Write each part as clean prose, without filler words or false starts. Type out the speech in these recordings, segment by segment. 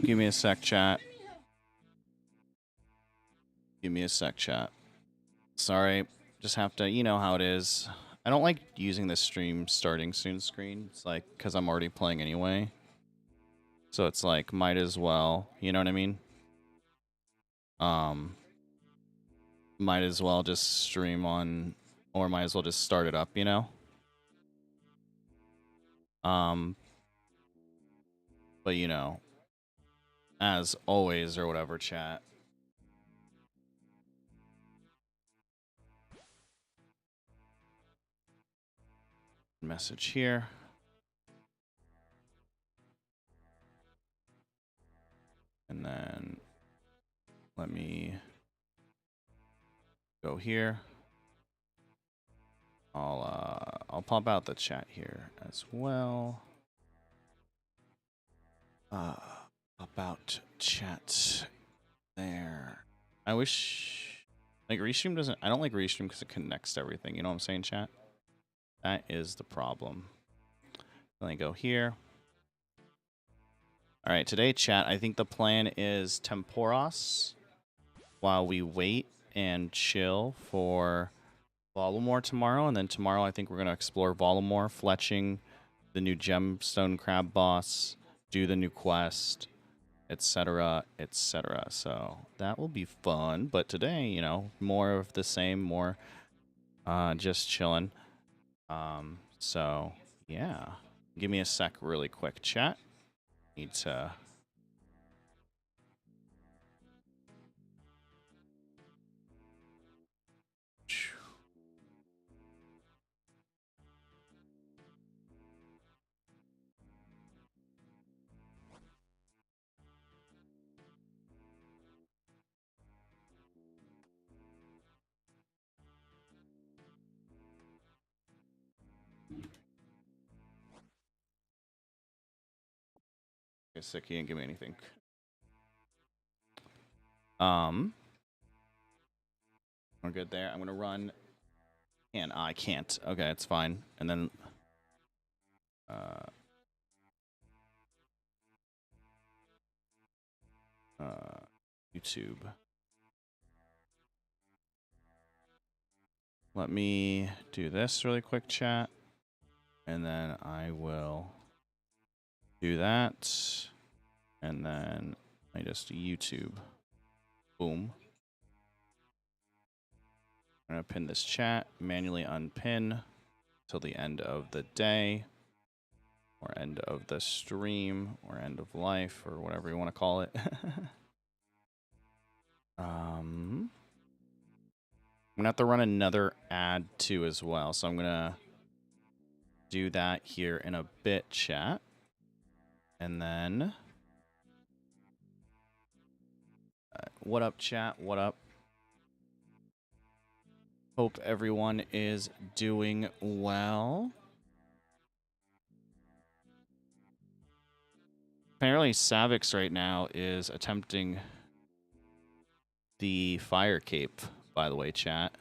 Give me a sec, chat. Give me a sec, chat. Sorry, just have to, you know how it is. I don't like using this stream starting soon screen. It's like, because I'm already playing anyway. So it's like, might as well, you know what I mean? Might as well just stream on, or might as well just start it up, you know? But you know, as always or whatever, chat. Message here. And then let me go here. I'll pop out the chat here as well. Pop out chat there. I wish like Restream doesn't. I don't like Restream because it connects to everything. You know what I'm saying, chat? That is the problem. Let me go here. All right, today, chat. I think the plan is Temporos while we wait and chill for Volamore tomorrow, and then tomorrow I think we're gonna explore Volamore, fletching the new gemstone crab boss, do the new quest, etc., etc. So that will be fun. But today, you know, more of the same, more just chilling. So yeah, give me a sec, really quick, chat. Need to. Sick, he didn't give me anything. We're good there. I'm gonna run. And I can't. Okay, it's fine. And then YouTube. Let me do this really quick, chat. And then I will do that. And then I just YouTube. Boom. I'm going to pin this chat, manually unpin till the end of the day, or end of the stream, or end of life, or whatever you want to call it. I'm going to have to run another ad too as well, so I'm going to do that here in a bit, chat. And then... what up, chat? What up? Hope everyone is doing well. Apparently, Savix right now is attempting the fire cape, by the way, chat.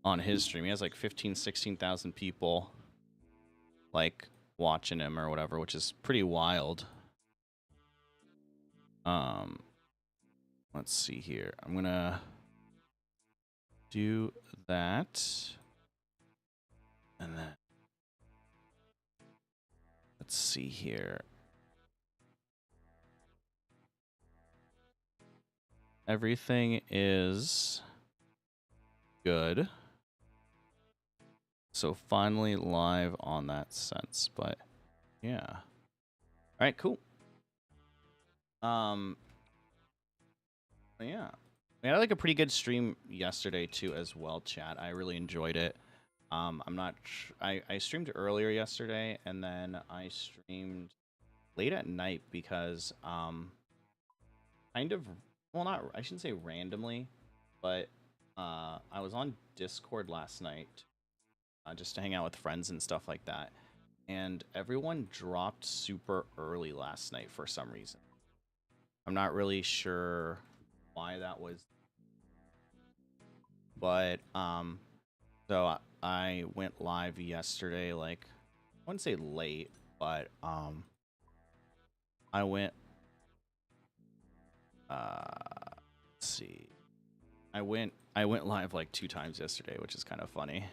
On his stream. He has like 16,000 people like watching him or whatever, which is pretty wild. Let's see here. I'm gonna do that. And then let's see here. Everything is good. So finally live on that sense, but yeah. All right, cool. Yeah. We had like a pretty good stream yesterday too as well, chat. I really enjoyed it. I streamed earlier yesterday and then I streamed late at night because kind of, well, not, I shouldn't say randomly, but I was on Discord last night just to hang out with friends and stuff like that. And everyone dropped super early last night for some reason. I'm not really sure why that was. But, so I went live yesterday, like, I wouldn't say late, but, I went. Let's see. I went live like 2 times yesterday, which is kind of funny.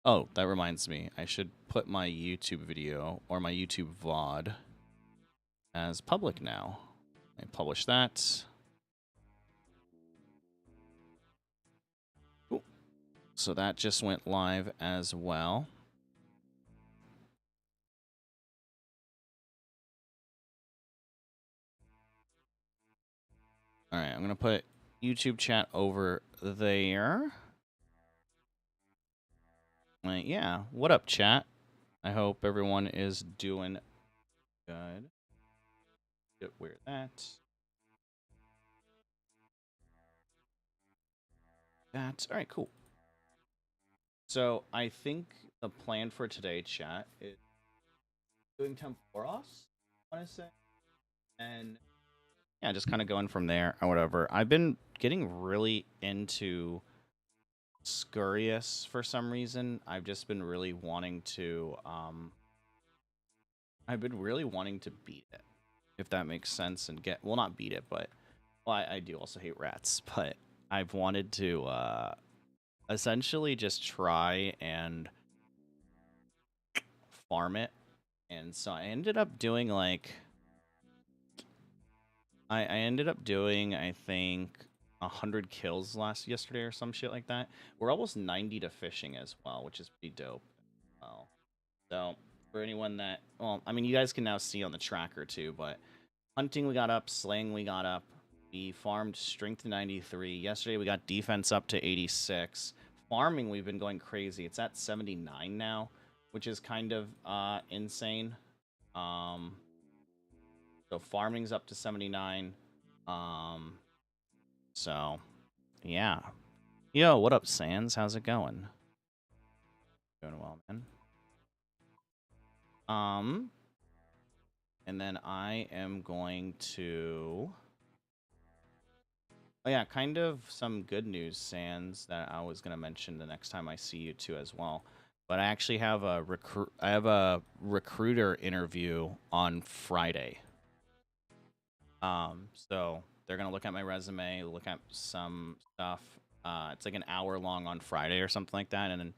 Oh, that reminds me. I should put my YouTube video or my YouTube VOD as public now. I publish that. Ooh. So that just went live as well. All right, I'm going to put YouTube chat over there. Yeah, what up, chat? I hope everyone is doing good. Get where that. That's all right, cool. So I think the plan for today, chat, is doing Temporos, I want to say, and yeah, just kind of going from there or whatever. I've been getting really into Scurious for some reason. I've just been really wanting to beat it, if that makes sense, and get, well, not beat it, but well, I do also hate rats, but I've wanted to essentially just try and farm it. And so I ended up doing like I ended up doing, I think, 100 kills yesterday or some shit like that. We're almost 90 to fishing as well, which is pretty dope. Well, so for anyone that, well, I mean, you guys can now see on the tracker too, but hunting we got up, slaying we got up. We farmed strength to 93. Yesterday we got defense up to 86. Farming we've been going crazy. It's at 79 now, which is kind of insane. So farming's up to 79. So yeah. Yo, what up, Sans? How's it going? Doing well, man. And then I am going to, oh yeah, kind of some good news, Sans, that I was gonna mention the next time I see you too as well. But I actually have a recruiter interview on Friday. So they're gonna look at my resume, look at some stuff. It's like an hour long on Friday or something like that, and then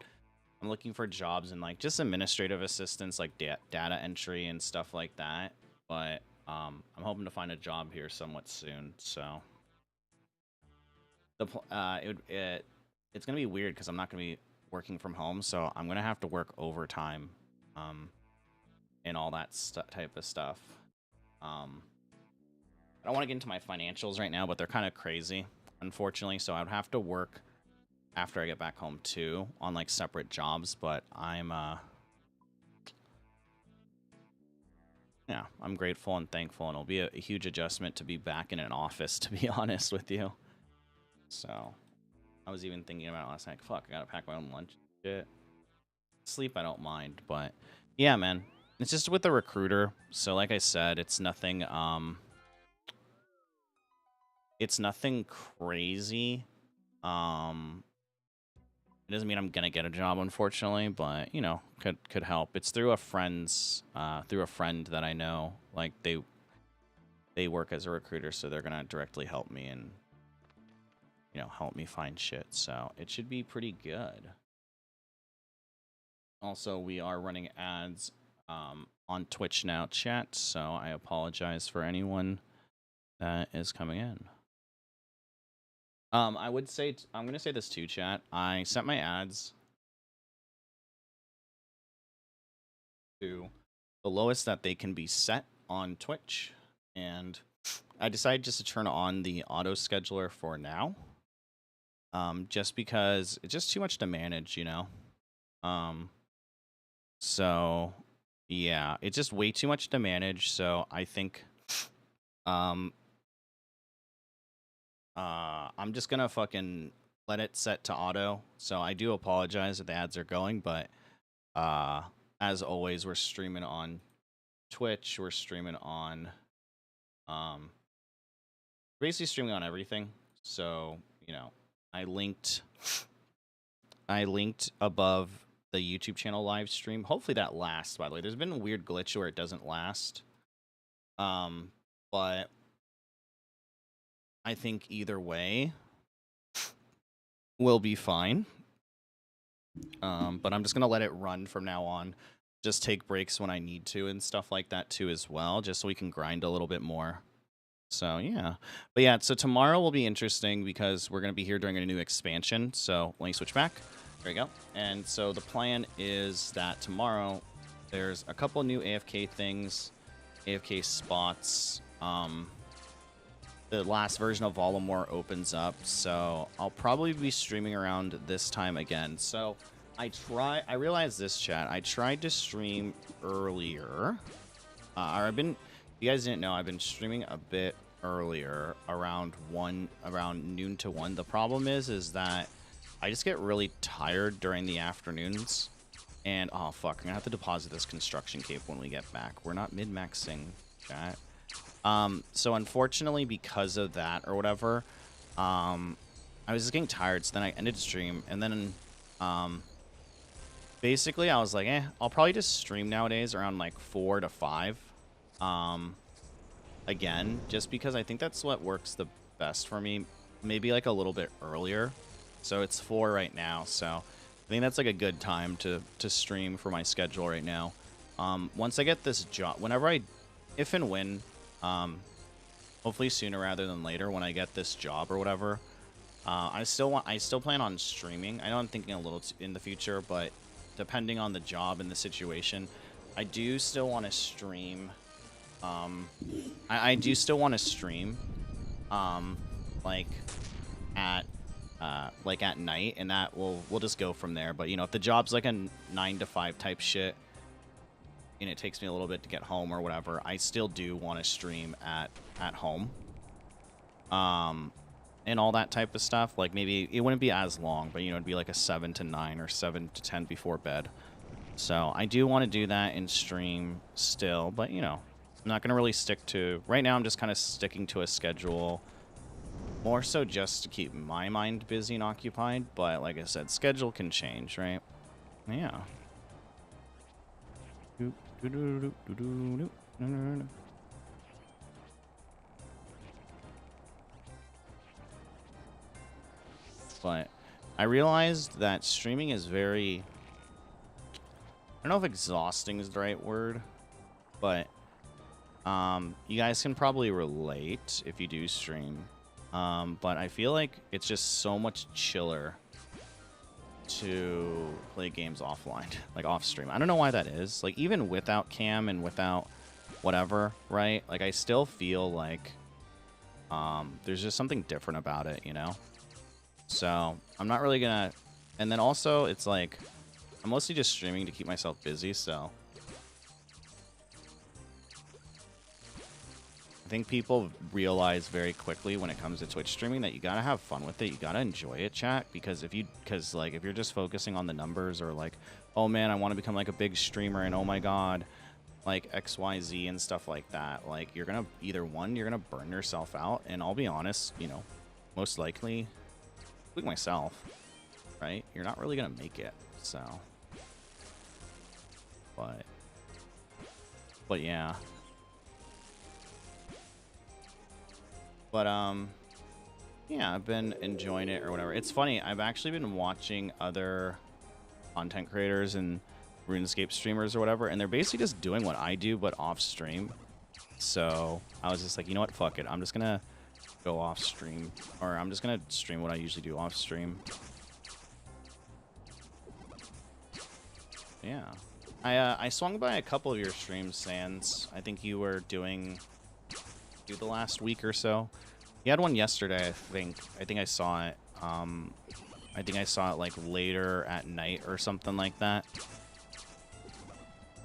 I'm looking for jobs in like just administrative assistance, like data entry and stuff like that. But I'm hoping to find a job here somewhat soon. So it's gonna be weird because I'm not gonna be working from home, so I'm gonna have to work overtime, and all that type of stuff. I don't want to get into my financials right now, but they're kind of crazy, unfortunately. So I'd have to work after I get back home too on like separate jobs. But I'm grateful and thankful, and it'll be a huge adjustment to be back in an office, to be honest with you. So I was even thinking about it last night. Fuck, I gotta pack my own lunch. Shit. Sleep, I don't mind, but yeah, man, it's just with the recruiter. So like I said, it's nothing. It's nothing crazy. It doesn't mean I'm gonna get a job, unfortunately, but you know, could help. It's through a friend that I know. Like they work as a recruiter, so they're gonna directly help me and help me find shit. So it should be pretty good. Also, we are running ads on Twitch now, chat. So I apologize for anyone that is coming in. I would say, I'm going to say this too, chat. I set my ads to the lowest that they can be set on Twitch. And I decided just to turn on the auto scheduler for now. Just because it's just too much to manage, you know? So yeah, it's just way too much to manage. So I think, I'm just gonna fucking let it set to auto. So I do apologize if the ads are going, but as always, we're streaming on Twitch. We're streaming on basically streaming on everything. So I linked above the YouTube channel live stream. Hopefully that lasts. By the way, there's been a weird glitch where it doesn't last. But I think either way will be fine. But I'm just gonna let it run from now on. Just take breaks when I need to and stuff like that too as well, just so we can grind a little bit more. So yeah, but yeah, so tomorrow will be interesting because we're gonna be here during a new expansion. So let me switch back. There we go. And so the plan is that tomorrow there's a couple new AFK things, AFK spots. The last version of Volamore opens up, so I'll probably be streaming around this time again. So I realized this, chat. I tried to stream earlier. If you guys didn't know, I've been streaming a bit earlier, around noon to 1. The problem is that I just get really tired during the afternoons. And, oh fuck, I'm gonna have to deposit this construction cape when we get back. We're not mid-maxing, chat. So unfortunately, because of that or whatever, I was just getting tired, so then I ended the stream, and then, basically I was like, I'll probably just stream nowadays around, like, 4 to 5, again, just because I think that's what works the best for me, maybe, like, a little bit earlier, so it's 4 right now, so I think that's, like, a good time to stream for my schedule right now. Once I get this job, if and when, hopefully sooner rather than later when I get this job or whatever. I still plan on streaming. I know I'm thinking a little in the future, but depending on the job and the situation, I do still want to stream. I do still want to stream, like at night, and that we'll just go from there. But you know, if the job's like a 9 to 5 type shit, and it takes me a little bit to get home or whatever, I still do want to stream at home. And all that type of stuff. Like, maybe it wouldn't be as long, but, you know, it'd be like a 7 to 9 or 7 to 10 before bed. So I do want to do that in stream still, but, you know, I'm not going to really stick to... Right now, I'm just kind of sticking to a schedule, more so just to keep my mind busy and occupied. But, like I said, schedule can change, right? Yeah. But I realized that streaming is very... I don't know if exhausting is the right word, but you guys can probably relate if you do stream. But I feel like it's just so much chiller to play games offline, like off stream. I don't know why that is. Like, even without cam and without whatever, right? Like, I still feel like there's just something different about it, you know? So I'm not really gonna... And then also, it's like, I'm mostly just streaming to keep myself busy, so... I think people realize very quickly when it comes to Twitch streaming that you gotta have fun with it. You gotta enjoy it, chat. Because if you're just focusing on the numbers, or like, oh man, I want to become like a big streamer, and oh my god, like XYZ and stuff like that, like, you're gonna you're gonna burn yourself out. And I'll be honest, you know, most likely, like myself, right? You're not really gonna make it. So, but yeah. But, yeah, I've been enjoying it or whatever. It's funny, I've actually been watching other content creators and RuneScape streamers or whatever, and they're basically just doing what I do, but off stream. So I was just like, you know what, fuck it. I'm just gonna go off stream, or I'm just gonna stream what I usually do off stream. Yeah. I swung by a couple of your streams, Sans. I think you were doing the last week or so. You had one yesterday, I think. I think I saw it. I think I saw it like later at night or something like that.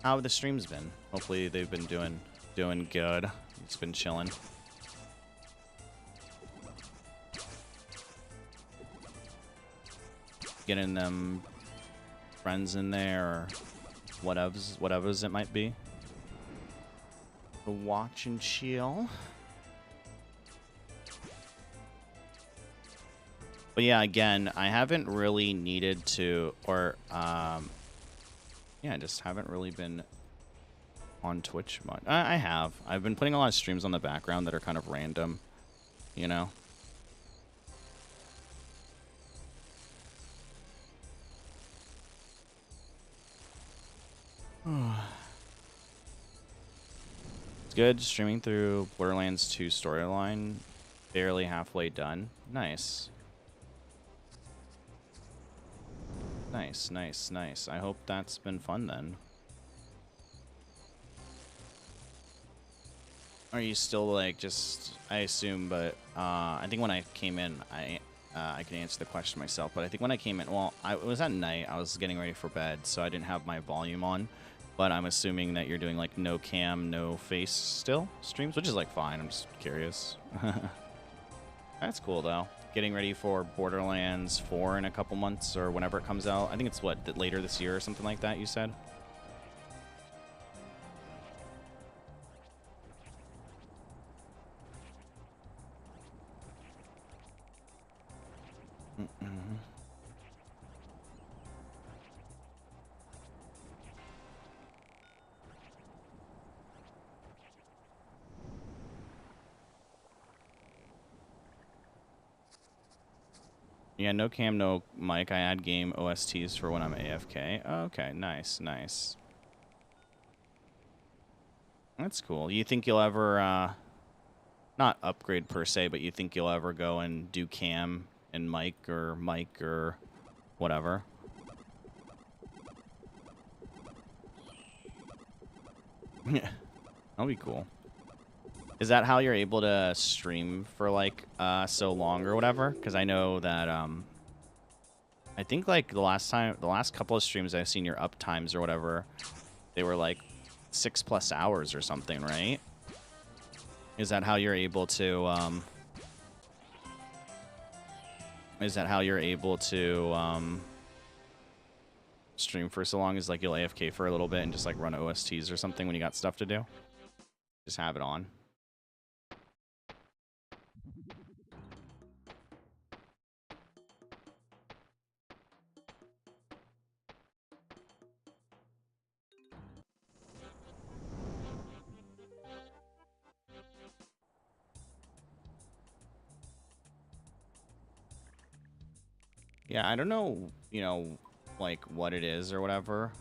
How have the streams been? Hopefully they've been doing good. It's been chilling. Getting them friends in there, or whatevers it might be. To watch and chill. But yeah, again, I haven't really needed to, or yeah, I just haven't really been on Twitch much. I have. I've been putting a lot of streams on the background that are kind of random, you know? It's good. Streaming through Borderlands 2 storyline. Barely halfway done. Nice. Nice, nice, nice. I hope that's been fun then. Are you still like just, I assume, but I think when I came in, I can answer the question myself, but I think when I came in, well, it was at night, I was getting ready for bed, so I didn't have my volume on, but I'm assuming that you're doing like no cam, no face still streams, which is like fine, I'm just curious. That's cool though. Getting ready for Borderlands 4 in a couple months or whenever it comes out. I think it's what, later this year or something like that, you said? Yeah, no cam, no mic. I add game OSTs for when I'm AFK. Okay, nice, nice. That's cool. You think you'll ever, not upgrade per se, but you think you'll ever go and do cam and mic or whatever? Yeah, that'll be cool. Is that how you're able to stream for like so long or whatever? Because I know that I think like the last couple of streams I've seen your up times or whatever, they were like 6+ hours or something, right? Is that how you're able to stream for so long? Is like you'll AFK for a little bit and just like run OSTs or something when you got stuff to do? Just have it on. Yeah, I don't know, you know, like what it is or whatever.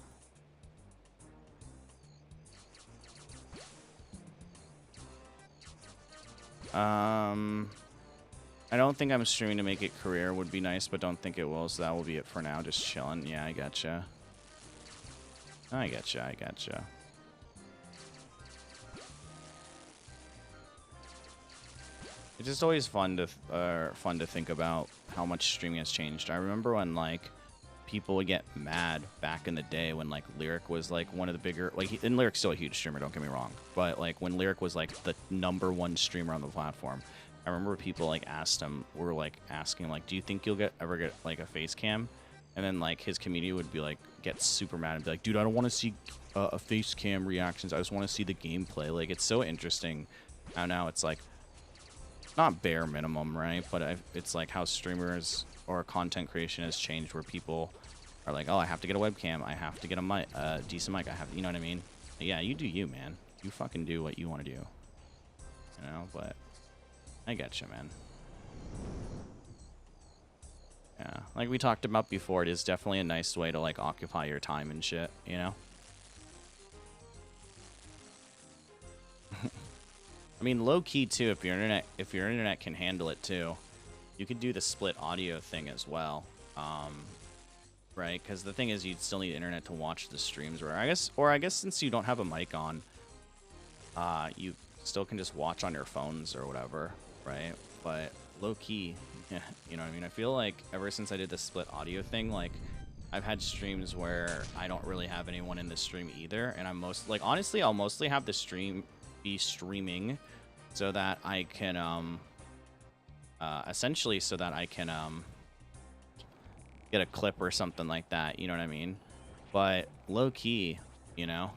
I don't think I'm streaming to make it career. Would be nice, but don't think it will, so that will be it for now. Just chilling. Yeah, I gotcha. I gotcha, I gotcha. It's just always fun to think about how much streaming has changed. I remember when like people would get mad back in the day when like Lyric was like one of the bigger, like, and Lyric's still a huge streamer, don't get me wrong, but like when Lyric was like the #1 streamer on the platform, I remember people like asking like, do you think you'll ever get like a face cam? And then like his community would be like, get super mad and be like, dude, I don't want to see a face cam reactions. I just want to see the gameplay. Like, it's so interesting how now it's like not bare minimum, right? But it's like how streamers or content creation has changed, where people are like, oh, I have to get a webcam, I have to get a mic, decent mic, I have, you know what I mean? Yeah, you do you, man. You fucking do what you want to do, you know? But I get you, man. Yeah, like we talked about before, it is definitely a nice way to like occupy your time and shit, you know? I mean, low key too, if your internet can handle it too, you could do the split audio thing as well, right? Because the thing is, you'd still need internet to watch the streams, or I guess since you don't have a mic on, you still can just watch on your phones or whatever, right? But low key, yeah, you know what I mean? I feel like ever since I did the split audio thing, like I've had streams where I don't really have anyone in the stream either, and I'm honestly, I'll mostly have the stream be streaming so that I can essentially so that I can get a clip or something like that, you know what I mean? But low key, you know,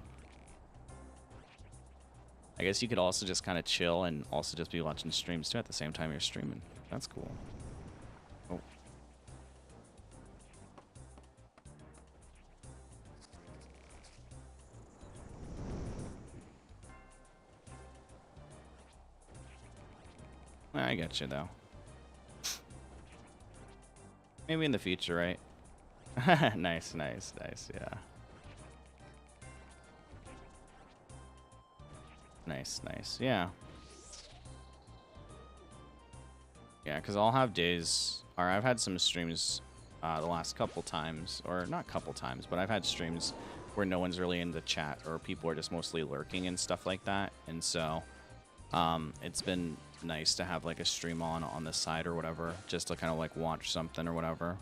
I guess you could also just kind of chill and also just be watching streams too at the same time you're streaming. That's cool. Oh. I get you, though. Maybe in the future, right? Nice, nice, nice, yeah. Nice, nice, yeah. Yeah, because I'll have days, or I've had some streams the last couple times, or not couple times, but I've had streams where no one's really in the chat, or people are just mostly lurking and stuff like that. And so it's been nice to have like a stream on the side or whatever, just to kind of like watch something or whatever.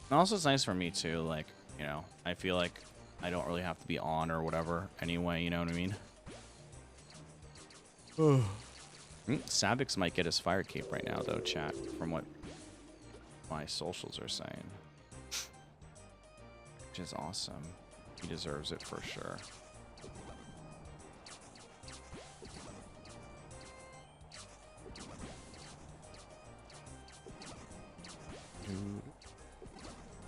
And also it's nice for me too, like, you know, I feel like I don't really have to be on or whatever anyway, you know what I mean? Sabix might get his fire cape right now, though, chat, from what my socials are saying. Which is awesome. He deserves it for sure.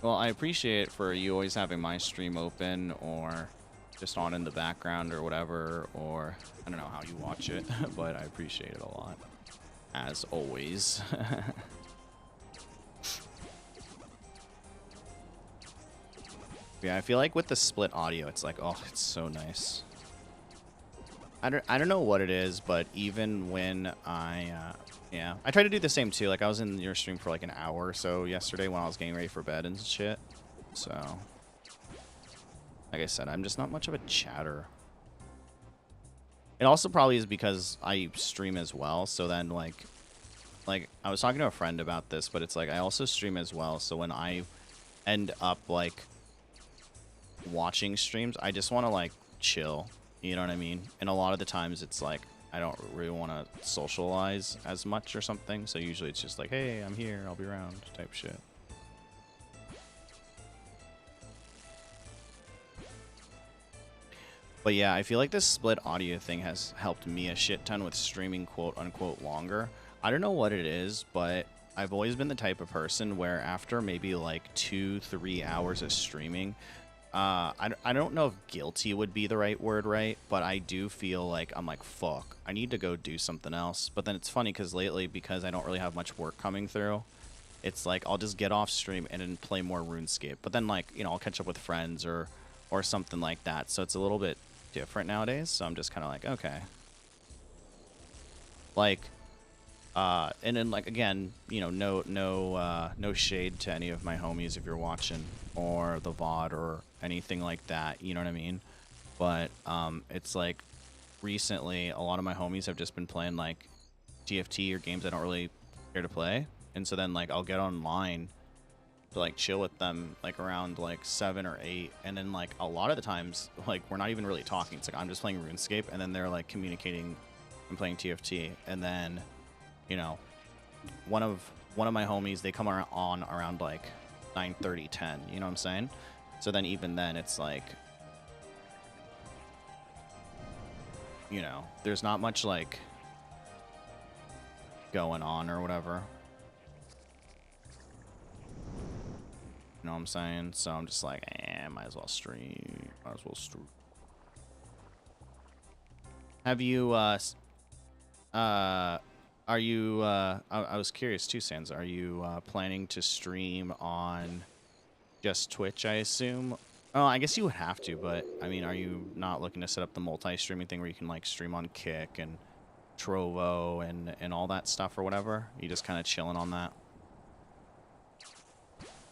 Well, I appreciate it for you always having my stream open or just on in the background or whatever, or I don't know how you watch it, but I appreciate it a lot, as always. Yeah, I feel like with the split audio, it's like, oh, it's so nice. I don't know what it is, but even when yeah, I try to do the same too. Like I was in your stream for like an hour or so yesterday when I was getting ready for bed and shit. So, like I said, I'm just not much of a chatter. It also probably is because I stream as well. So then like I was talking to a friend about this, but it's like I also stream as well. So when I end up like watching streams, I just want to like chill, you know what I mean? And a lot of the times it's like I don't really want to socialize as much or something, so usually it's just like, hey, I'm here, I'll be around type shit. But yeah, I feel like this split audio thing has helped me a shit ton with streaming quote unquote longer. I don't know what it is, but I've always been the type of person where after maybe like 2-3 hours of streaming, I don't know if guilty would be the right word, right? But I do feel like I'm like, fuck, I need to go do something else. But then it's funny because lately, because I don't really have much work coming through, it's like I'll just get off stream and then play more RuneScape. But then like, you know, I'll catch up with friends or something like that. So it's a little bit different nowadays. So I'm just kind of like, okay. Like, and then like again, you know, no shade to any of my homies if you're watching or the VOD or anything like that, you know what I mean? But it's like recently a lot of my homies have just been playing like TFT or games I don't really care to play, and so then like I'll get online to like chill with them like around like 7 or 8, and then like a lot of the times like we're not even really talking. It's like I'm just playing RuneScape and then they're like communicating and playing TFT, and then you know, one of my homies, they come on around like 9:30, 10. You know what I'm saying? So then even then, it's like, you know, there's not much like going on or whatever. You know what I'm saying? So I'm just like, might as well stream. Might as well stream. Have you are you, I was curious too, Sans, are you planning to stream on just Twitch, I assume? Oh, I guess you would have to, but, I mean, are you not looking to set up the multi-streaming thing where you can, like, stream on Kick and Trovo and all that stuff or whatever? You just kind of chilling on that?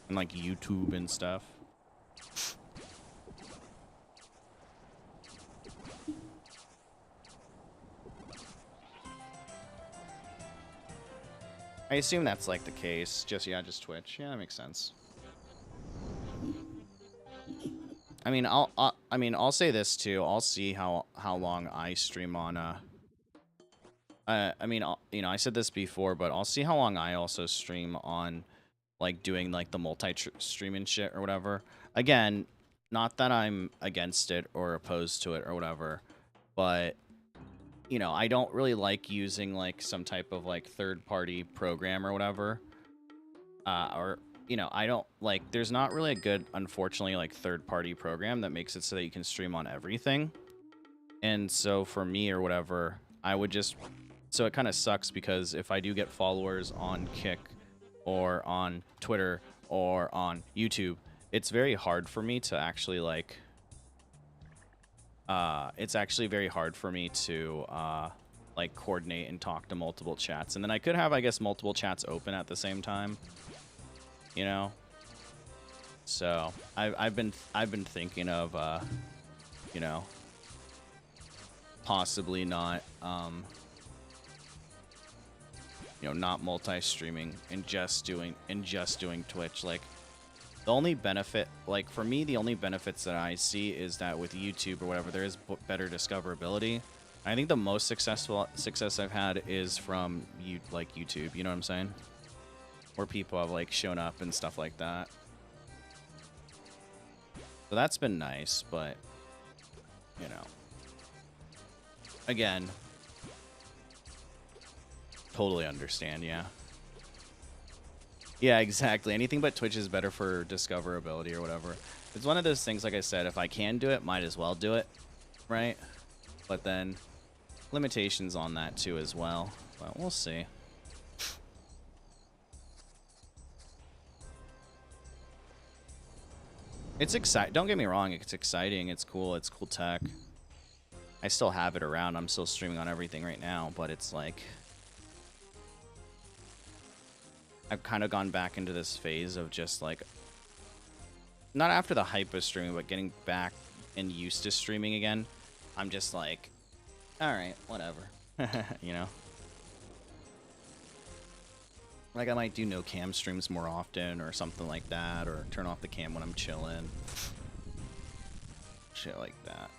And, like, YouTube and stuff? I assume that's like the case. Just Twitch. Yeah, that makes sense. I mean, I'll say this too. I'll see how long I stream on. I mean, you know, I said this before, but I'll see how long I also stream on, like doing like the multi-streaming shit or whatever. Again, not that I'm against it or opposed to it or whatever, but you know, I don't really like using like some type of like third-party program or whatever. Or, you know, I don't like, there's not really a good, unfortunately, like third-party program that makes it so that you can stream on everything. And so for me or whatever, I would just So it kind of sucks because if I do get followers on Kick or on Twitter or on YouTube, it's very hard for me to actually like it's actually very hard for me to like coordinate and talk to multiple chats. And then I could have, I guess, multiple chats open at the same time, you know. So I've been thinking of you know, possibly not you know, not multi-streaming and just doing Twitch. Like, the only benefit, like for me, the only benefits that I see is that with YouTube or whatever, there is better discoverability. I think the most success I've had is from YouTube. You know what I'm saying? Where people have like shown up and stuff like that. So that's been nice, but you know, again, totally understand. Yeah, exactly. Anything but Twitch is better for discoverability or whatever. It's one of those things, like I said, if I can do it, might as well do it, right? But then limitations on that too as well. But we'll see. It's exciting. Don't get me wrong. It's exciting. It's cool. It's cool tech. I still have it around. I'm still streaming on everything right now, but it's like, I've kind of gone back into this phase of just like, not after the hype of streaming, but getting back and used to streaming again. I'm just like, all right, whatever, you know? Like, I might do no cam streams more often or something like that, or turn off the cam when I'm chilling. Shit like that.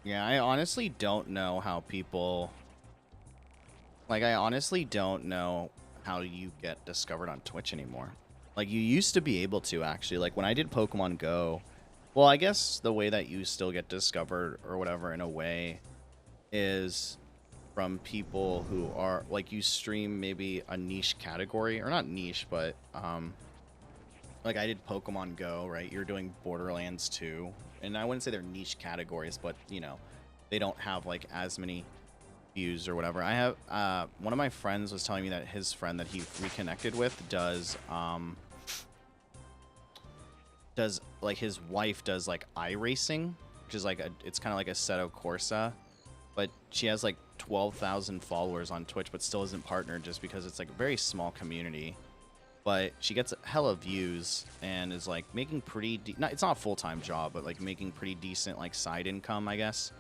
Yeah, I honestly don't know how people... Like, I honestly don't know how you get discovered on Twitch anymore. Like, you used to be able to, actually. Like, when I did Pokemon Go... Well, I guess the way that you still get discovered or whatever, in a way, is from people who are... Like, you stream maybe a niche category. Or not niche, but... like, I did Pokemon Go, right? You're doing Borderlands 2. And I wouldn't say they're niche categories, but, you know, they don't have, like, as many views or whatever. I have, one of my friends was telling me that his friend that he reconnected with does, like, his wife does, like, iRacing, which is, like, it's kind of like a Assetto Corsa, but she has, like, 12,000 followers on Twitch, but still isn't partnered just because it's, like, a very small community. But she gets hella views and is like making pretty it's not a full-time job, but like making pretty decent like side income, I guess,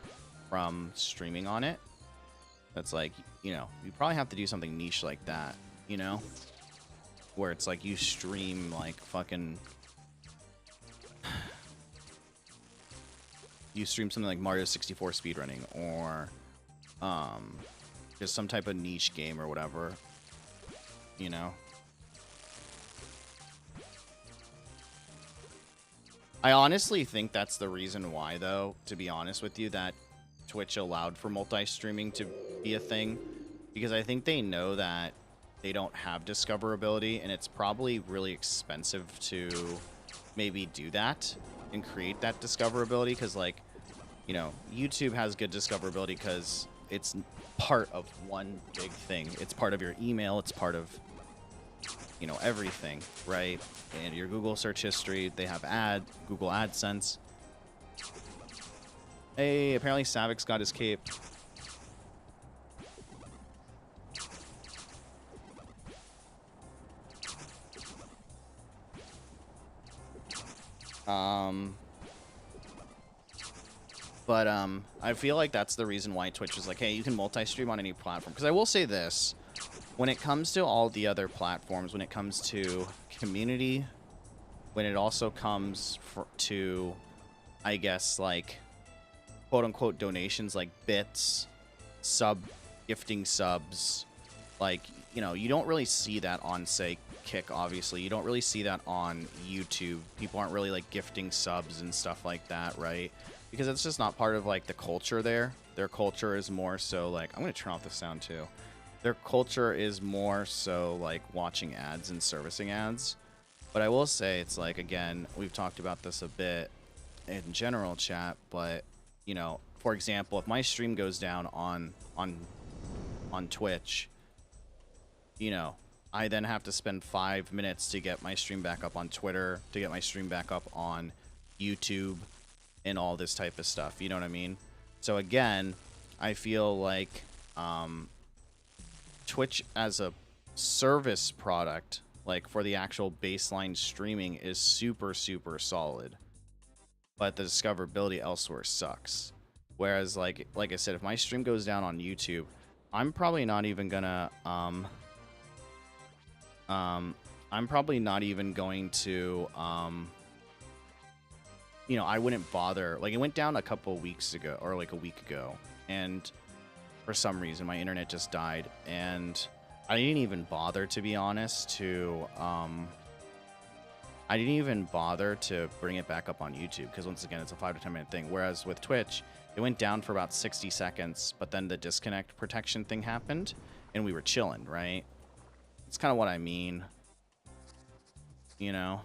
from streaming on it. That's like, you know, you probably have to do something niche like that, you know, where it's like you stream like fucking, you stream something like Mario 64 speedrunning, or just some type of niche game or whatever, you know. I honestly think that's the reason why, though, to be honest with you, that Twitch allowed for multi-streaming to be a thing. Because I think they know that they don't have discoverability, and it's probably really expensive to maybe do that and create that discoverability. Because, like, you know, YouTube has good discoverability because it's part of one big thing. It's part of your email. It's part of, you know, everything, right? And your Google search history, they have Google AdSense. Hey, apparently Savic's got his cape. I feel like that's the reason why Twitch is like, hey, you can multi-stream on any platform. Because I will say this, when it comes to all the other platforms, when it comes to community, when it also comes to, I guess, like, quote-unquote donations, like bits, gifting subs, like, you know, you don't really see that on, say, Kick, obviously. You don't really see that on YouTube. People aren't really, like, gifting subs and stuff like that, right? Because it's just not part of, like, the culture there. Their culture is more so, like, I'm going to turn off the sound, too. their culture is more so like watching ads and servicing ads. But I will say it's like, again, we've talked about this a bit in general chat, but you know, for example, if my stream goes down on Twitch, you know, I then have to spend 5 minutes to get my stream back up on Twitter, to get my stream back up on YouTube, and all this type of stuff. You know what I mean? So again, I feel like Twitch as a service product, like for the actual baseline streaming, is super, super solid. But the discoverability elsewhere sucks. Whereas, like I said, if my stream goes down on YouTube, I'm probably not even gonna I'm probably not even going to you know, I wouldn't bother. Like, it went down a couple weeks ago, or like a week ago, and for some reason my internet just died, and I didn't even bother, to be honest, to I didn't even bother to bring it back up on YouTube, because once again, it's a 5 to 10 minute thing. Whereas with Twitch, it went down for about 60 seconds, but then the disconnect protection thing happened, and we were chilling, right? It's kind of what I mean, you know?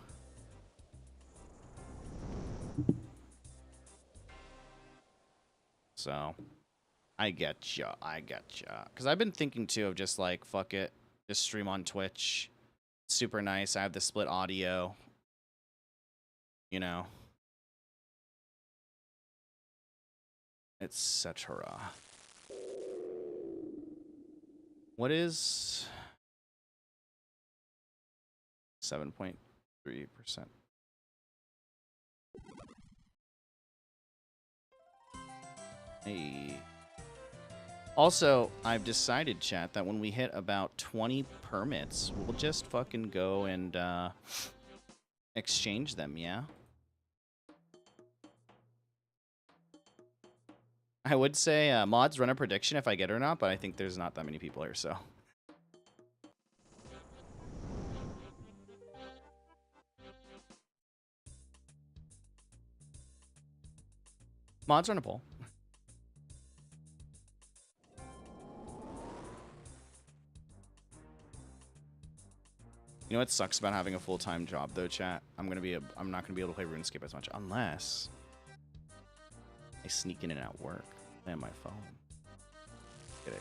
So, I get ya. Because I've been thinking, too, of just, like, fuck it, just stream on Twitch. Super nice. I have the split audio, you know, etc. What is 7.3%? Hey. Also, I've decided, chat, that when we hit about 20 permits, we'll just fucking go and exchange them, yeah? I would say mods run a prediction if I get it or not, but I think there's not that many people here, so. Mods run a poll. You know what sucks about having a full-time job, though, chat? I'm not gonna be able to play RuneScape as much unless I sneak in and out work. Play on my phone. Kidding.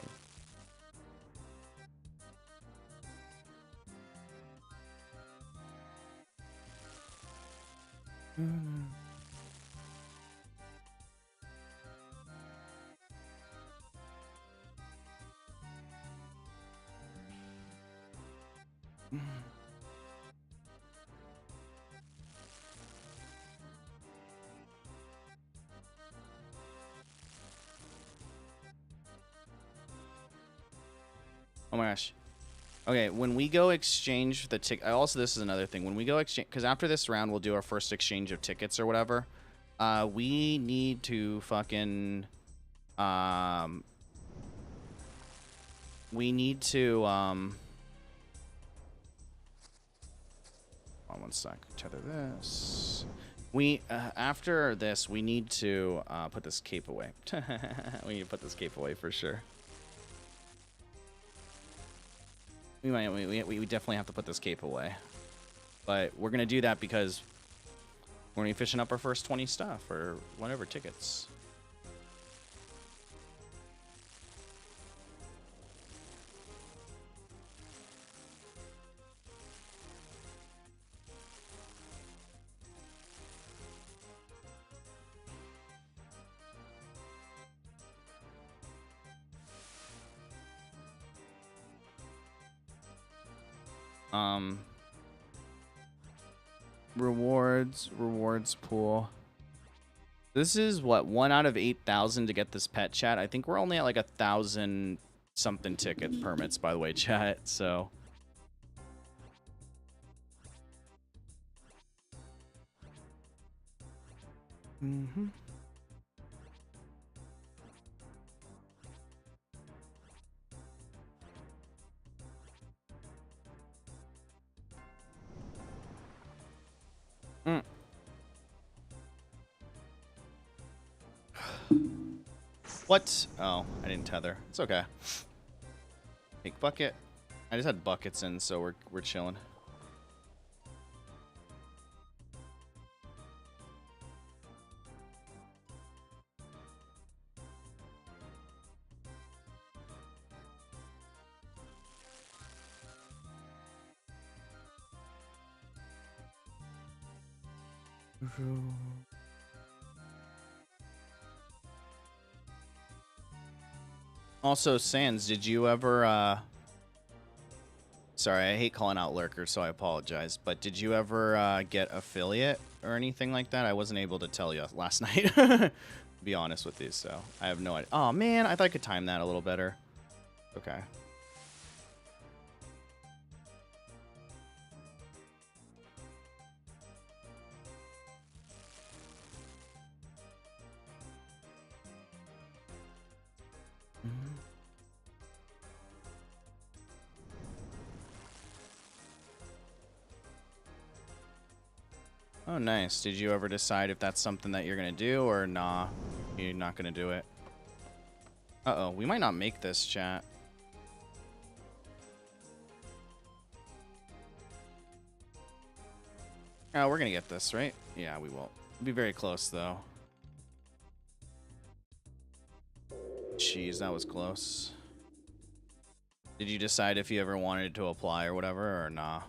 Oh my gosh. Okay, when we go exchange the ticket, also this is another thing. When we go exchange, because after this round we'll do our first exchange of tickets or whatever. We need to fucking, we need to, hold on one sec, tether this. We, after this, we need to, put this cape away. We need to put this cape away for sure. We definitely have to put this cape away. But we're going to do that because we're going to be fishing up our first 20 stuff or whatever tickets. Rewards pool. This is what, 1 out of 8,000 to get this pet, chat. I think we're only at like 1,000 something ticket permits, by the way, chat. So What? Oh, I didn't tether. It's okay. Take bucket. I just had buckets in, so we're chilling. Also, Sans, did you ever, sorry, I hate calling out lurkers, so I apologize, but did you ever, get affiliate or anything like that? I wasn't able to tell you last night, to be honest with you, so I have no idea. Oh, man, I thought I could time that a little better. Okay. Oh, nice. Did you ever decide if that's something that you're going to do or nah? You're not going to do it? Uh-oh. We might not make this, chat. Oh, we're going to get this, right? Yeah, we will. We'll be very close, though. Jeez, that was close. Did you decide if you ever wanted to apply or whatever, or nah?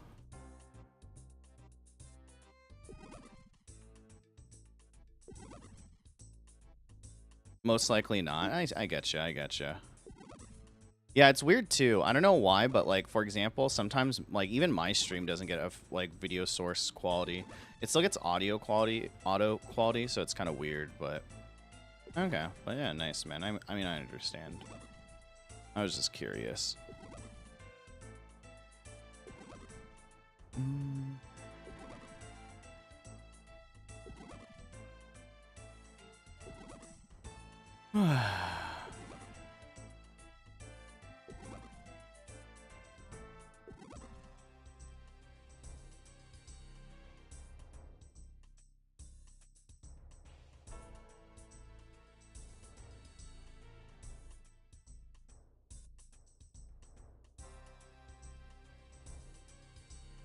Most likely not. I getcha, I getcha. Yeah, it's weird too. I don't know why, but like, for example, sometimes like even my stream doesn't get a like video source quality. It still gets audio quality, so it's kind of weird, but okay. But yeah, nice, man. I mean, I understand. I was just curious.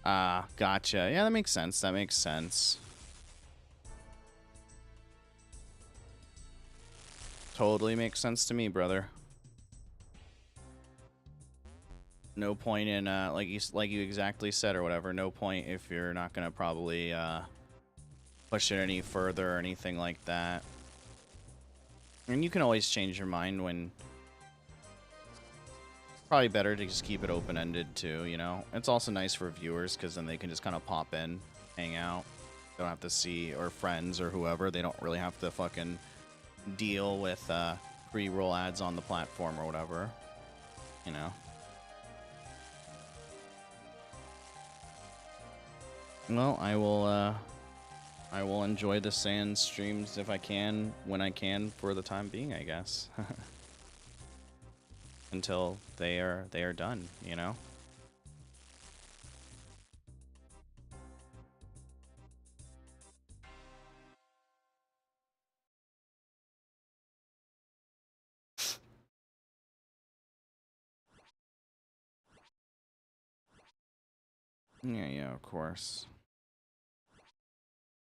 Ah, gotcha. Yeah, that makes sense. That makes sense. Totally makes sense to me, brother. No point in like you exactly said or whatever. No point if you're not gonna probably push it any further or anything like that. And you can always change your mind when. Probably better to just keep it open-ended too, you know? It's also nice for viewers because then they can just kind of pop in, hang out. Don't have to see, or friends or whoever. They don't really have to fucking deal with pre-roll ads on the platform or whatever, you know? Well, I will enjoy the Sans streams if I can, when I can, for the time being, I guess. Until they are done, you know? Yeah, of course.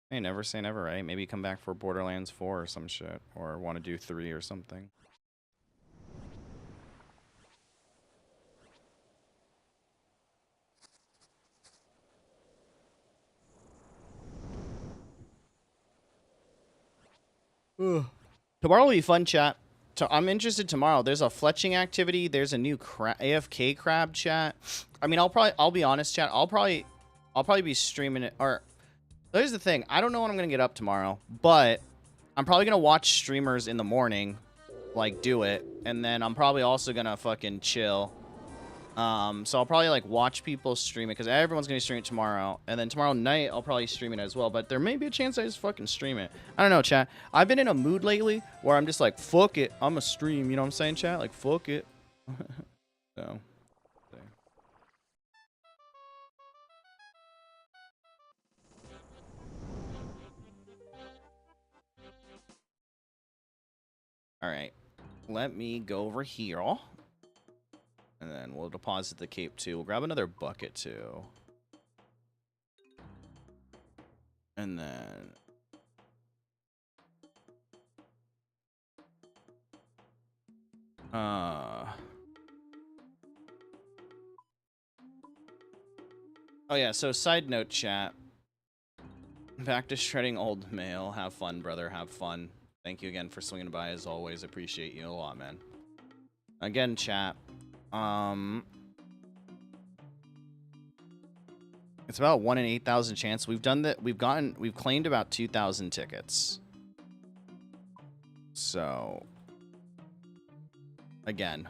Hey, never say never, right? Maybe come back for Borderlands 4 or some shit. Or want to do 3 or something. Ugh. Tomorrow will be fun, chat. I'm interested tomorrow. There's a fletching activity. There's a new AFK crab, chat. I mean, I'll be honest, chat. I'll probably be streaming it. Or here's the thing. I don't know when I'm gonna get up tomorrow, but I'm probably gonna watch streamers in the morning, like do it, and then I'm probably also gonna fucking chill. So I'll probably like watch people stream it because everyone's gonna stream it tomorrow, and then tomorrow night I'll probably stream it as well. But there may be a chance I just fucking stream it. I don't know, chat. I've been in a mood lately where I'm just like, fuck it, I'm a stream. You know what I'm saying, chat? Like, fuck it. So. All right, let me go over here. And And then we'll deposit the cape too. We'll grab another bucket too. And then... Oh yeah, so side note, chat. Back to shredding old mail. Have fun, brother. Have fun. Thank you again for swinging by, as always. Appreciate you a lot, man. Again, chat. It's about 1 in 8,000 chance. We've done that. We've claimed about 2,000 tickets. So, again.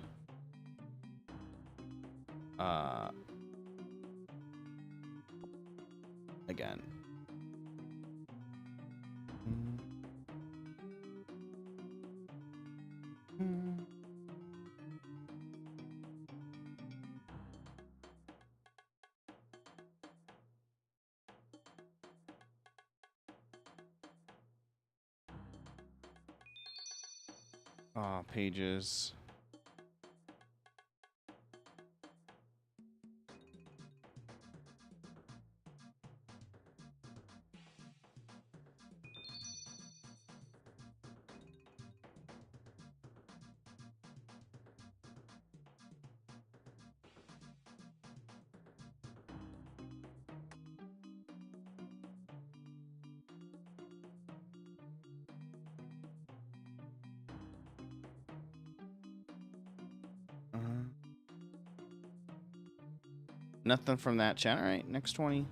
Again. Pages. Nothing from that chat. All right, next 20.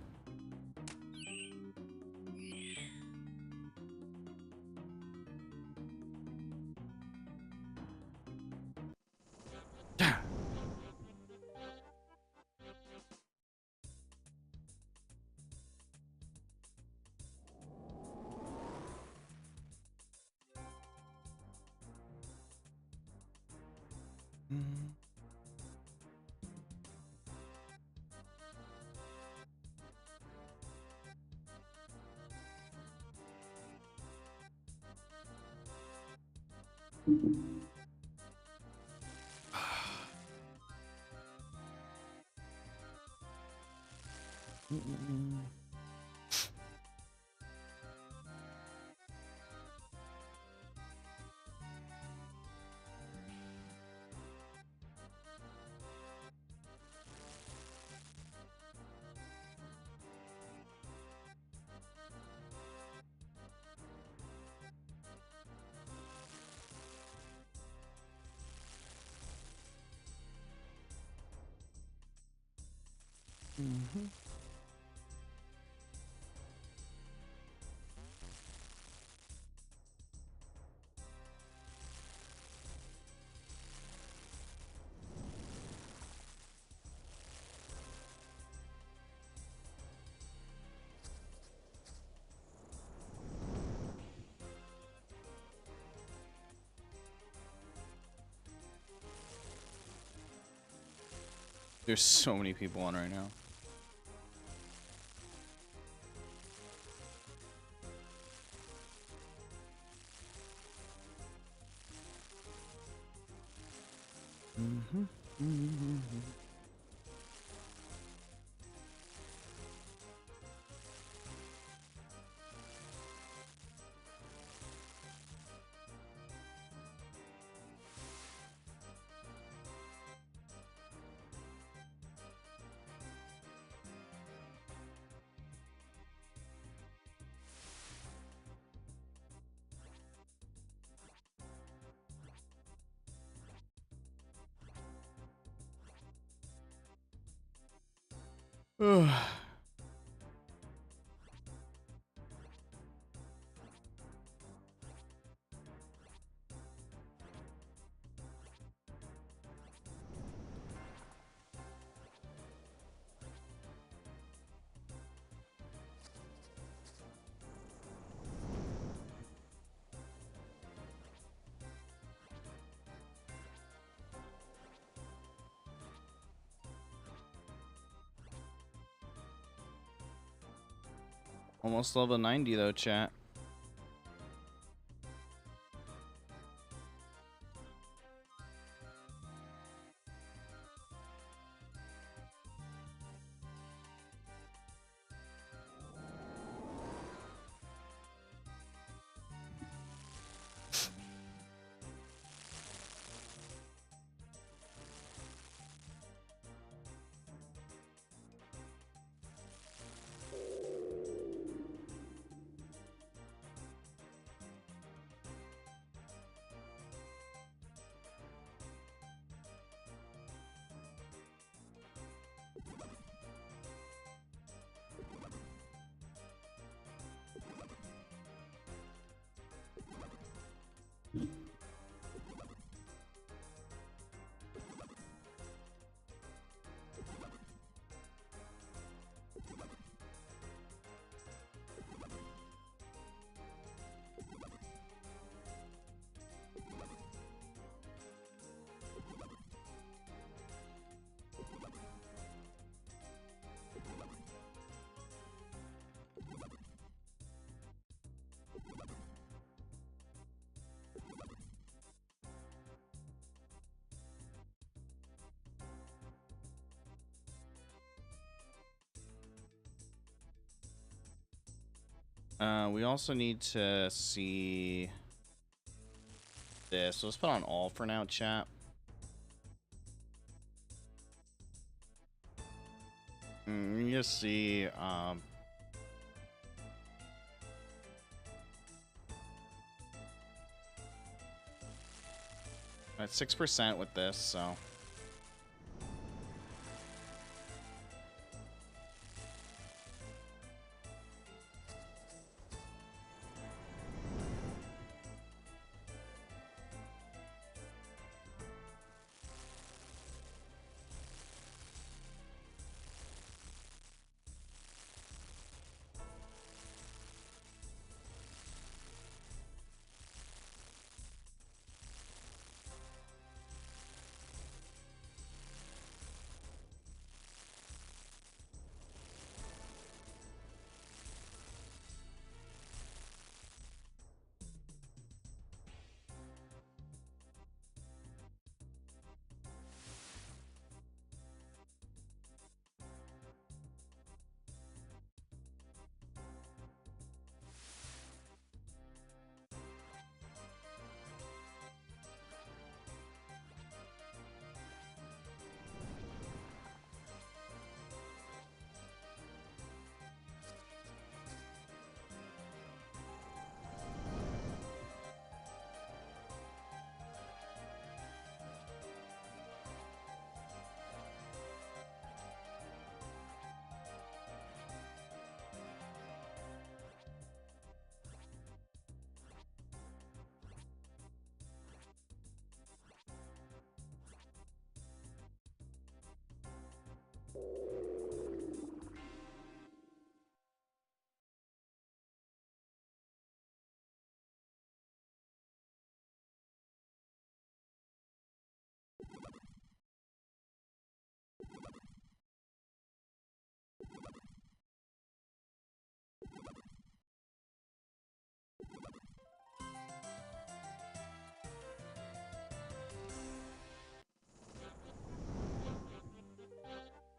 There's so many people on right now. Almost level 90 though, chat. We also need to see this. So let's put on all for now, chat. You just see at 6% with this, so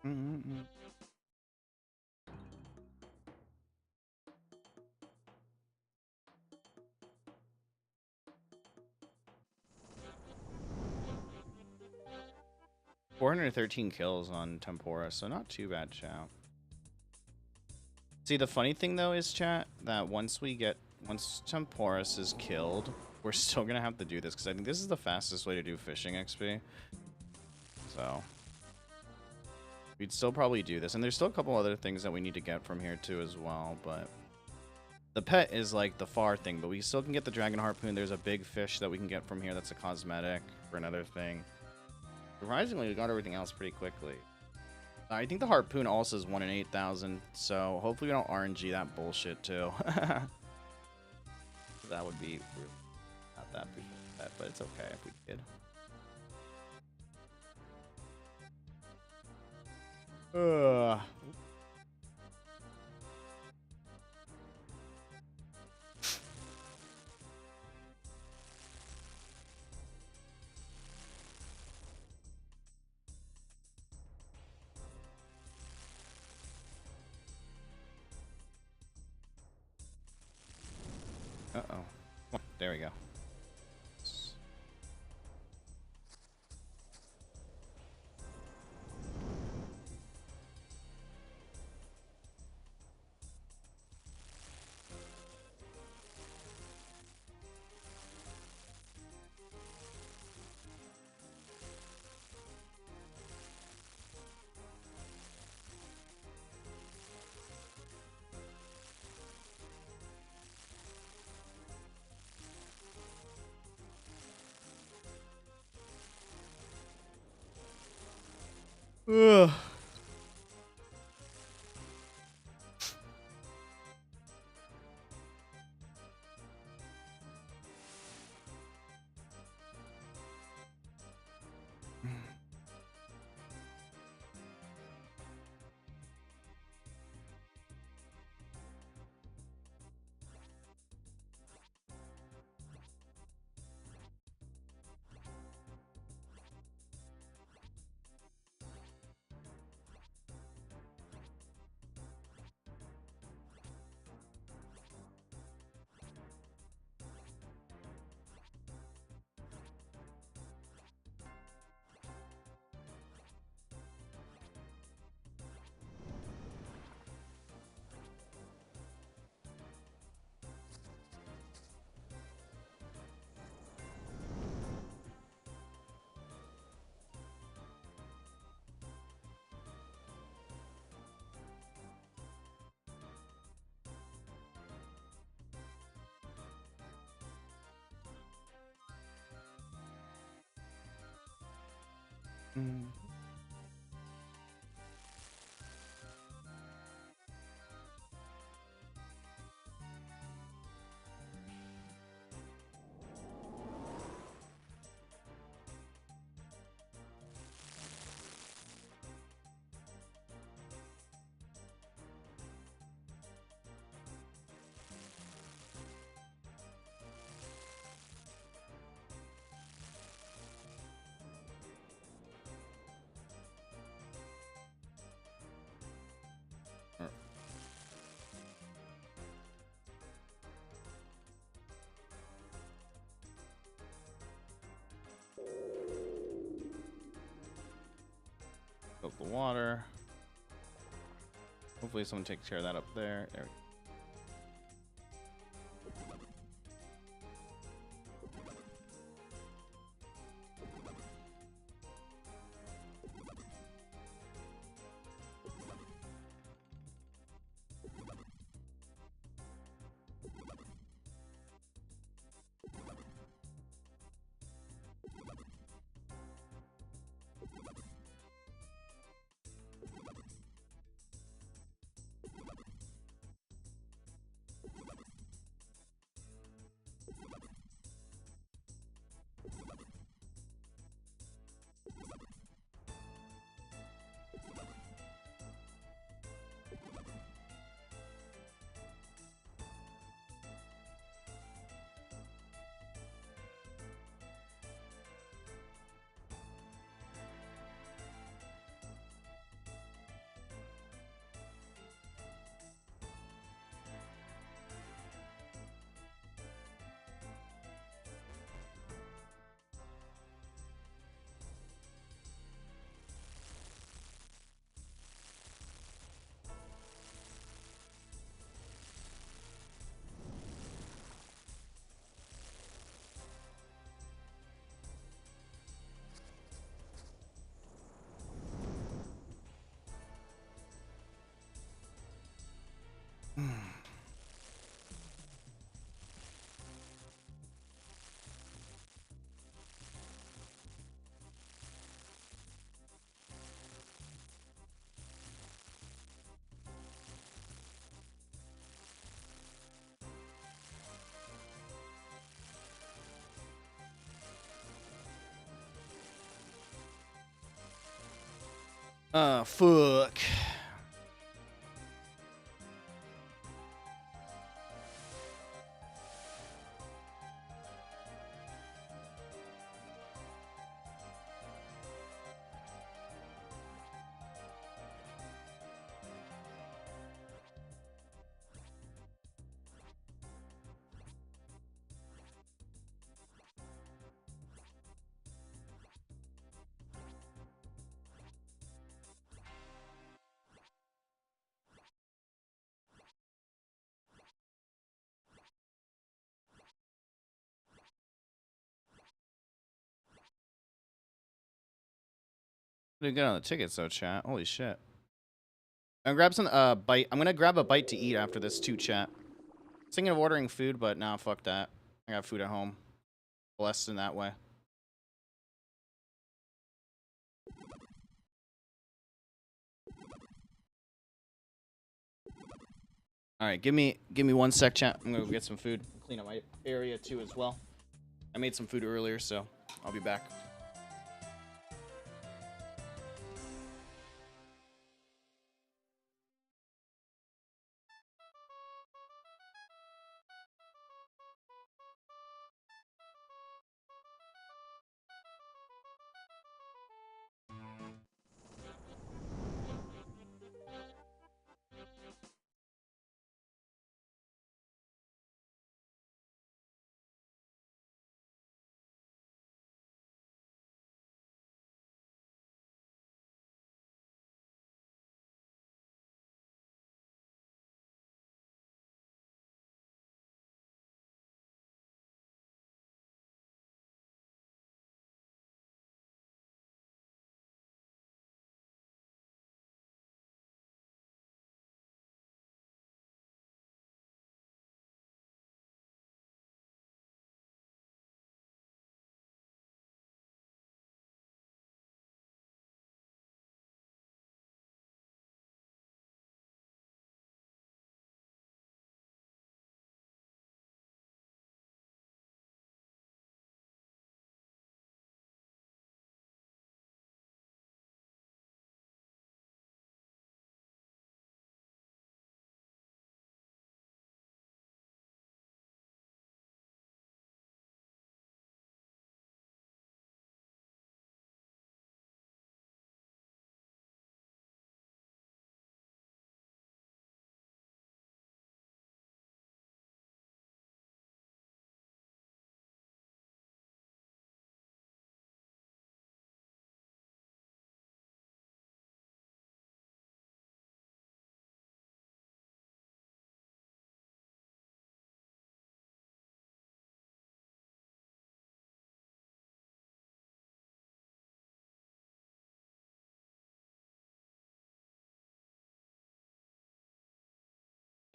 mm-hmm. 413 kills on Tempora, so not too bad, chat. See, the funny thing though is, chat, that once Temporis is killed, we're still gonna have to do this because I think this is the fastest way to do fishing XP. So we'd still probably do this, and there's still a couple other things that we need to get from here too as well. But the pet is like the far thing, but we still can get the dragon harpoon. There's a big fish that we can get from here. That's a cosmetic for another thing. Surprisingly, we got everything else pretty quickly. I think the harpoon also is 1 in 8,000, so hopefully we don't RNG that bullshit too. That would be really not that big, but it's okay if we did. Uh-oh. There we go. Ugh. Mm. Fill the water. Hopefully someone takes care of that up there. There we go. Fuck. Didn't get on the tickets though, chat. Holy shit. I'm gonna grab some bite. I'm gonna grab a bite to eat after this too, chat. Thinking of ordering food, but nah, fuck that. I got food at home. Blessed in that way. All right, give me 1 sec, chat. I'm gonna go get some food. Clean up my area too as well. I made some food earlier, so I'll be back.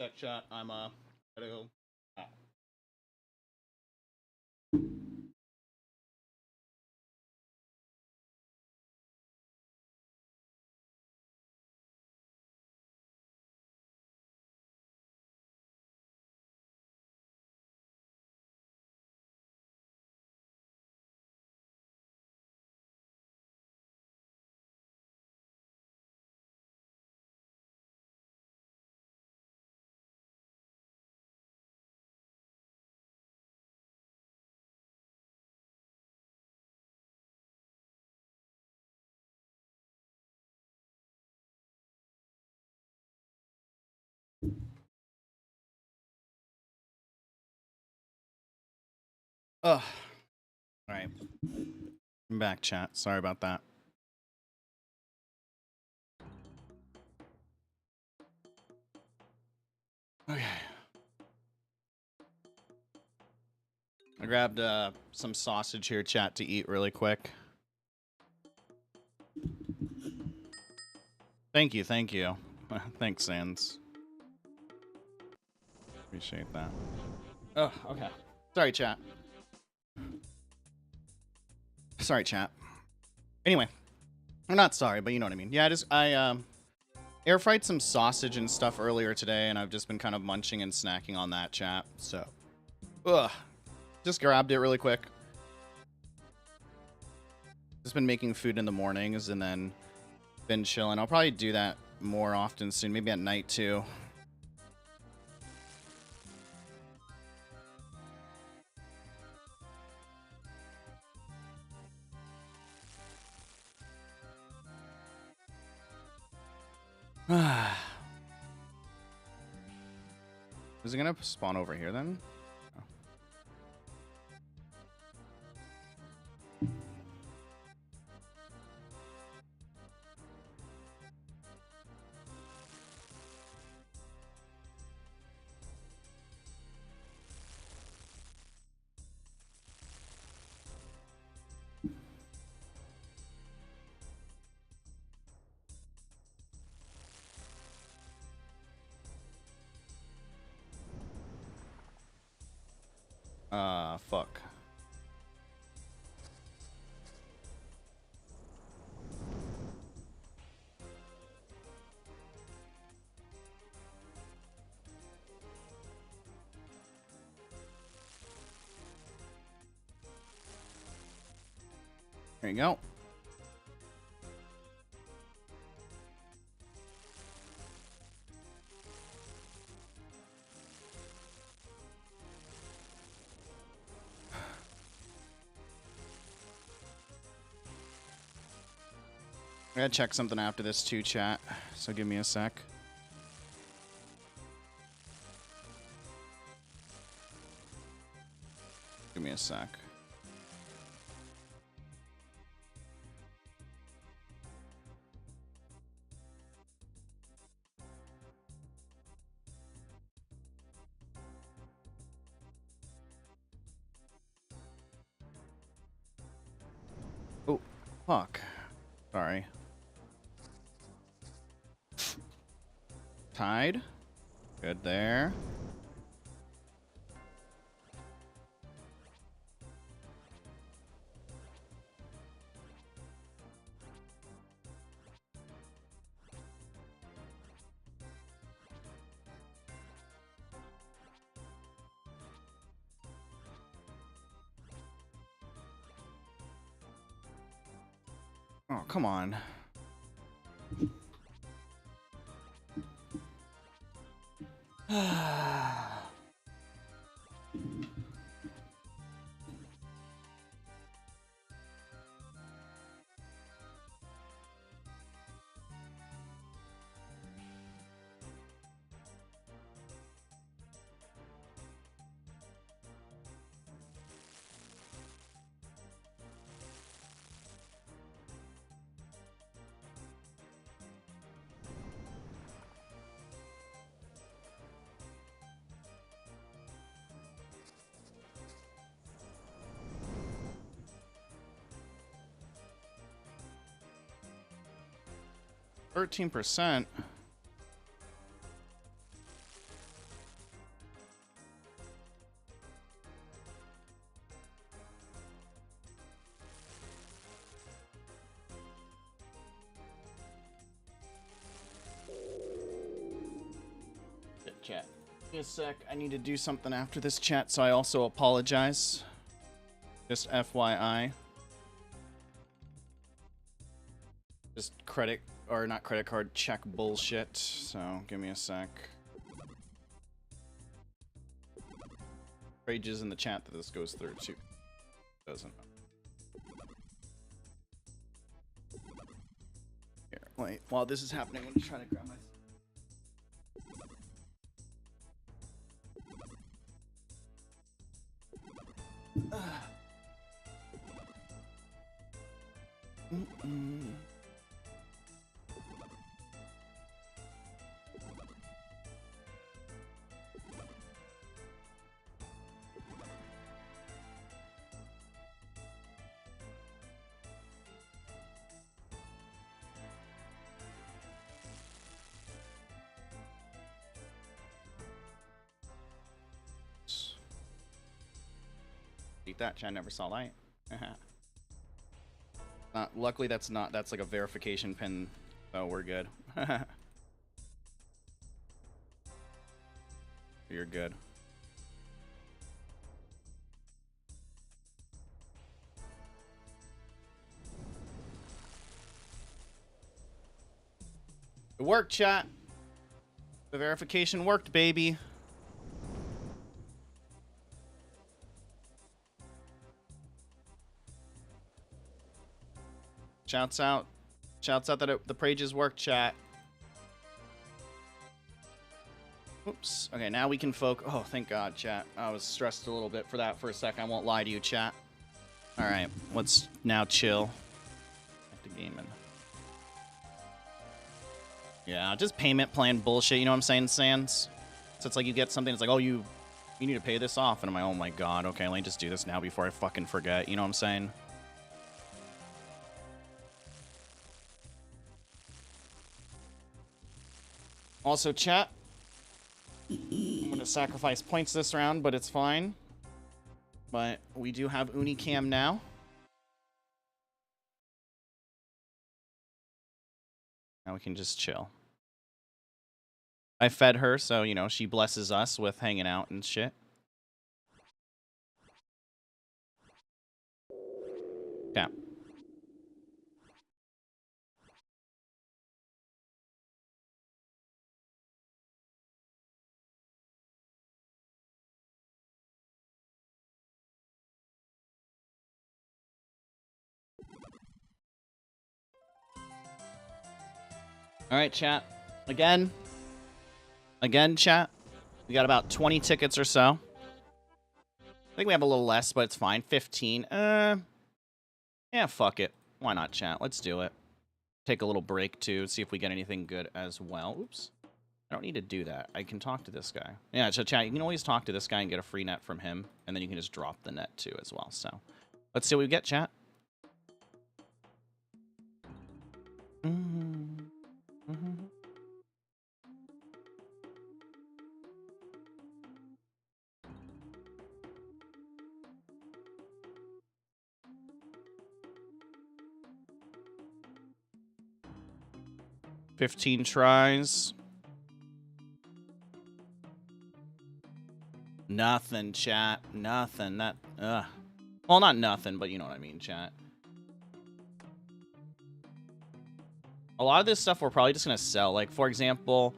Check chat. I'm gotta go. Ugh. All right. I'm back, chat. Sorry about that. Okay. I grabbed some sausage here, chat, to eat really quick. Thank you, thank you. Thanks, Sans. Appreciate that. Oh, okay. Sorry, chat. Sorry, chat. Anyway, I'm not sorry, but you know what I mean. Yeah, I air fried some sausage and stuff earlier today, and I've just been kind of munching and snacking on that, chat. So, just grabbed it really quick. Just been making food in the mornings and then been chilling. I'll probably do that more often soon, maybe at night too. Is it gonna spawn over here then? Oh. Fuck. There you go. I gotta check something after this too, chat. So give me a sec. Give me a sec. Oh, fuck. Sorry. Tide. Good there. Oh, come on. Ah. 13%. chat. Give me a sec. I need to do something after this chat, so I also apologize. Just FYI. Just credit, or not credit card, check bullshit. So, give me a sec. Rages in the chat that this goes through, too. Doesn't. Here, wait. While this is happening, I'm just trying to grab my... Eat that, chat never saw light. Luckily that's like a verification pin, so we're good. You're good. It worked, chat. The verification worked, baby. Shouts out that the pages work, chat. Oops. Okay, now we can focus. Oh, thank God, chat. I was stressed a little bit for that for a sec. I won't lie to you, chat. All right, let's now chill. Back to gaming. Yeah, just payment plan bullshit. You know what I'm saying, Sans? So it's like you get something. It's like, oh, you need to pay this off, and I'm like, oh my God. Okay, let me just do this now before I fucking forget. You know what I'm saying? Also, chat, I'm going to sacrifice points this round, but it's fine. But we do have Unicam now. Now we can just chill. I fed her, so, you know, she blesses us with hanging out and shit. Yeah. All right, chat. Again, chat. We got about 20 tickets or so. I think we have a little less, but it's fine. 15. Yeah, fuck it. Why not, chat? Let's do it. Take a little break, too. See if we get anything good as well. Oops. I don't need to do that. I can talk to this guy. Yeah, so chat, you can always talk to this guy and get a free net from him. And then you can just drop the net, too, as well. So, let's see what we get, chat. 15 tries. Nothing, chat. Nothing. Well, not nothing, but you know what I mean, chat. A lot of this stuff we're probably just going to sell. Like, for example,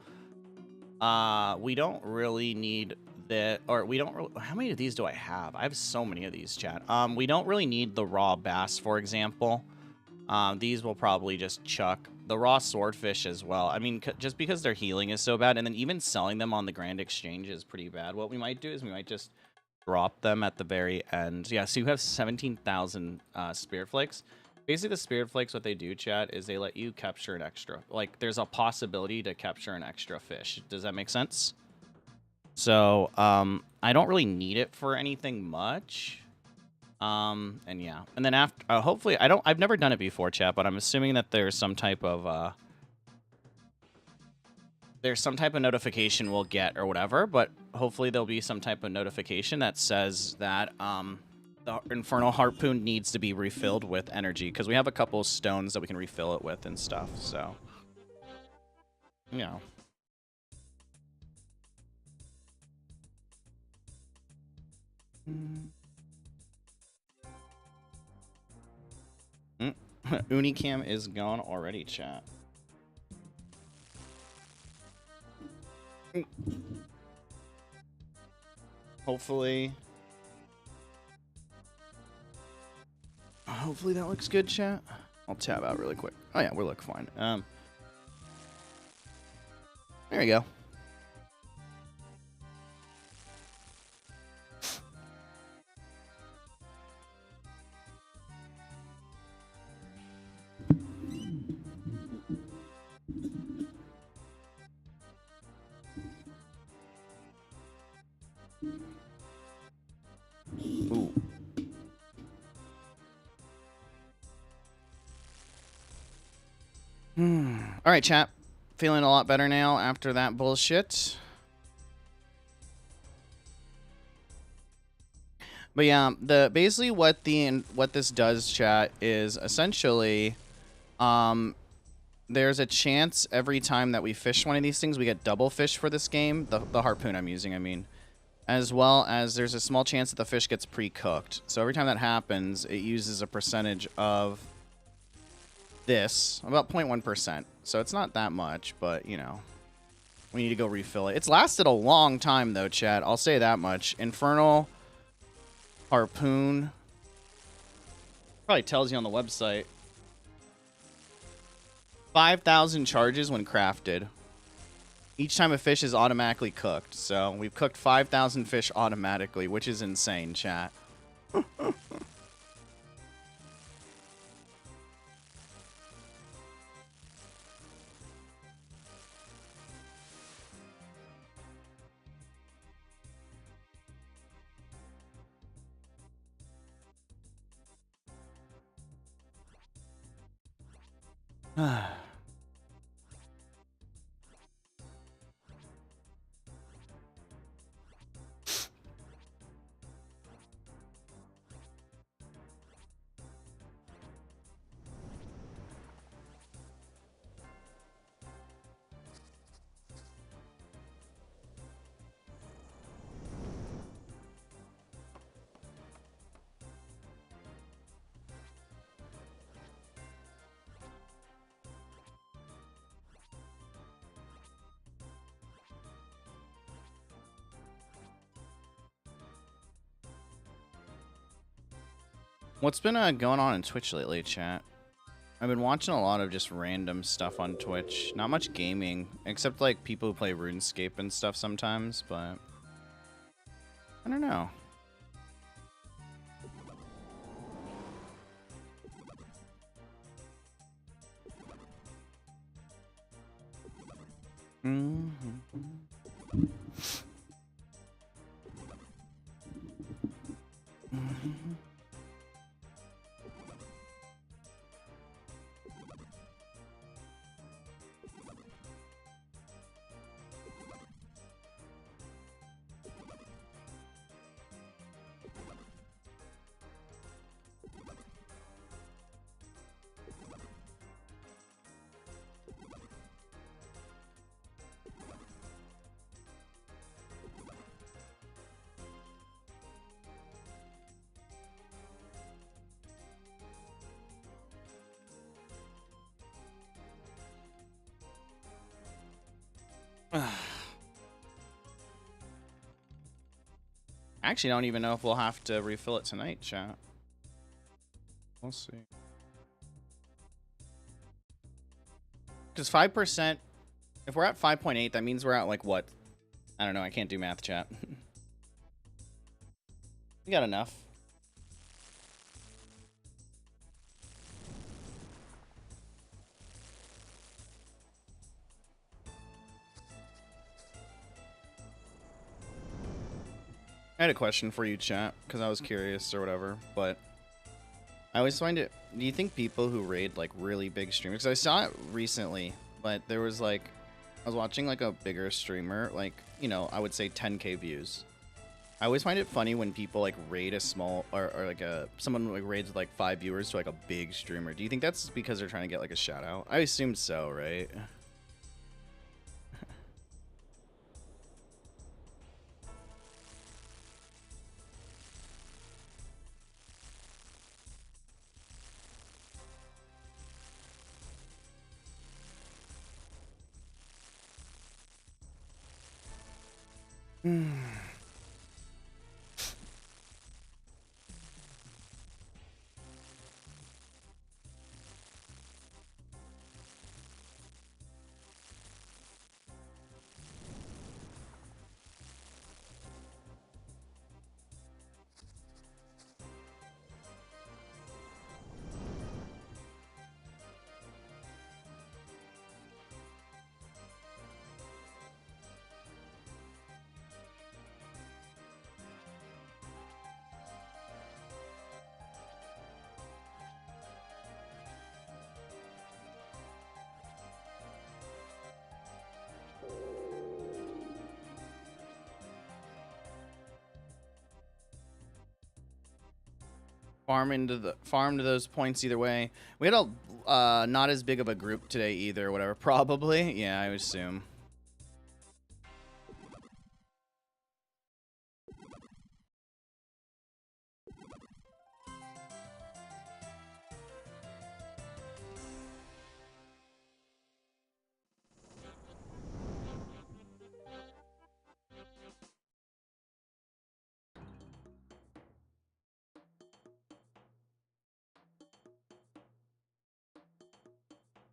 we don't really need that, or we don't really, how many of these do I have? I have so many of these, chat. We don't really need the raw bass, for example. These will probably just chuck. The raw swordfish as well. I mean, just because their healing is so bad, and then even selling them on the Grand Exchange is pretty bad. What we might do is we might just drop them at the very end. Yeah, so you have 17,000 Spirit Flakes. Basically, the Spirit Flakes, what they do, chat, is they let you capture an extra. Like, there's a possibility to capture an extra fish. Does that make sense? So, I don't really need it for anything much. And yeah. And then after, hopefully, I've never done it before, chat, but I'm assuming that there's some type of, notification we'll get or whatever, but hopefully there'll be some type of notification that says that, the Infernal Harpoon needs to be refilled with energy, because we have a couple of stones that we can refill it with and stuff, so. You know. Unicam is gone already, chat. Hopefully that looks good, chat. I'll tab out really quick. Oh yeah, we look fine. There you go. Ooh. All right, chat. Feeling a lot better now after that bullshit. But yeah, basically what this does, chat, is essentially, there's a chance every time that we fish one of these things, we get double fish for this game. The harpoon I'm using, I mean. As well as there's a small chance that the fish gets pre-cooked. So every time that happens, it uses a percentage of this, about 0.1%. So it's not that much, but, you know, we need to go refill it. It's lasted a long time, though, chat. I'll say that much. Infernal harpoon. Probably tells you on the website. 5,000 charges when crafted. Each time a fish is automatically cooked. So we've cooked 5,000 fish automatically, which is insane, chat. What's been going on in Twitch lately, chat? I've been watching a lot of just random stuff on Twitch. Not much gaming, except like people who play RuneScape and stuff sometimes, but I don't know. Actually, I don't even know if we'll have to refill it tonight, chat. We'll see. Because 5%, if we're at 5.8, that means we're at like what? I don't know. I can't do math, chat. We got enough. I had a question for you, chat, because I was curious or whatever, but I always find it... Do you think people who raid, like, really big streamers... Because I saw it recently, but there was, like... I was watching, like, a bigger streamer, like, you know, I would say 10k views. I always find it funny when people, like, raid a small... Or like, someone, like, raids, like, 5 viewers to, like, a big streamer. Do you think that's because they're trying to get, like, a shout-out? I assume so, right? Farm to those points either way. We had a not as big of a group today either, whatever. Probably, yeah, I would assume.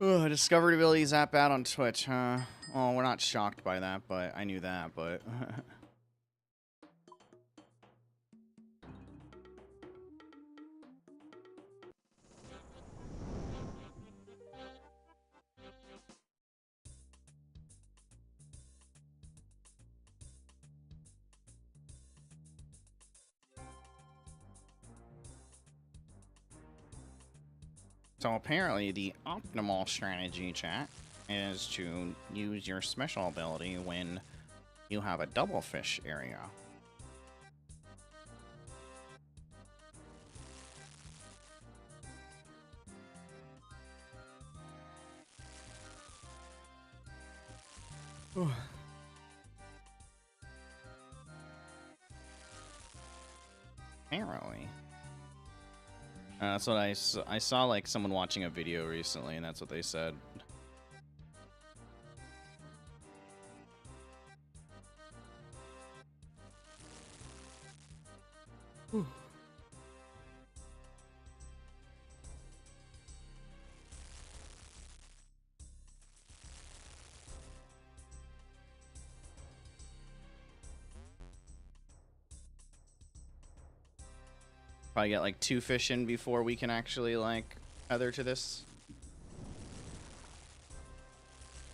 Ugh, discovered abilities app out on Twitch, huh? Well, we're not shocked by that, but I knew that, but... So apparently the optimal strategy, chat, is to use your special ability when you have a double fish area. Apparently. That's what I saw, like, someone watching a video recently, and that's what they said. Probably get like 2 fish in before we can actually like tether to this.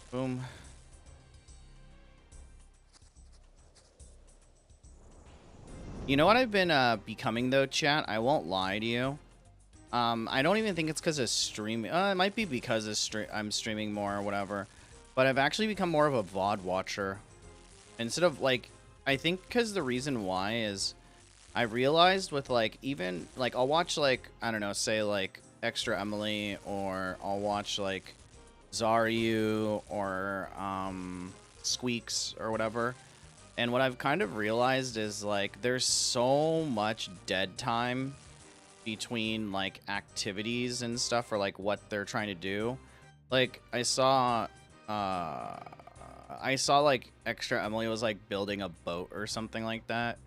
Boom. You know what I've been becoming though, chat? I won't lie to you. I don't even think it's because of streaming. It might be because of I'm streaming more or whatever. But I've actually become more of a VOD watcher. Instead of like, I think because the reason why is I realized with like even like I'll watch like, I don't know, say like Extra Emily, or I'll watch like Zaryu or Squeaks or whatever. And what I've kind of realized is like there's so much dead time between like activities and stuff, or like what they're trying to do. Like I saw like Extra Emily was like building a boat or something like that.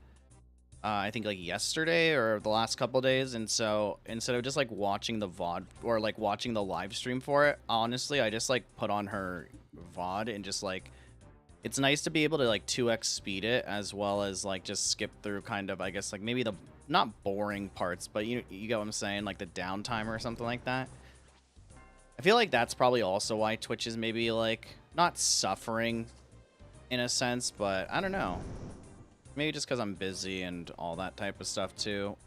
I think like yesterday or the last couple days, and so instead of just like watching the VOD or like watching the live stream for it, honestly, I just like put on her VOD and just like, it's nice to be able to like 2x speed it, as well as like just skip through kind of, I guess, like maybe the not boring parts, but you get what I'm saying, like the downtime or something like that. I feel like that's probably also why Twitch is maybe like not suffering in a sense, but I don't know. Maybe just because I'm busy and all that type of stuff too.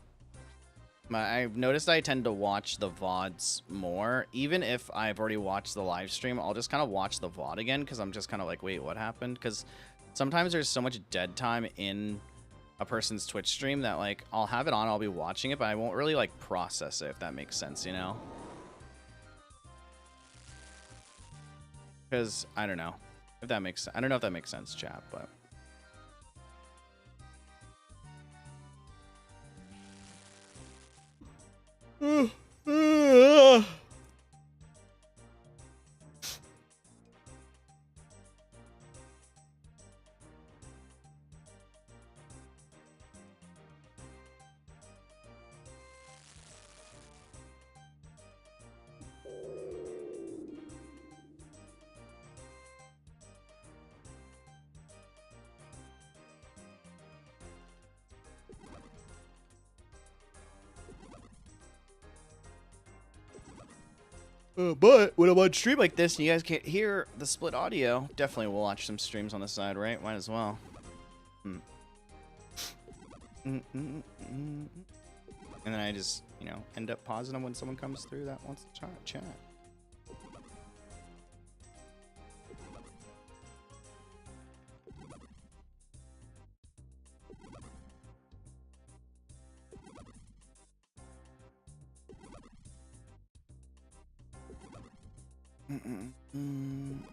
I've noticed I tend to watch the VODs more. Even if I've already watched the live stream, I'll just kind of watch the VOD again because I'm just kind of like, wait, what happened? Because sometimes there's so much dead time in a person's Twitch stream that like I'll have it on, I'll be watching it, but I won't really like process it, if that makes sense, you know? Because I don't know if that makes sense. I don't know if that makes sense, chat, but... But when I'm on stream like this and you guys can't hear the split audio, definitely we'll watch some streams on the side, right? Might as well. And then I just, you know, end up pausing them when someone comes through that wants to chat.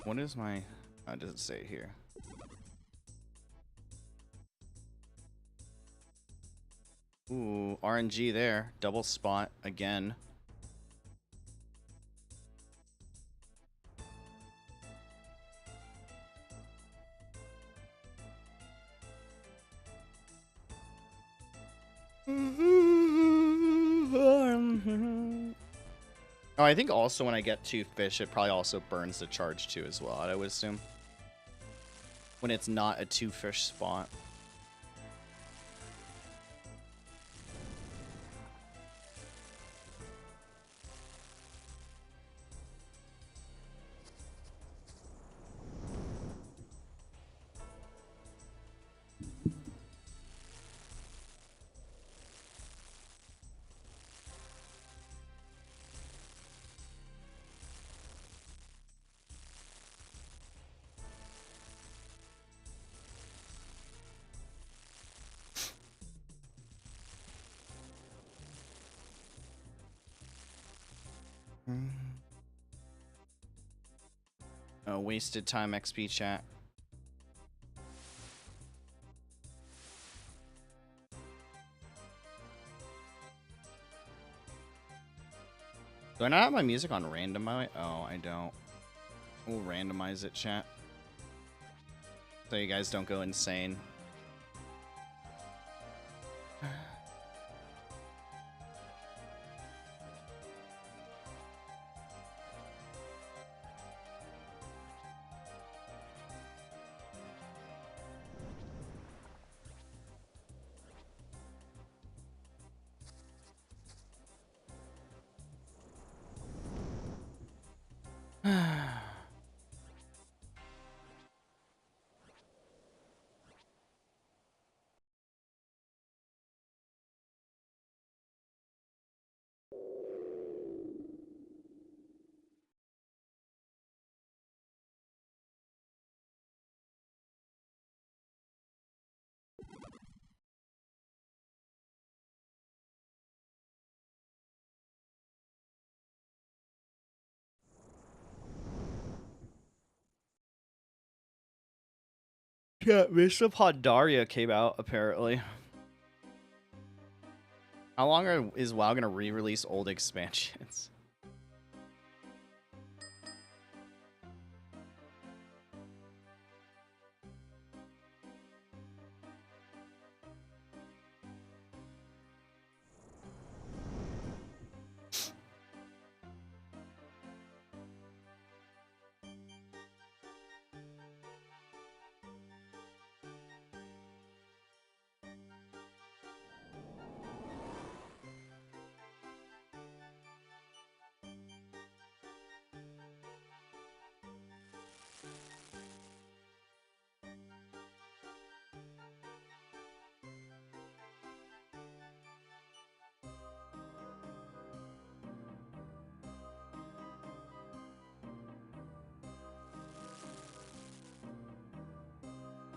What is my... How does it say here? Ooh, RNG there. Double spot again. Oh, I think also when I get 2 fish, it probably also burns the charge too as well, I would assume. When it's not a 2 fish spot. Oh, wasted time XP chat. Do I not have my music on random? Oh, I don't. We'll randomize it, chat. So you guys don't go insane. Yeah, Mr. Pandaria came out, apparently. How long is WoW gonna re-release old expansions?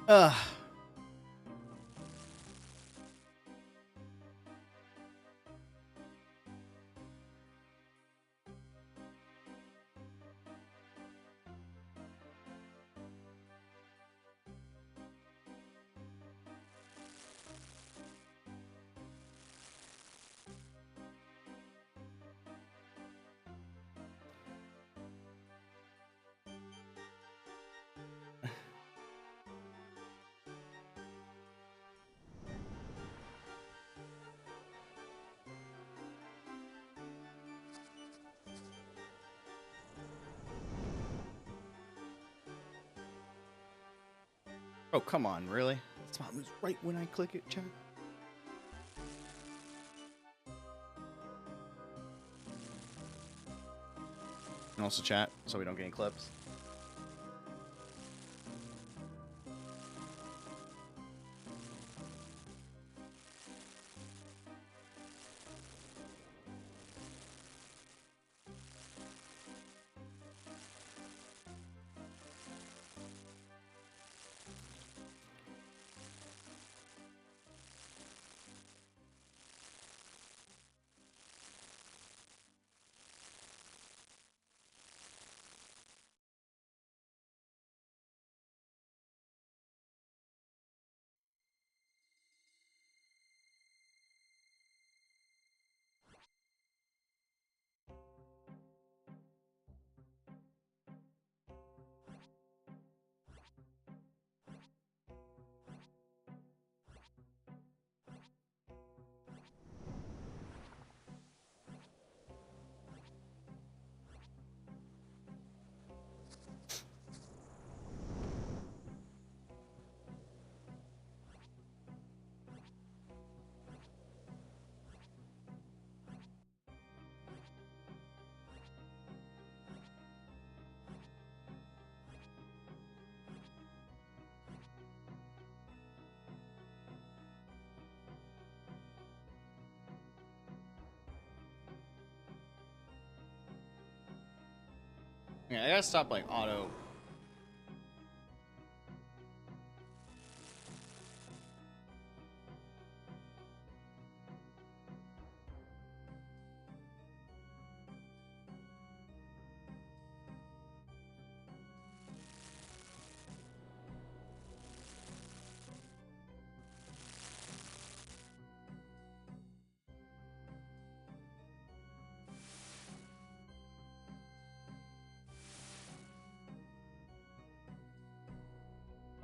Ugh. Oh, come on, really? That spot moves right when I click it, chat. And also chat so we don't get any clips. Yeah, I gotta stop like auto.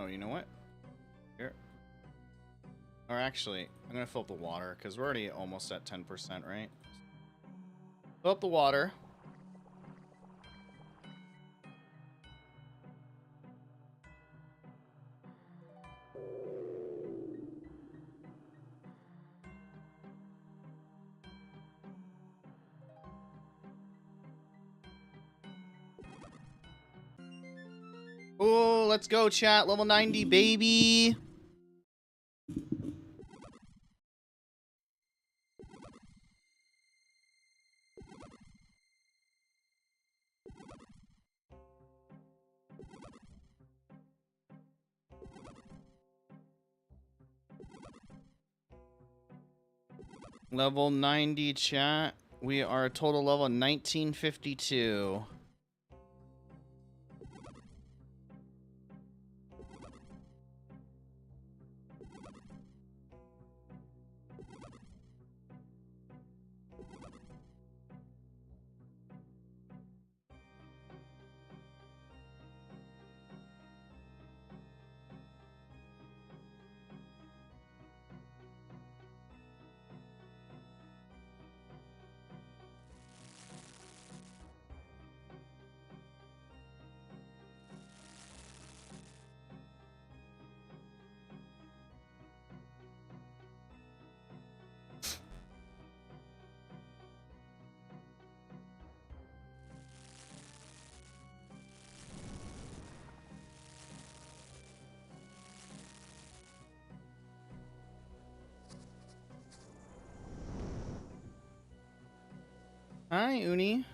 Oh, you know what? Here. Or actually, I'm gonna fill up the water because we're already almost at 10%, right? Fill up the water. Oh, let's go, chat. Level 90, baby. Level 90, chat. We are a total level 1952. Hi, Uni.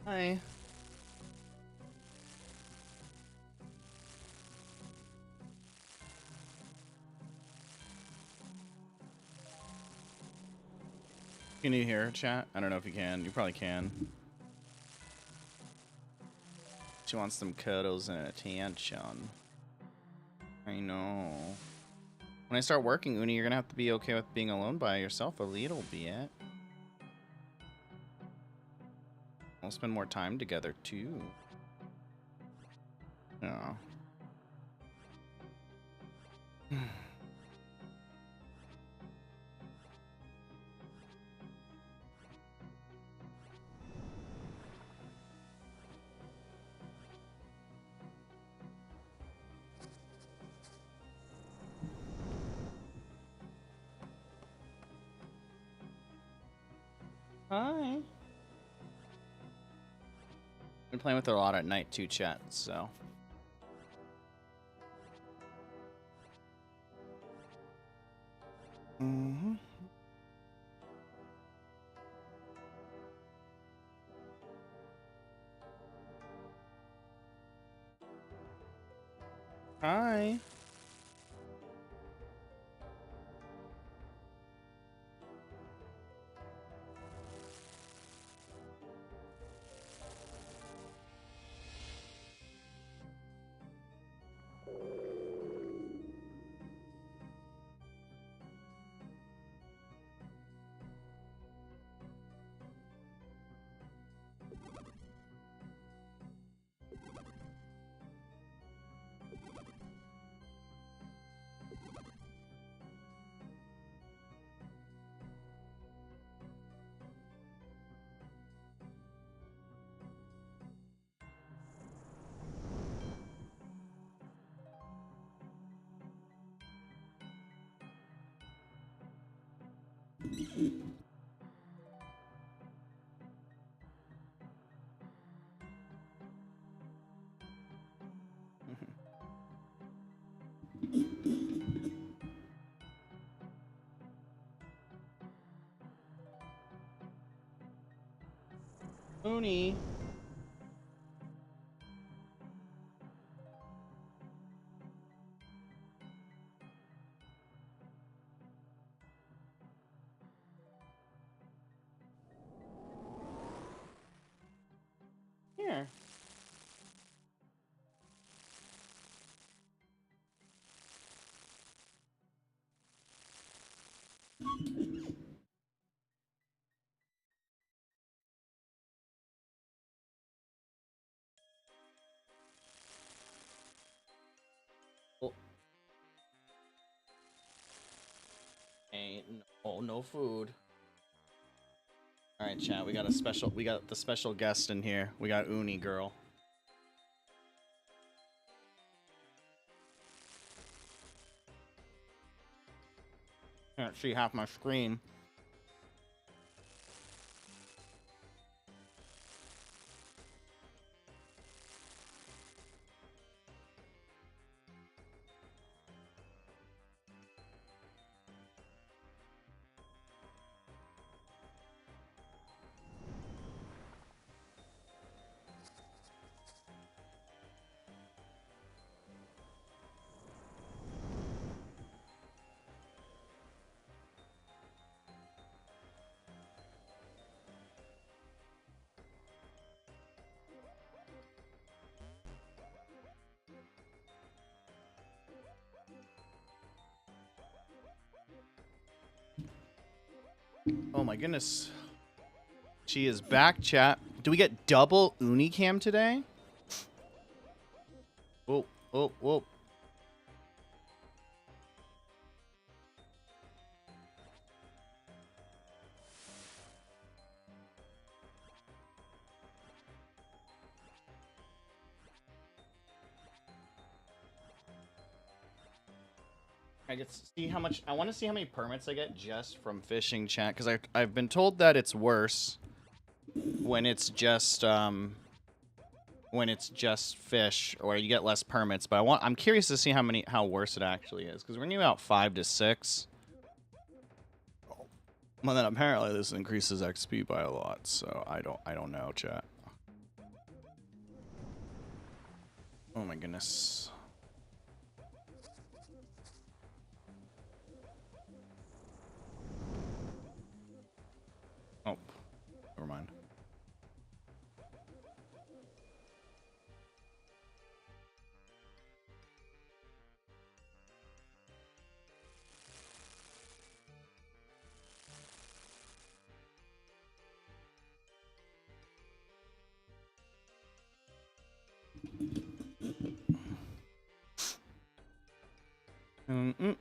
Hi. Can you hear her, chat? I don't know if you can. You probably can. She wants some cuddles and attention. I know. When I start working, Uni, you're gonna have to be okay with being alone by yourself a little bit. We'll spend more time together, too. Yeah. Been playing with her a lot at night too, chat, so. Mm-hmm. Hi. Uni. Here. Oh. Ain't no food. All right, chat. We got the special guest in here. We got Uni girl. Can't see half my screen. Oh my goodness. She is back, chat. Do we get double Unicam today? Whoa, whoa, whoa. I get to see how much. I want to see how many permits I get just from fishing, chat, because I've been told that it's worse when it's just fish, or you get less permits. But I'm curious to see how worse it actually is, because we're new about 5 to 6. Well, then apparently this increases XP by a lot, so I don't know, chat. Oh my goodness. Oh, never mind. Mm-mm.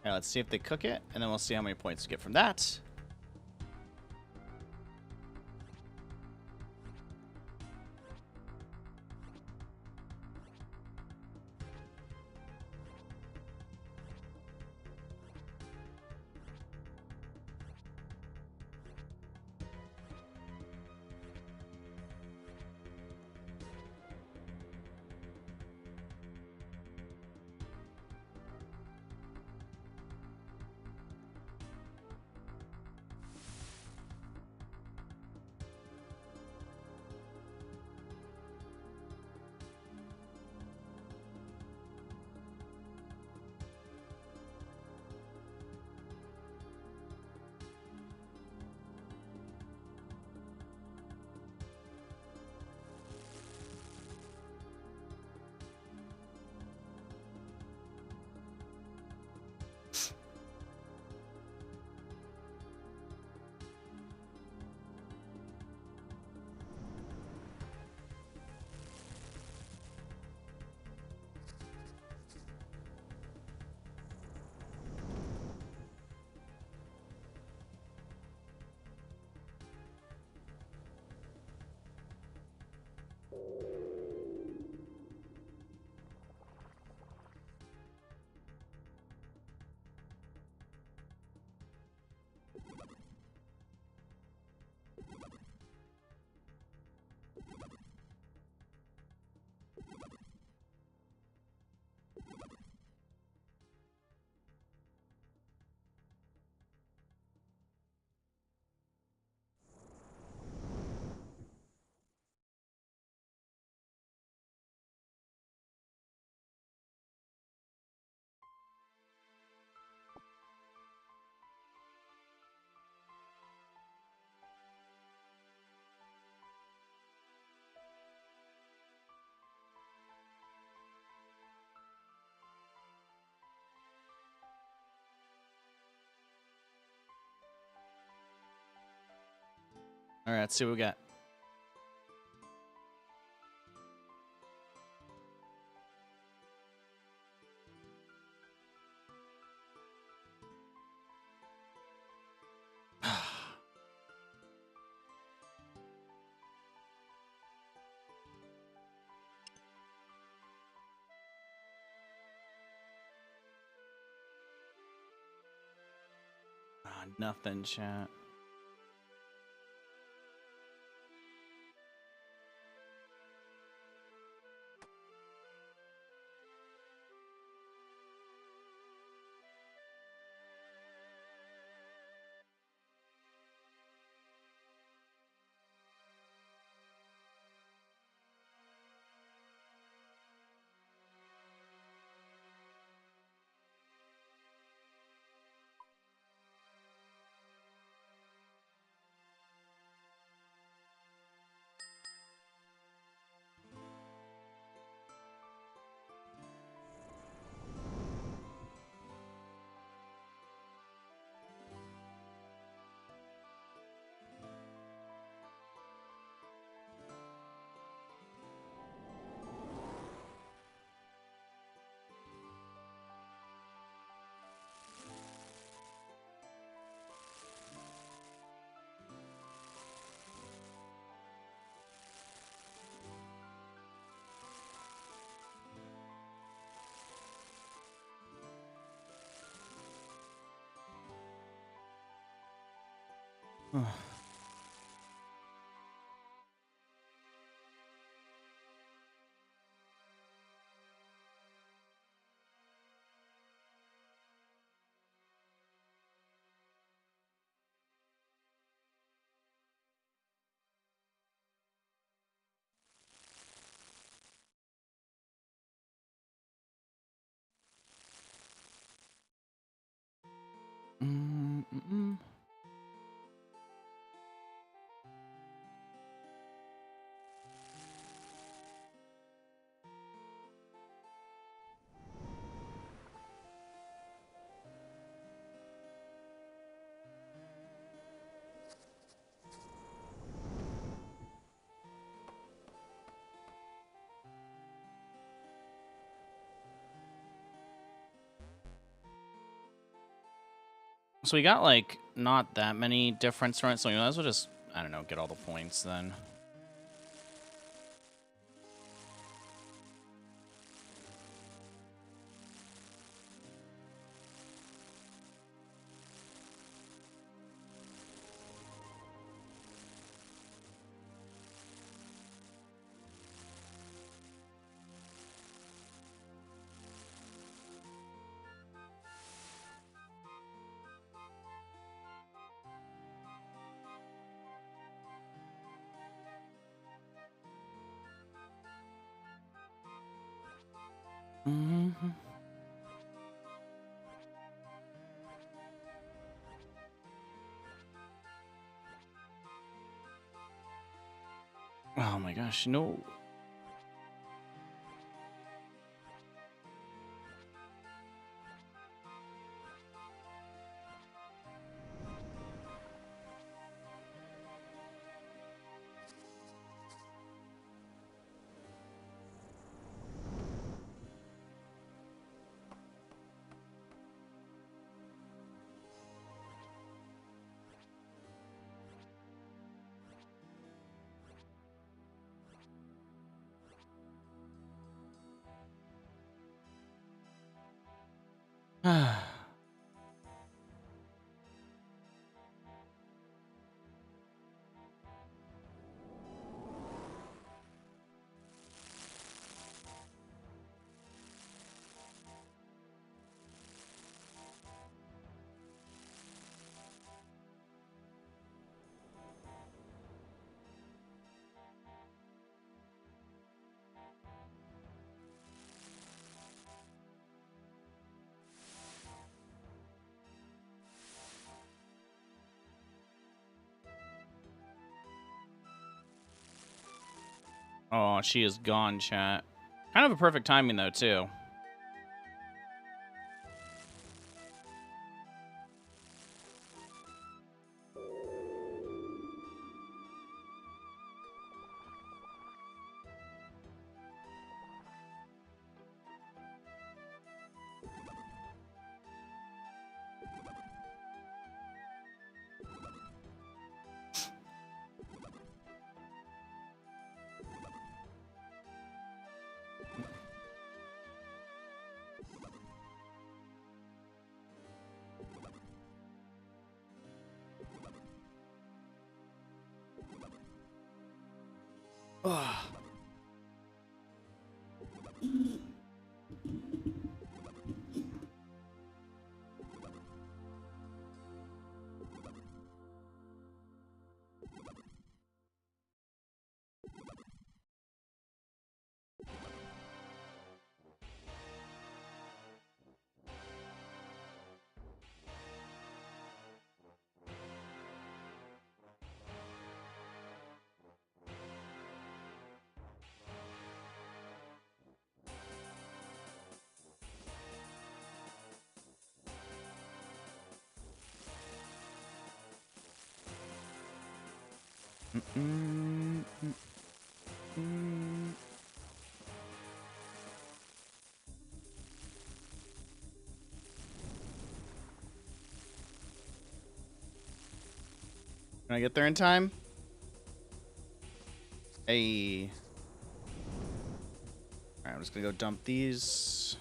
Alright, let's see if they cook it, and then we'll see how many points we get from that. All right, let's see what we got. Nothing, chat. So we got, like, not that many difference from it, so we might as well just, I don't know, get all the points then. Mm-hmm. Oh my gosh, no. Oh, she is gone, chat. Kind of a perfect timing, though, too. Ugh. Can I get there in time? Hey. Alright, I'm just gonna go dump these.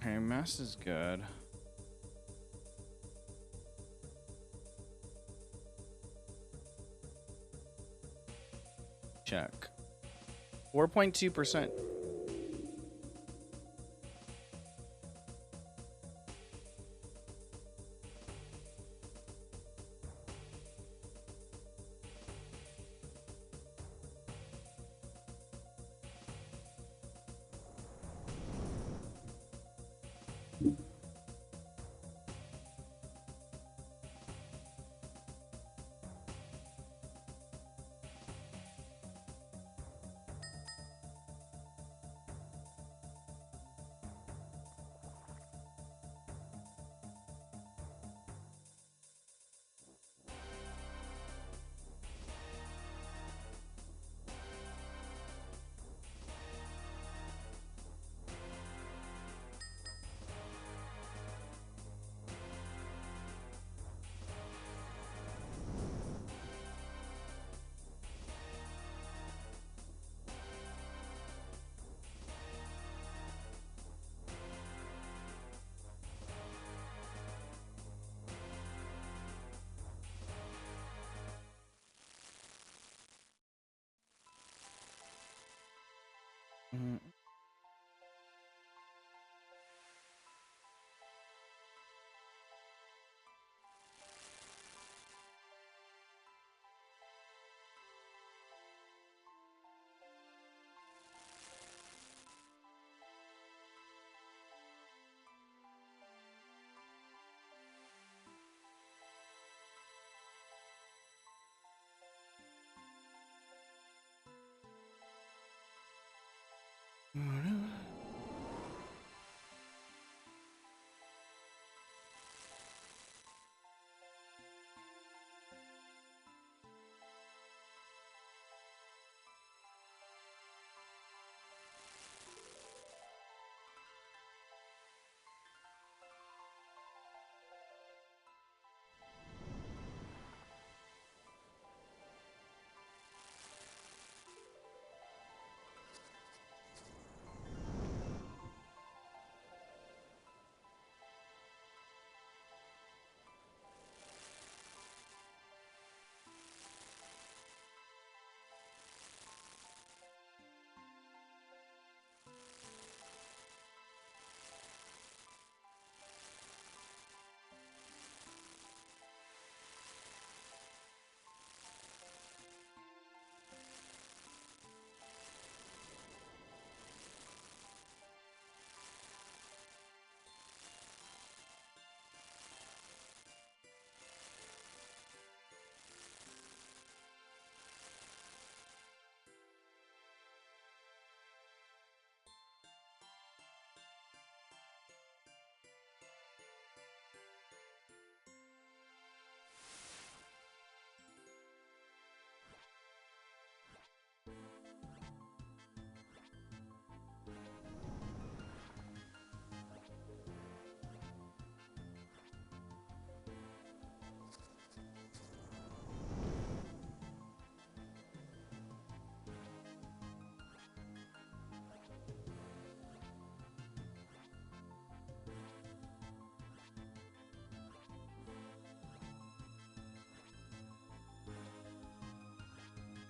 Okay, mass is good. Check. 4.2%. Mm.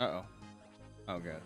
Uh-oh. Oh, good.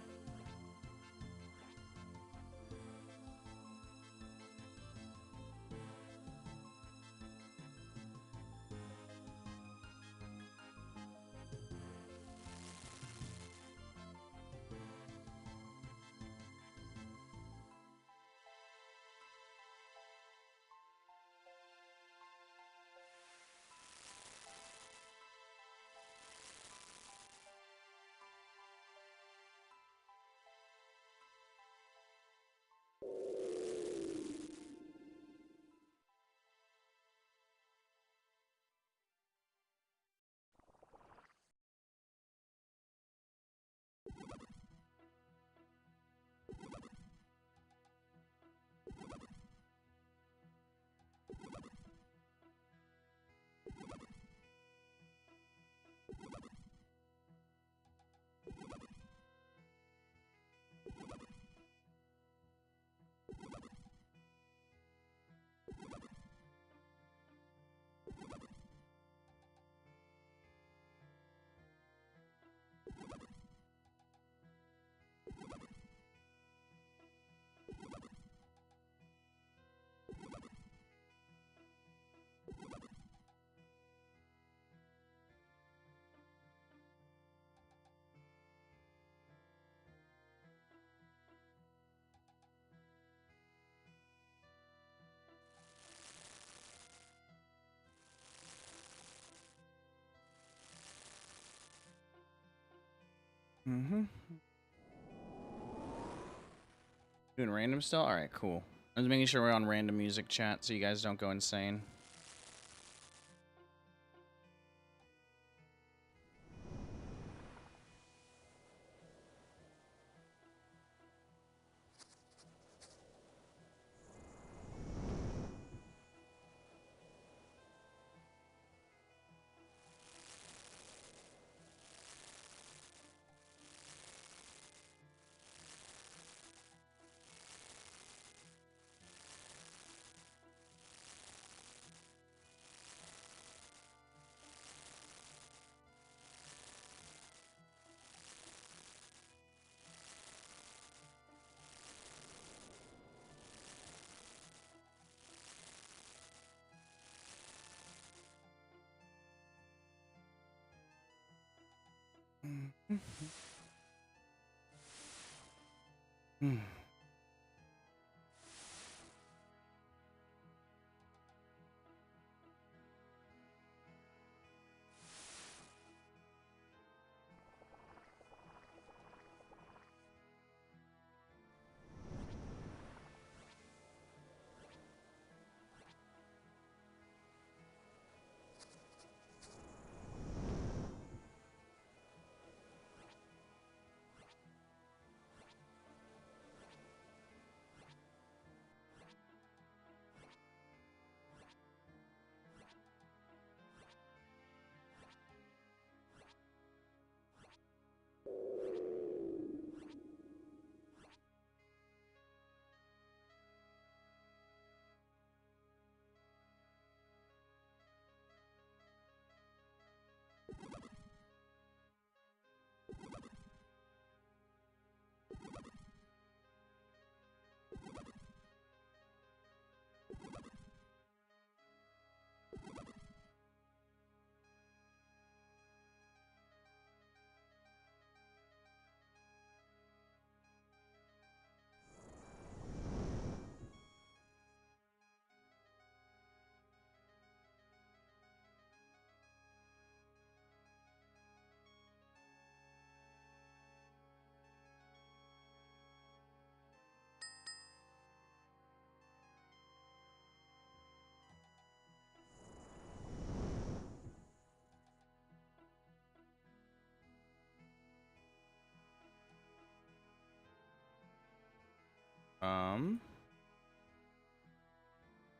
Doing random still? Alright, cool. I'm just making sure we're on random music chat so you guys don't go insane.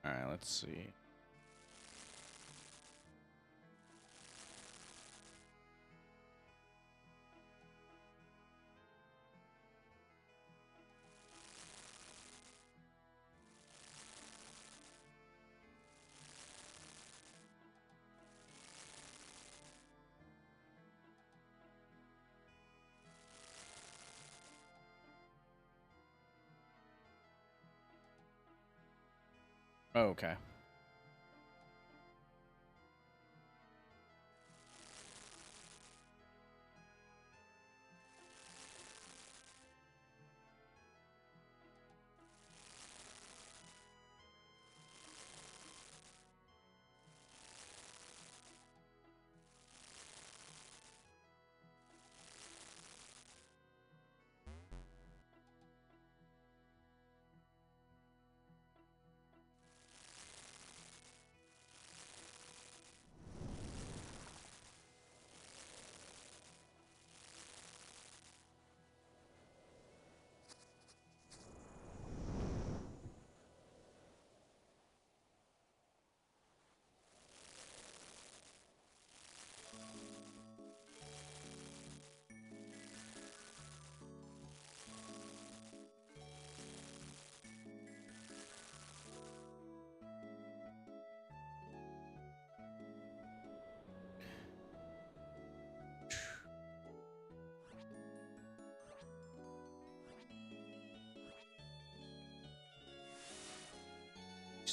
All right, let's see. Oh, okay.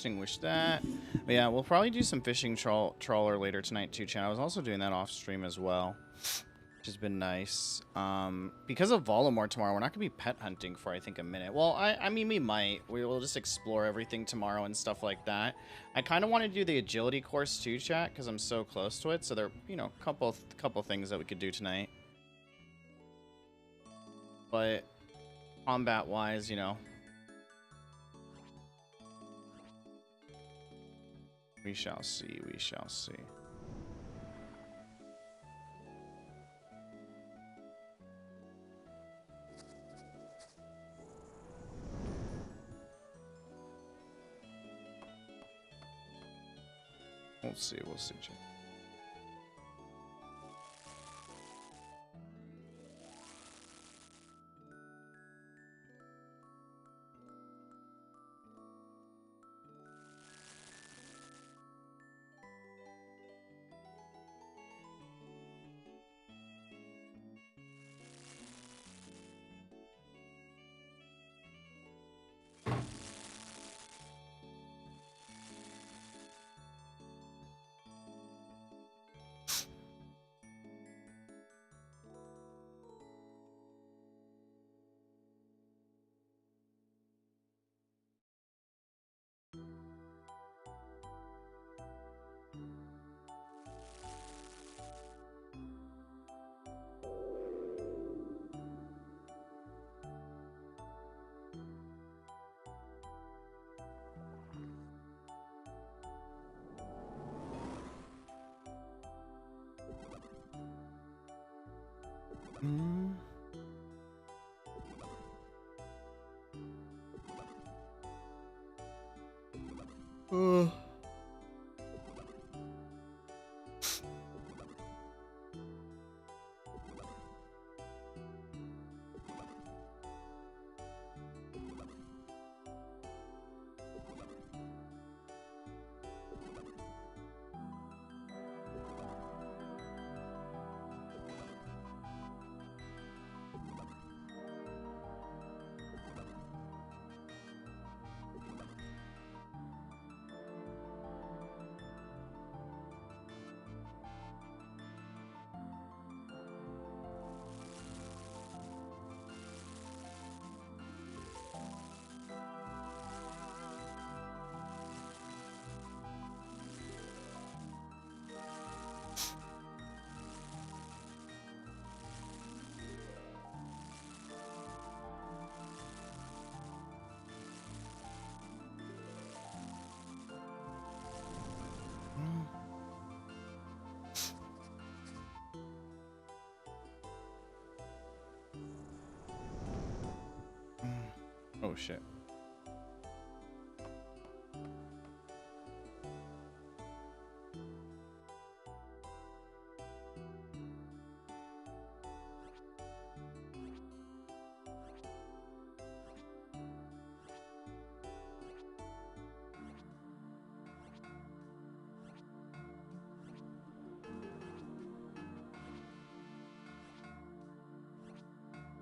extinguish that. But yeah, we'll probably do some fishing trawler later tonight too, Chan. I was also doing that off stream as well, which has been nice. Because of Volamore tomorrow, we're not gonna be pet hunting for I think a minute. Well, I mean we might. We will just explore everything tomorrow and stuff like that. I kind of want to do the agility course too, chat, because I'm so close to it. So there, you know, couple things that we could do tonight. But combat wise, you know, we shall see. We shall see. We'll see. We'll see. Oh shit.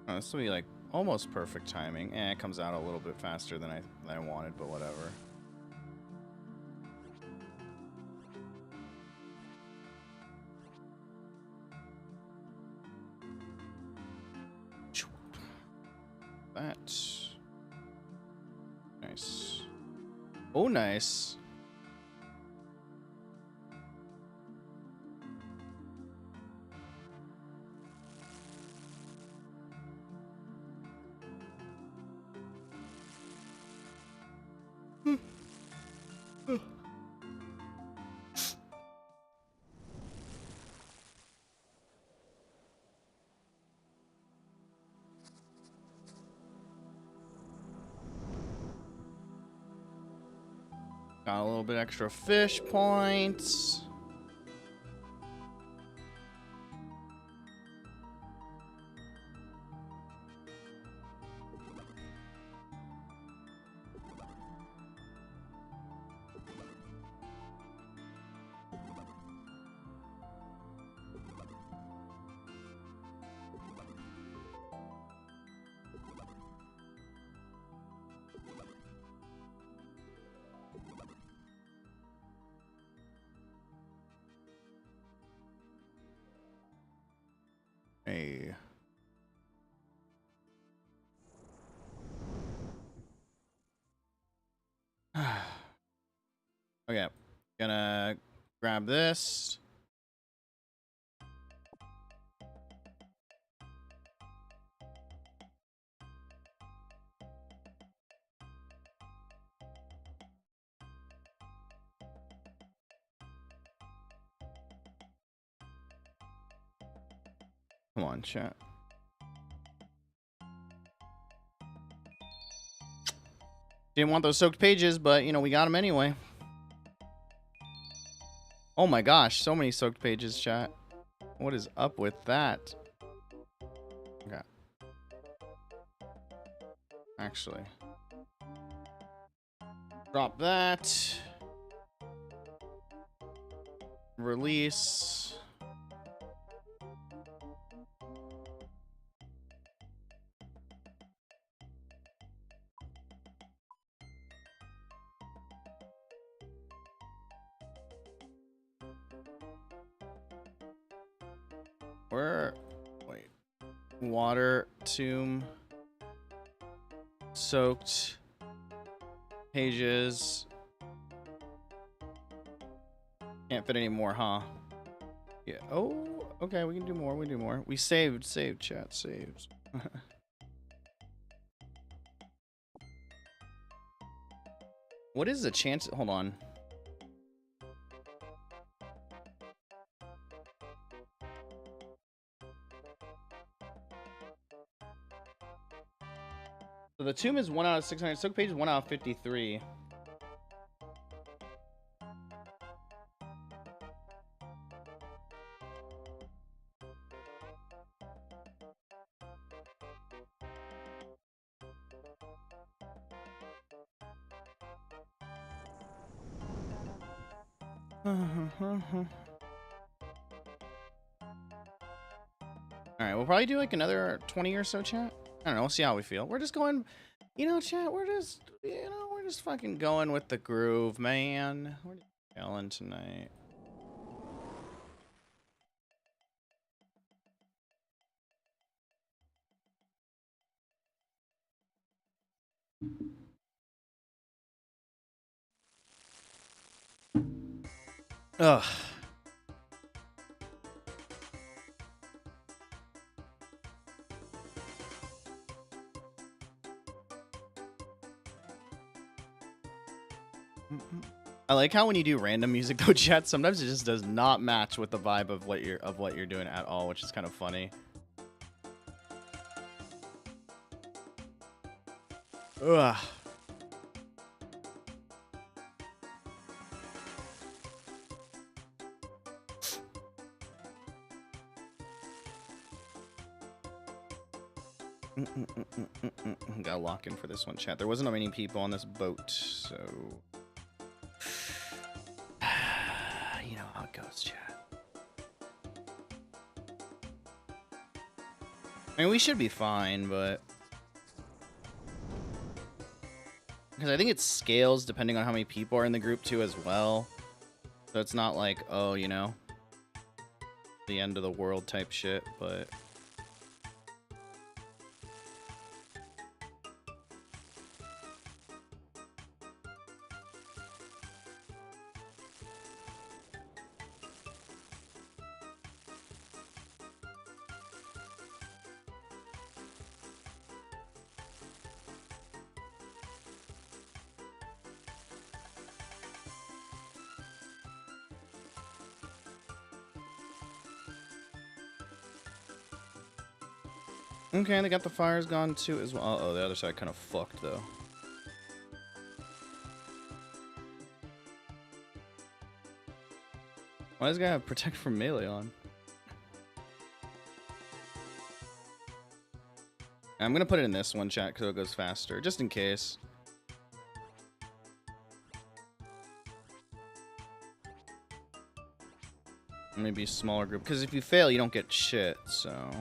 Oh, this will be like almost perfect timing. It comes out a little bit faster than I wanted, but whatever. That. Nice. Oh, nice. Got a little bit extra fish points. Okay, gonna grab this. Come on, chat. Didn't want those soaked pages, but, you know, we got them anyway. Oh my gosh, so many soaked pages, chat. What is up with that? Okay. Actually. Drop that. Release. Where? Wait. Water, tomb. Soaked. Pages. Can't fit any more, huh? Yeah. Oh, okay. We can do more. We can do more. We saved, chat, saved. What is the chance? Hold on. So the tomb is 1 out of 600. Soak page is 1 out of 53. Alright, we'll probably do like another 20 or so, chat. I don't know, we'll see how we feel. We're just going, you know, chat, we're just fucking going with the groove, man. We're yelling tonight. Ugh. I like how when you do random music though, chat, sometimes it just does not match with the vibe of what you're doing at all, which is kind of funny. Ugh. Gotta lock in for this one, chat. There wasn't many people on this boat, so you know how it goes, chat. I mean, we should be fine, but because I think it scales depending on how many people are in the group too as well. So it's not like, oh, you know, the end of the world type shit, but okay, they got the fires gone too as well. Uh-oh, the other side kind of fucked though. Why does this guy have protect from melee on? I'm gonna put it in this one, chat, because it goes faster, just in case. Maybe a smaller group, because if you fail, you don't get shit, so.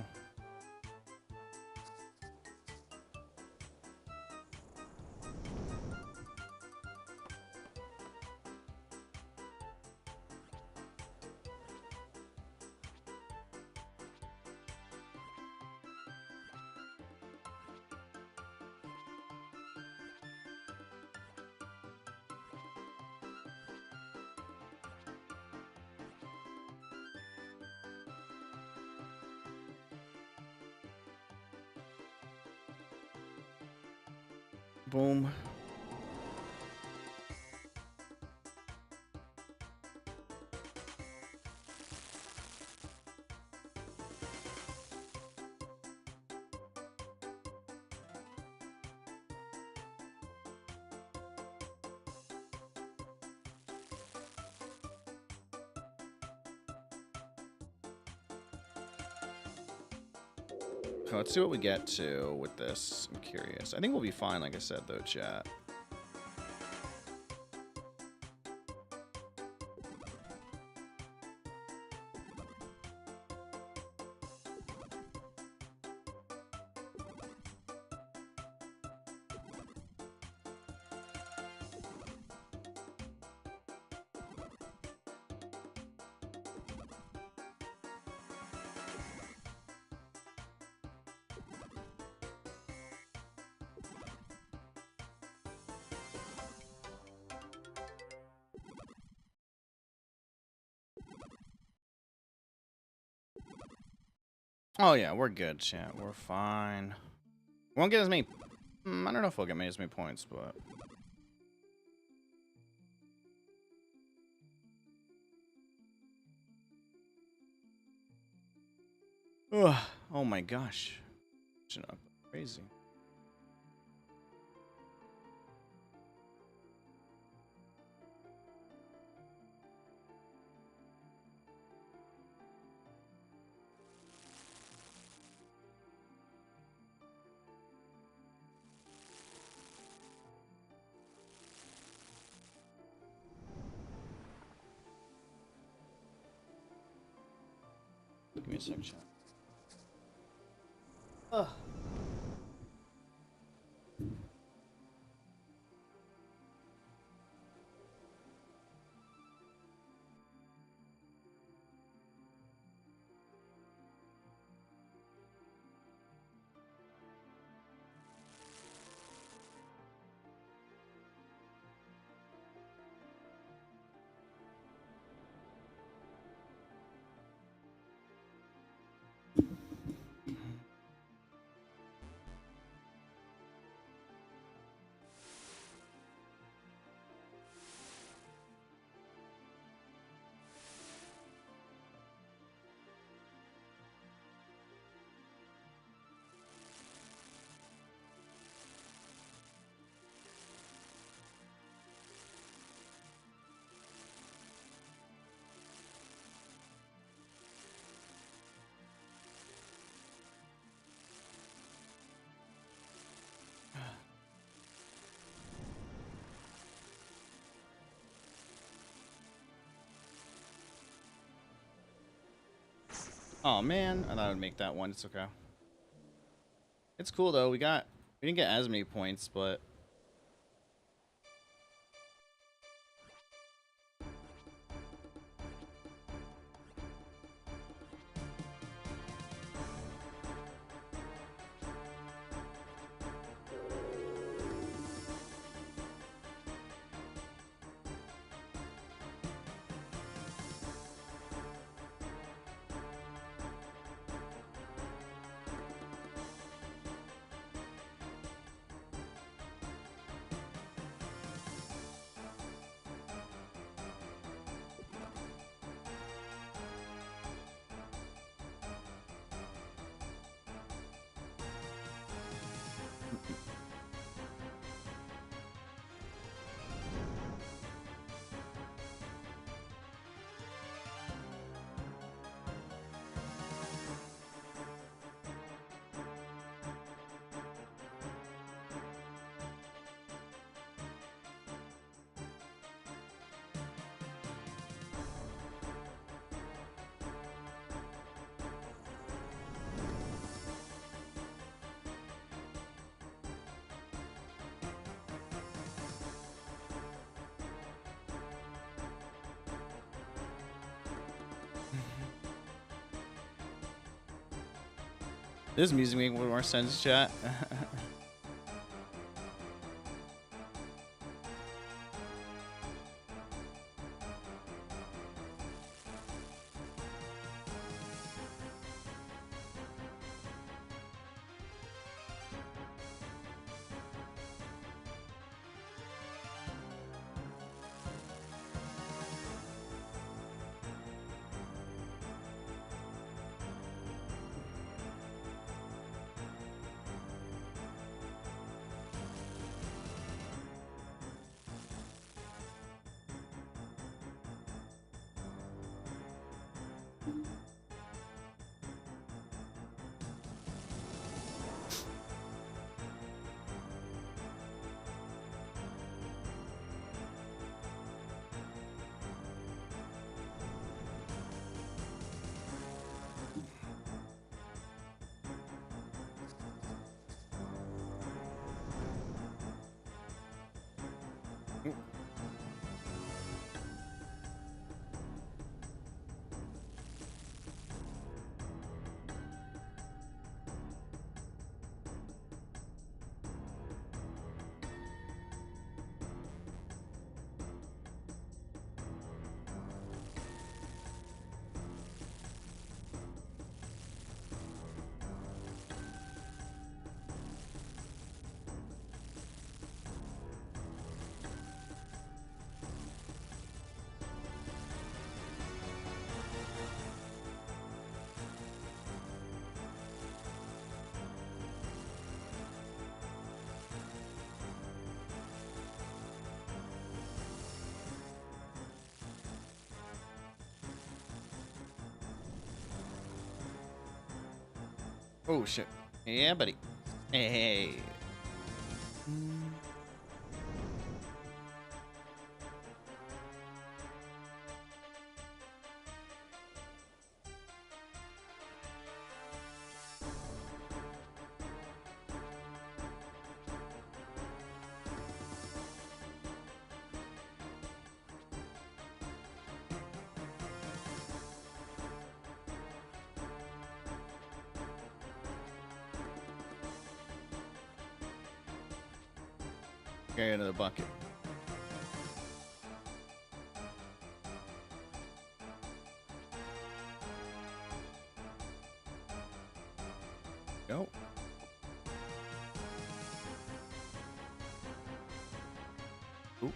Boom. Okay, let's see what we get to with this. I'm curious. I think we'll be fine, like I said, though, chat. Oh, yeah, we're good, chat. We're fine. Won't get as many... I don't know if we'll get as many points, but... Ugh. Oh my gosh. Crazy. Give me a sec, chat. Ugh. Oh man, I thought I would make that one. It's okay. It's cool though. We didn't get as many points, but this music makes more sense, chat. Oh shit. Yeah, buddy. Hey. Carry another bucket. Go. Ooh.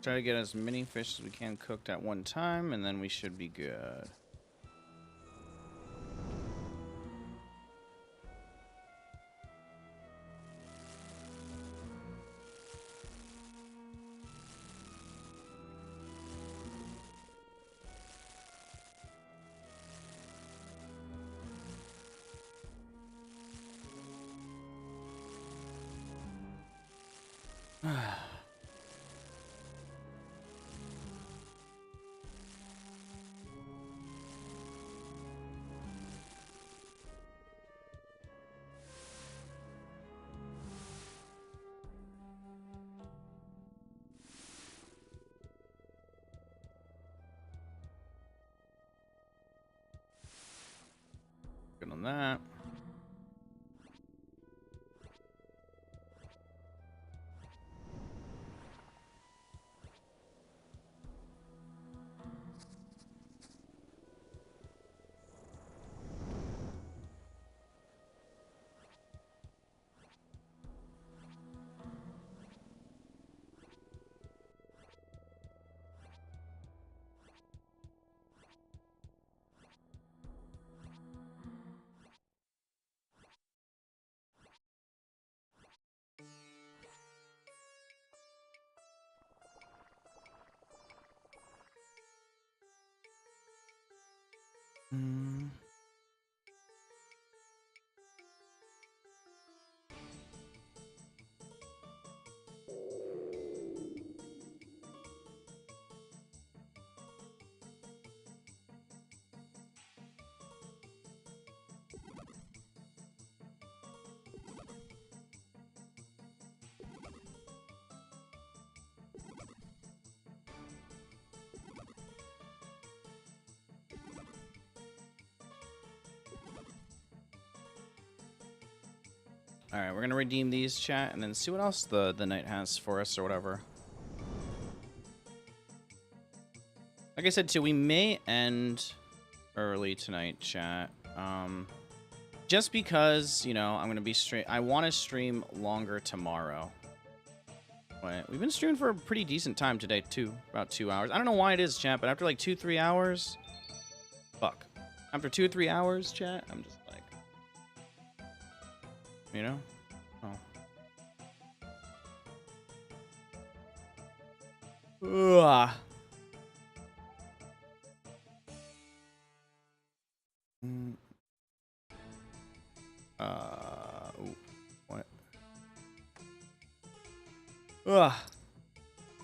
Try to get as many fish as we can cooked at one time, and then we should be good. Good on that. All right, we're gonna redeem these, chat, and then see what else the night has for us or whatever. Like I said too, we may end early tonight, chat. Just because, you know, I'm gonna be I want to stream longer tomorrow. But we've been streaming for a pretty decent time today too, about 2 hours. I don't know why it is, chat, but after like 2-3 hours, fuck. After 2 or 3 hours, chat, I'm just like, you know, Ugh. Ooh, what? Ugh.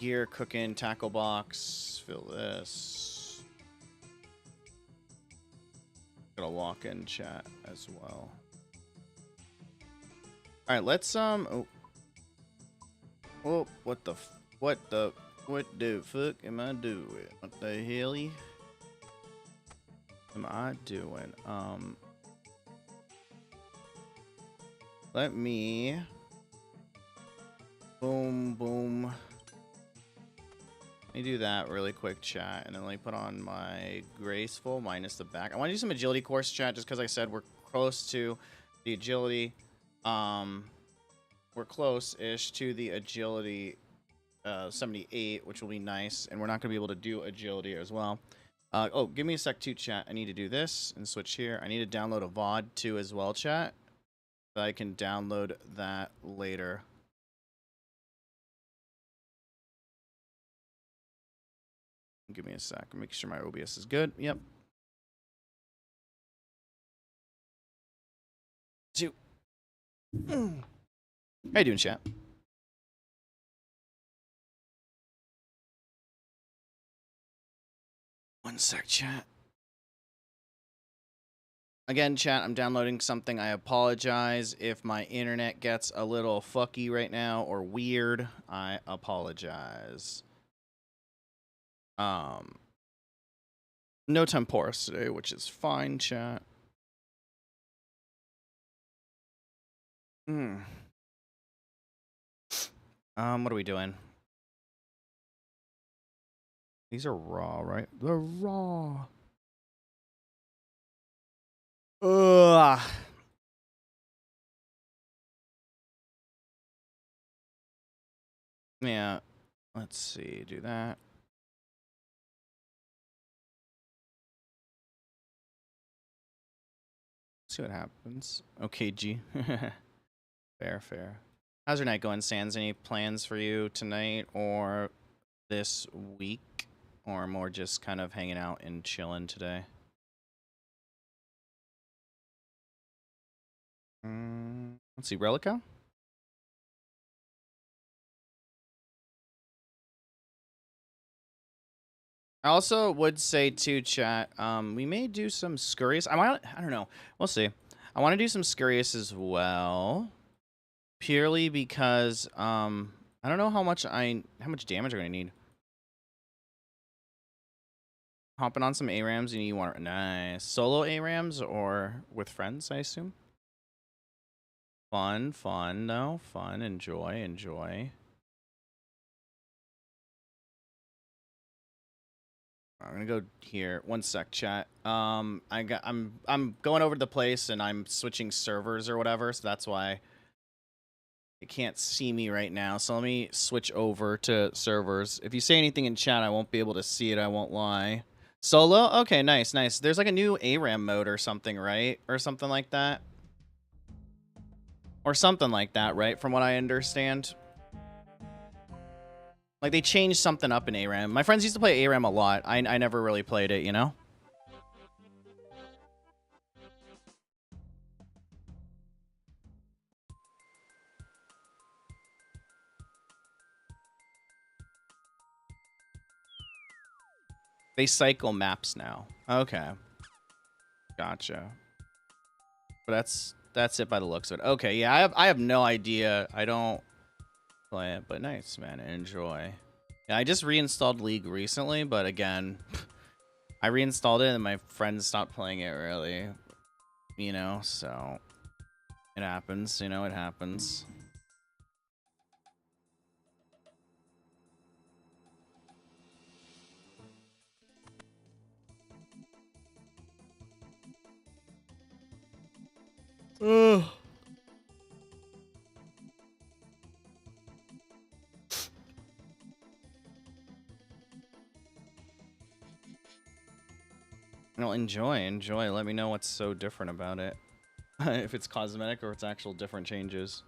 Gear, cooking, tackle box. Fill this. Got a lock-in chat as well. All right, let's Oh, what the fuck am I doing? What the helly am I doing? Let me boom. Let me do that really quick, chat, and then let me put on my graceful minus the back. I want to do some agility course, chat, just because I said we're close to the agility. We're close-ish to the agility 78, which will be nice, and we're not going to be able to do agility as well. Oh, give me a sec too, chat. I need to do this and switch here. I need to download a VOD too as well, chat. So I can download that later. Give me a sec. Make sure my OBS is good. Yep. 2. How you doing, chat? One sec, chat. Again, chat, I'm downloading something. I apologize if my internet gets a little fucky right now or weird. I apologize. No temporis today, which is fine, chat. What are we doing? These are raw, right? They're raw. Ugh. Yeah. Let's see. Do that. See what happens. Okay, G. Fair. How's your night going, Sans? Any plans for you tonight or this week? Or more just kind of hanging out and chilling today? Let's see. Relico? I also would say too, chat, we may do some Scurious. I don't know. We'll see. I want to do some Scurious as well. Purely because I don't know how much damage I'm gonna need. Hopping on some ARAMs, and you want nice solo ARAMs or with friends, I assume. Fun though. Fun, enjoy. I'm gonna go here. One sec, chat. I'm going over to the place and I'm switching servers or whatever, so that's why you can't see me right now. So let me switch over to servers. If you say anything in chat, I won't be able to see it. I won't lie. Solo? Okay, nice. There's like a new ARAM mode or something, right? Or something like that. Or something like that, right? From what I understand. Like, they changed something up in ARAM. My friends used to play ARAM a lot. I never really played it, you know? They cycle maps now. Okay. Gotcha. But that's it by the looks of it. Okay, yeah, I have no idea. I don't play it, but nice, man. Enjoy. Yeah, I just reinstalled League recently, but again, I reinstalled it and my friends stopped playing it really, you know, so It happens, you know, it happens. Ugh. No, enjoy. Let me know what's so different about it. If it's cosmetic or it's actual different changes.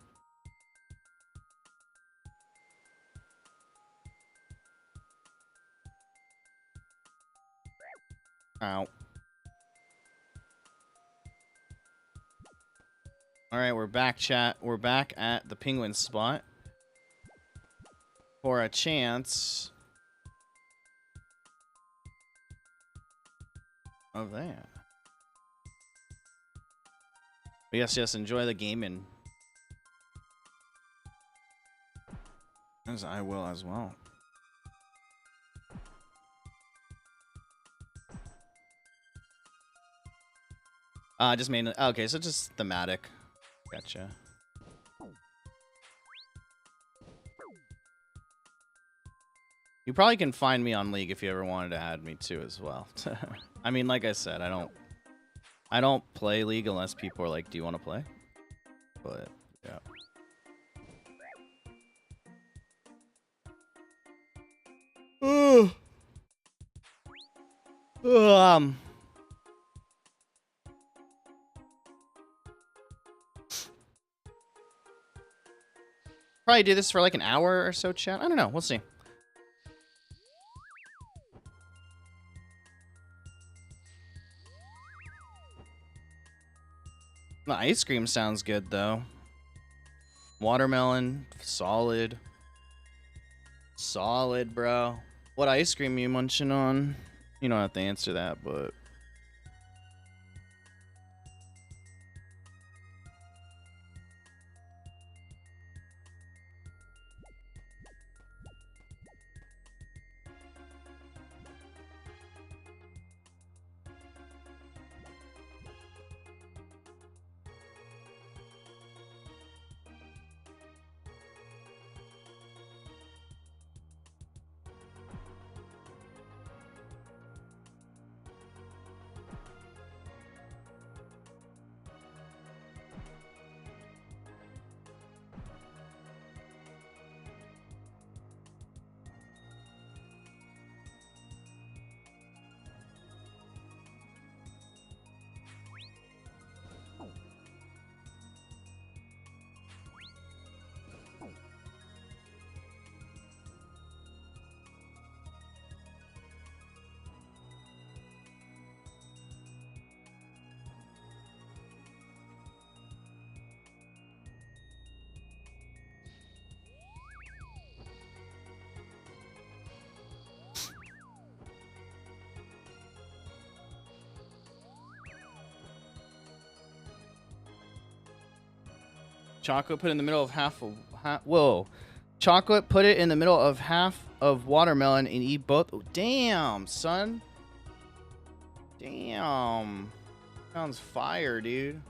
Ow. Alright, we're back, chat. We're back at the penguin spot. For a chance of that. But yes, enjoy the gaming. As I will as well. Just mainly, okay, so just thematic. Gotcha. You probably can find me on League if you ever wanted to add me too as well. I mean, like I said, I don't play League unless people are like, "Do you want to play?" But yeah. Probably do this for like an hour or so, chat. I don't know. We'll see. The ice cream sounds good, though. Watermelon, solid. Solid, bro. What ice cream you munching on? You don't have to answer that, but... Chocolate put in the middle of whoa. Chocolate put it in the middle of half of watermelon and eat both. Oh, damn, son. Damn. Sounds fire, dude.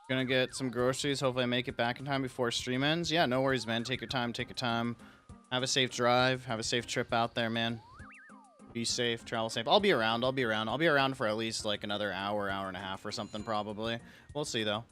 Gonna get some groceries. Hopefully I make it back in time before stream ends. Yeah, no worries, man. Take your time. Take your time. Have a safe drive. Have a safe trip out there, man. Be safe. Travel safe. I'll be around. I'll be around. I'll be around for at least like another hour, hour and a half or something probably. We'll see, though.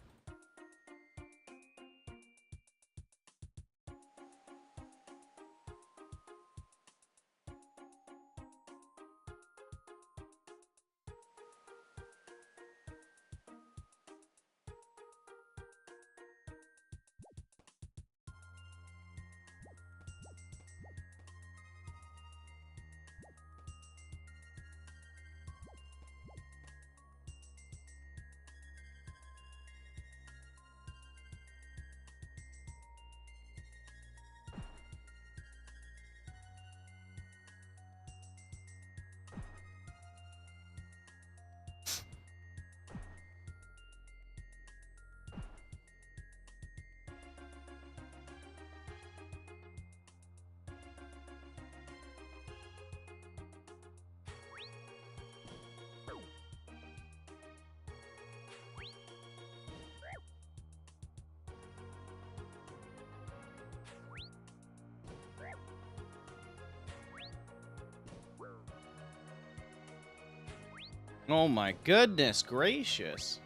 Oh my goodness gracious.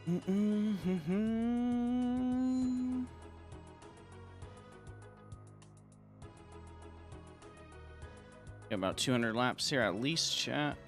Got about 200 laps here at least, chat.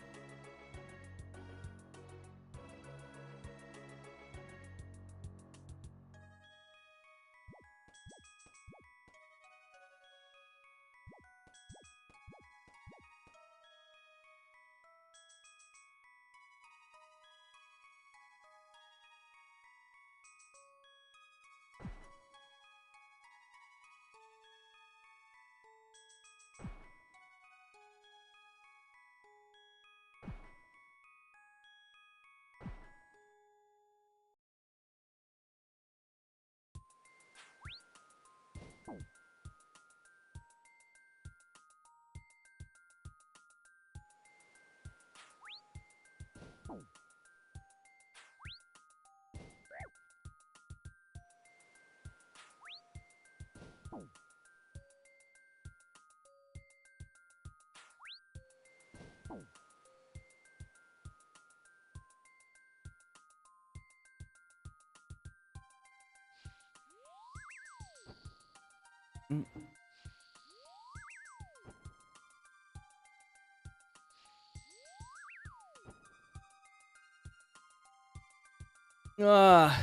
Ah.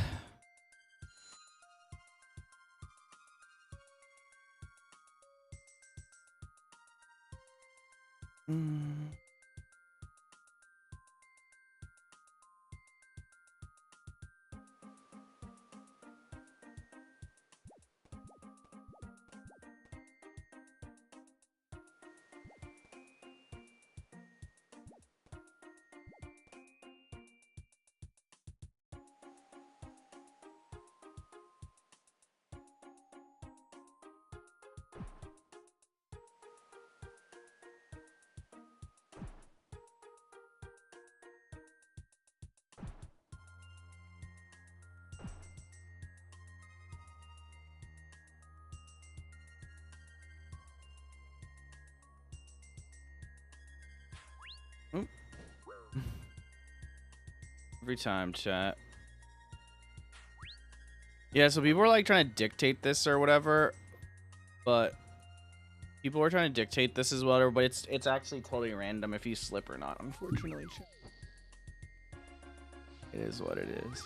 Every time, chat. Yeah, so people are like trying to dictate this or whatever, but people are trying to dictate this as well, but it's actually totally random if you slip or not, unfortunately. It is what it is.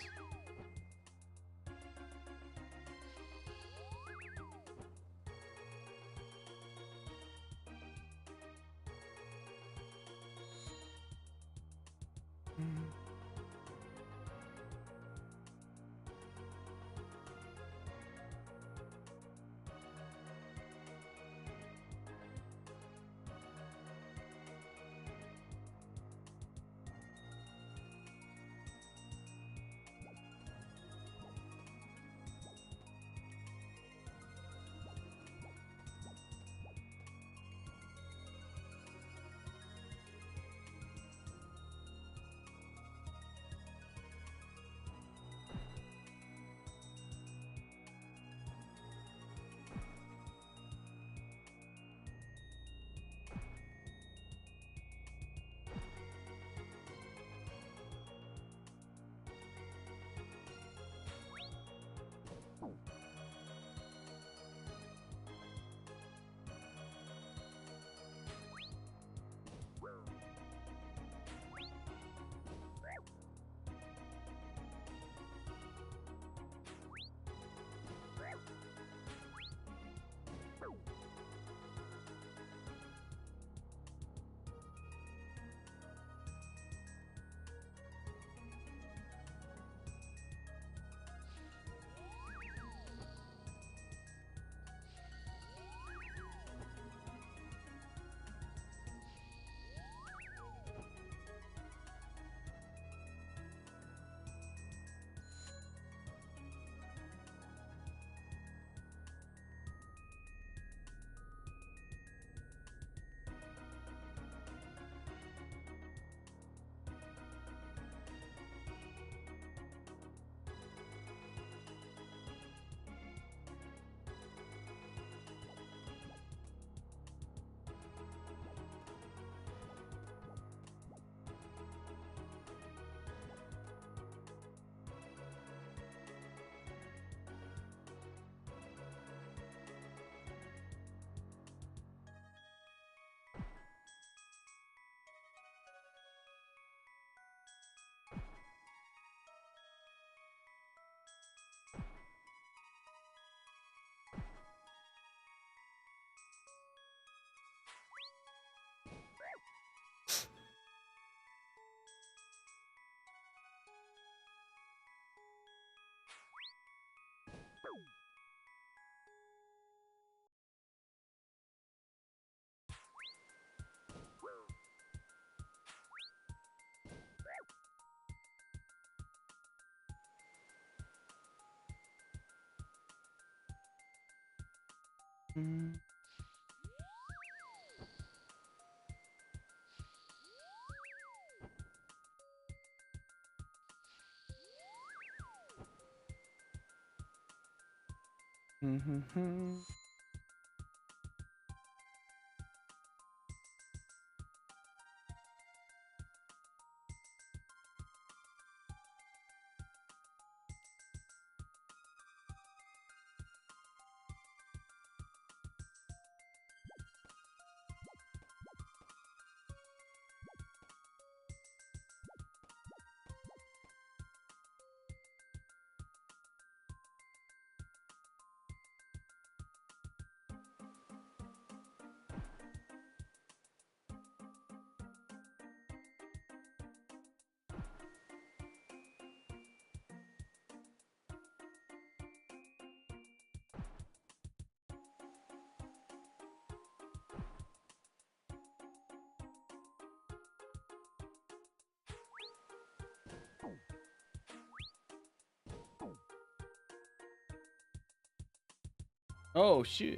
Oh shoot!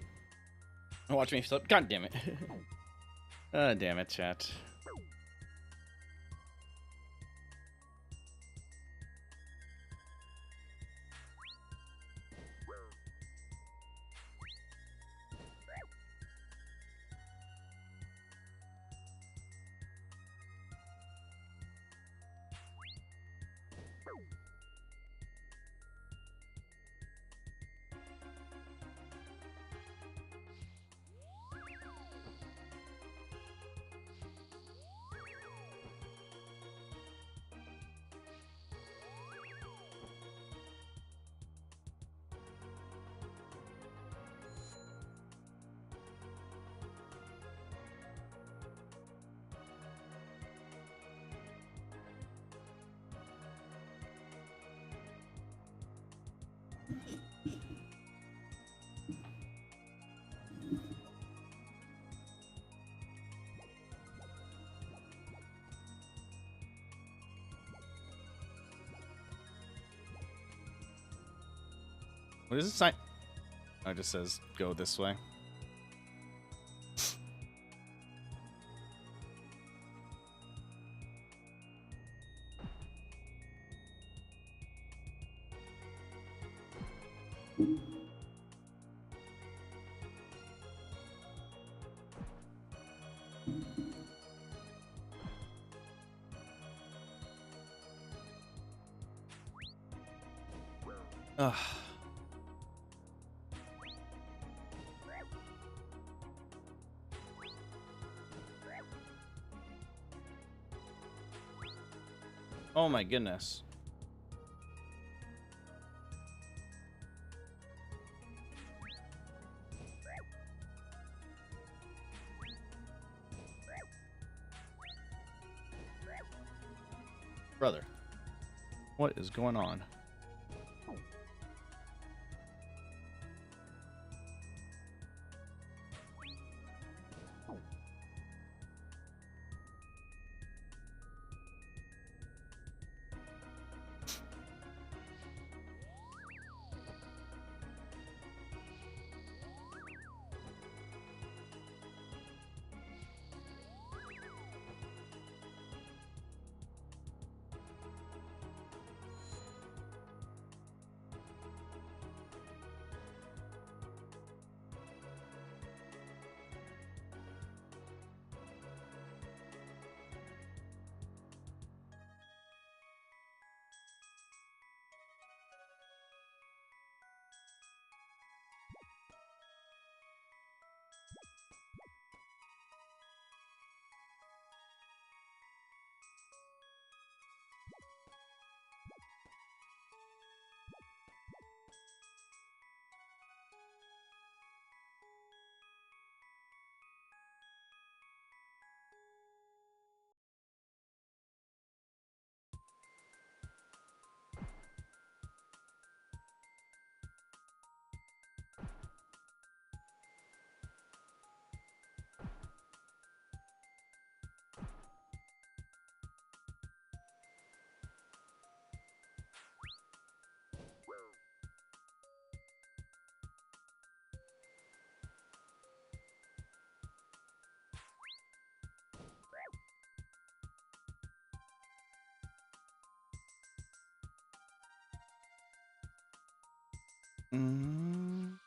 Watch me flip. God damn it! Damn it, chat. What does it say? Oh, it just says go this way. Ugh. Oh my goodness. Brother, what is going on? Mm.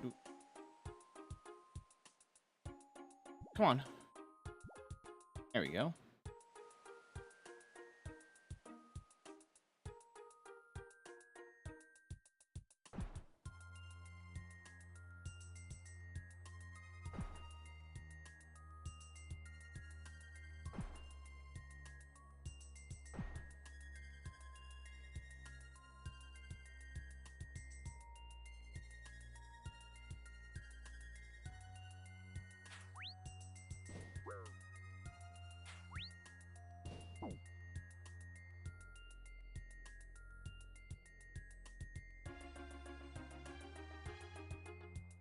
Ooh. Come on. There we go.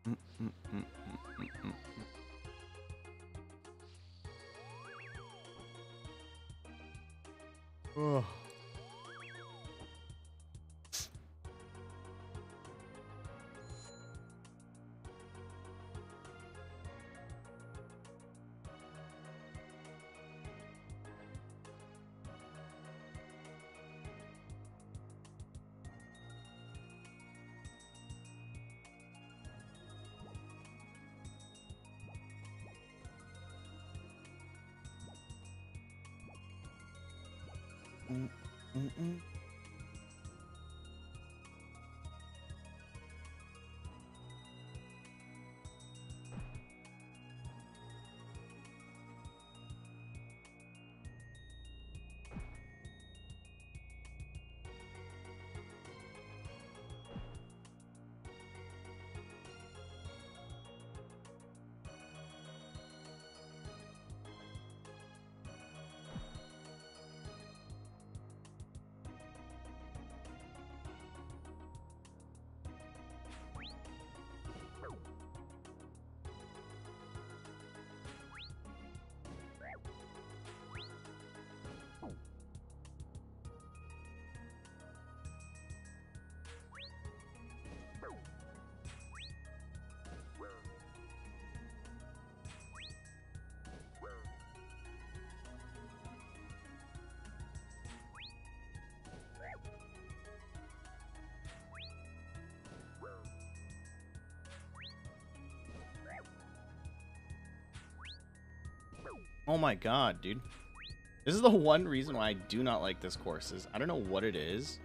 Mm, mm, mm, mm, mm, mm. Ugh. Mm, mm, mm. Oh my god, dude. This is the one reason why I do not like this course. Is I don't know what it is.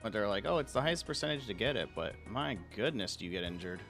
But they're like, oh, it's the highest percentage to get it. But my goodness, do you get injured.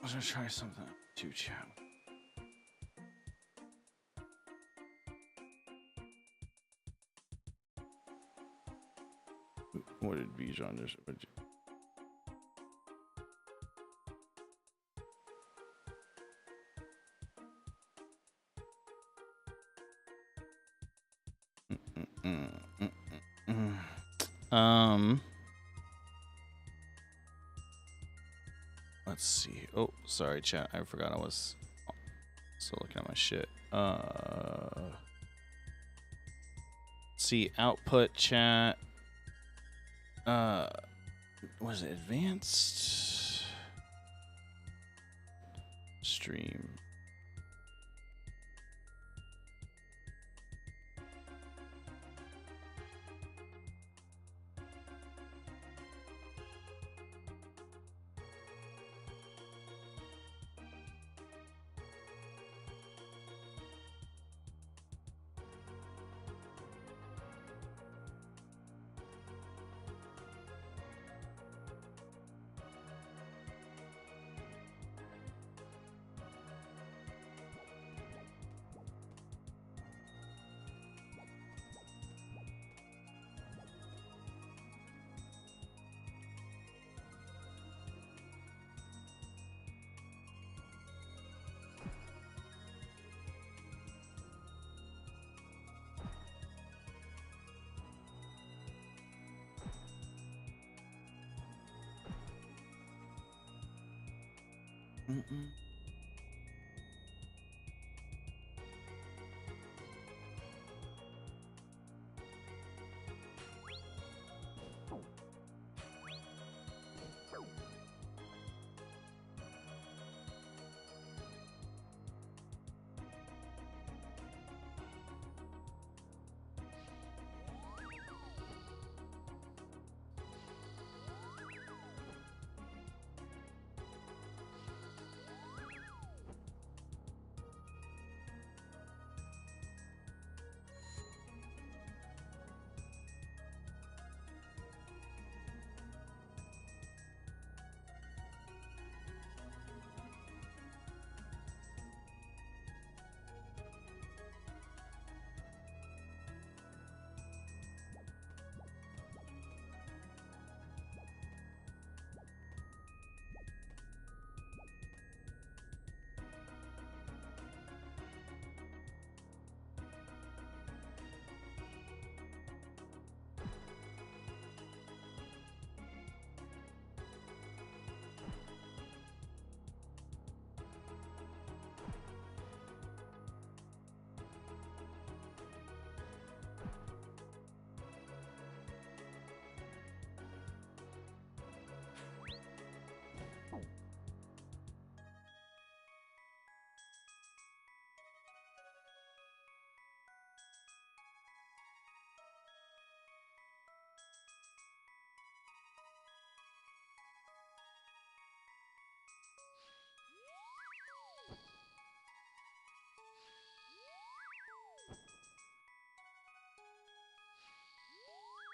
I was gonna try something too, chat. What did Bijan just? Let's see. Oh, sorry, chat. I forgot I was still looking at my shit. See output chat. What is it? Advanced stream.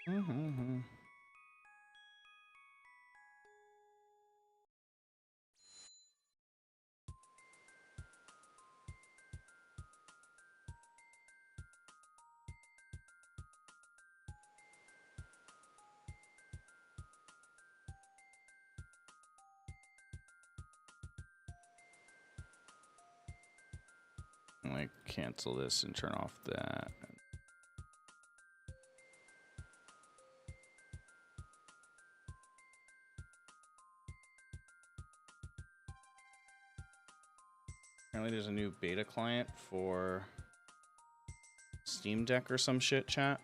Mm-hmm. Like cancel this and turn off that. Apparently there's a new beta client for Steam Deck or some shit, chat.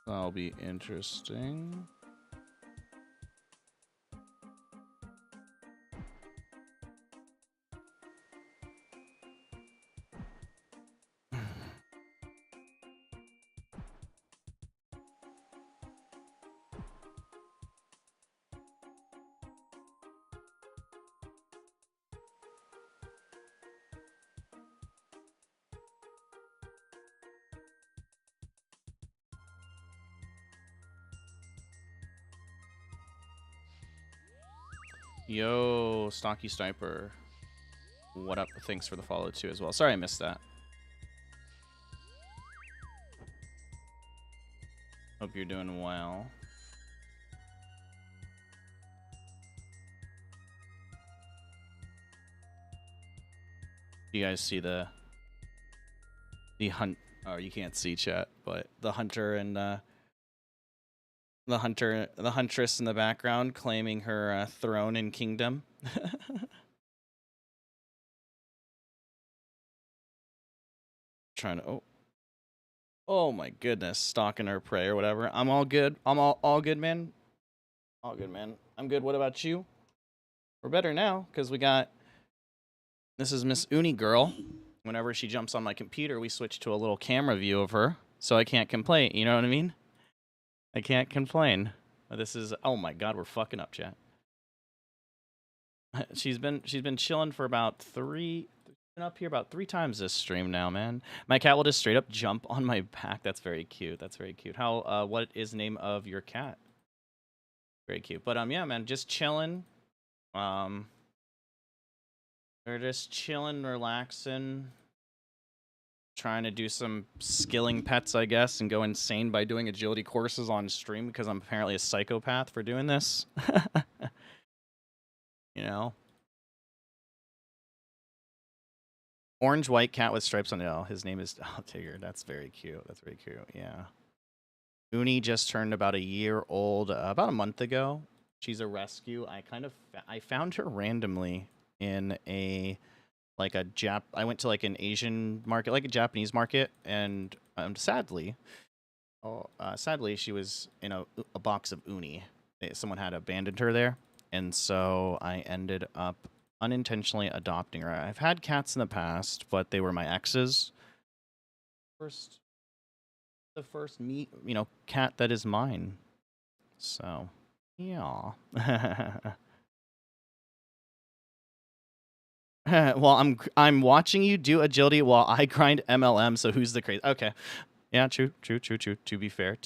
That'll be interesting. Yo, Stocky Sniper. What up? Thanks for the follow too as well. Sorry I missed that. Hope you're doing well. You guys see the hunt? Oh, you can't see chat, but the hunter and the huntress in the background claiming her throne and kingdom. Trying to oh my goodness, stalking her prey or whatever. I'm all good. I'm all good, man. All good, man. I'm good. What about you? We're better now because we got this is Miss Uni girl. Whenever she jumps on my computer, we switch to a little camera view of her, so I can't complain. You know what I mean? I can't complain. This is oh my god, we're fucking up, chat. She's been chilling for about been up here about 3 times this stream now, man. My cat will just straight up jump on my back. That's very cute. That's very cute. How what is the name of your cat? Very cute. But yeah, man, just chilling. We're just chilling, relaxing, trying to do some skilling pets, I guess, and go insane by doing agility courses on stream because I'm apparently a psychopath for doing this. You know? Orange white cat with stripes on it. Oh, his name is Tigger. That's very cute. That's very cute. Yeah. Uni just turned about a year old, about a month ago. She's a rescue. I found her randomly in a I went to like an Asian market, like a Japanese market, and sadly she was in a box of uni. Someone had abandoned her there, and so I ended up unintentionally adopting her. I've had cats in the past, but they were my exes. The first cat that is mine. So, yeah. Well, I'm watching you do agility while I grind MLM. So who's the crazy? Okay, yeah, true. To be fair.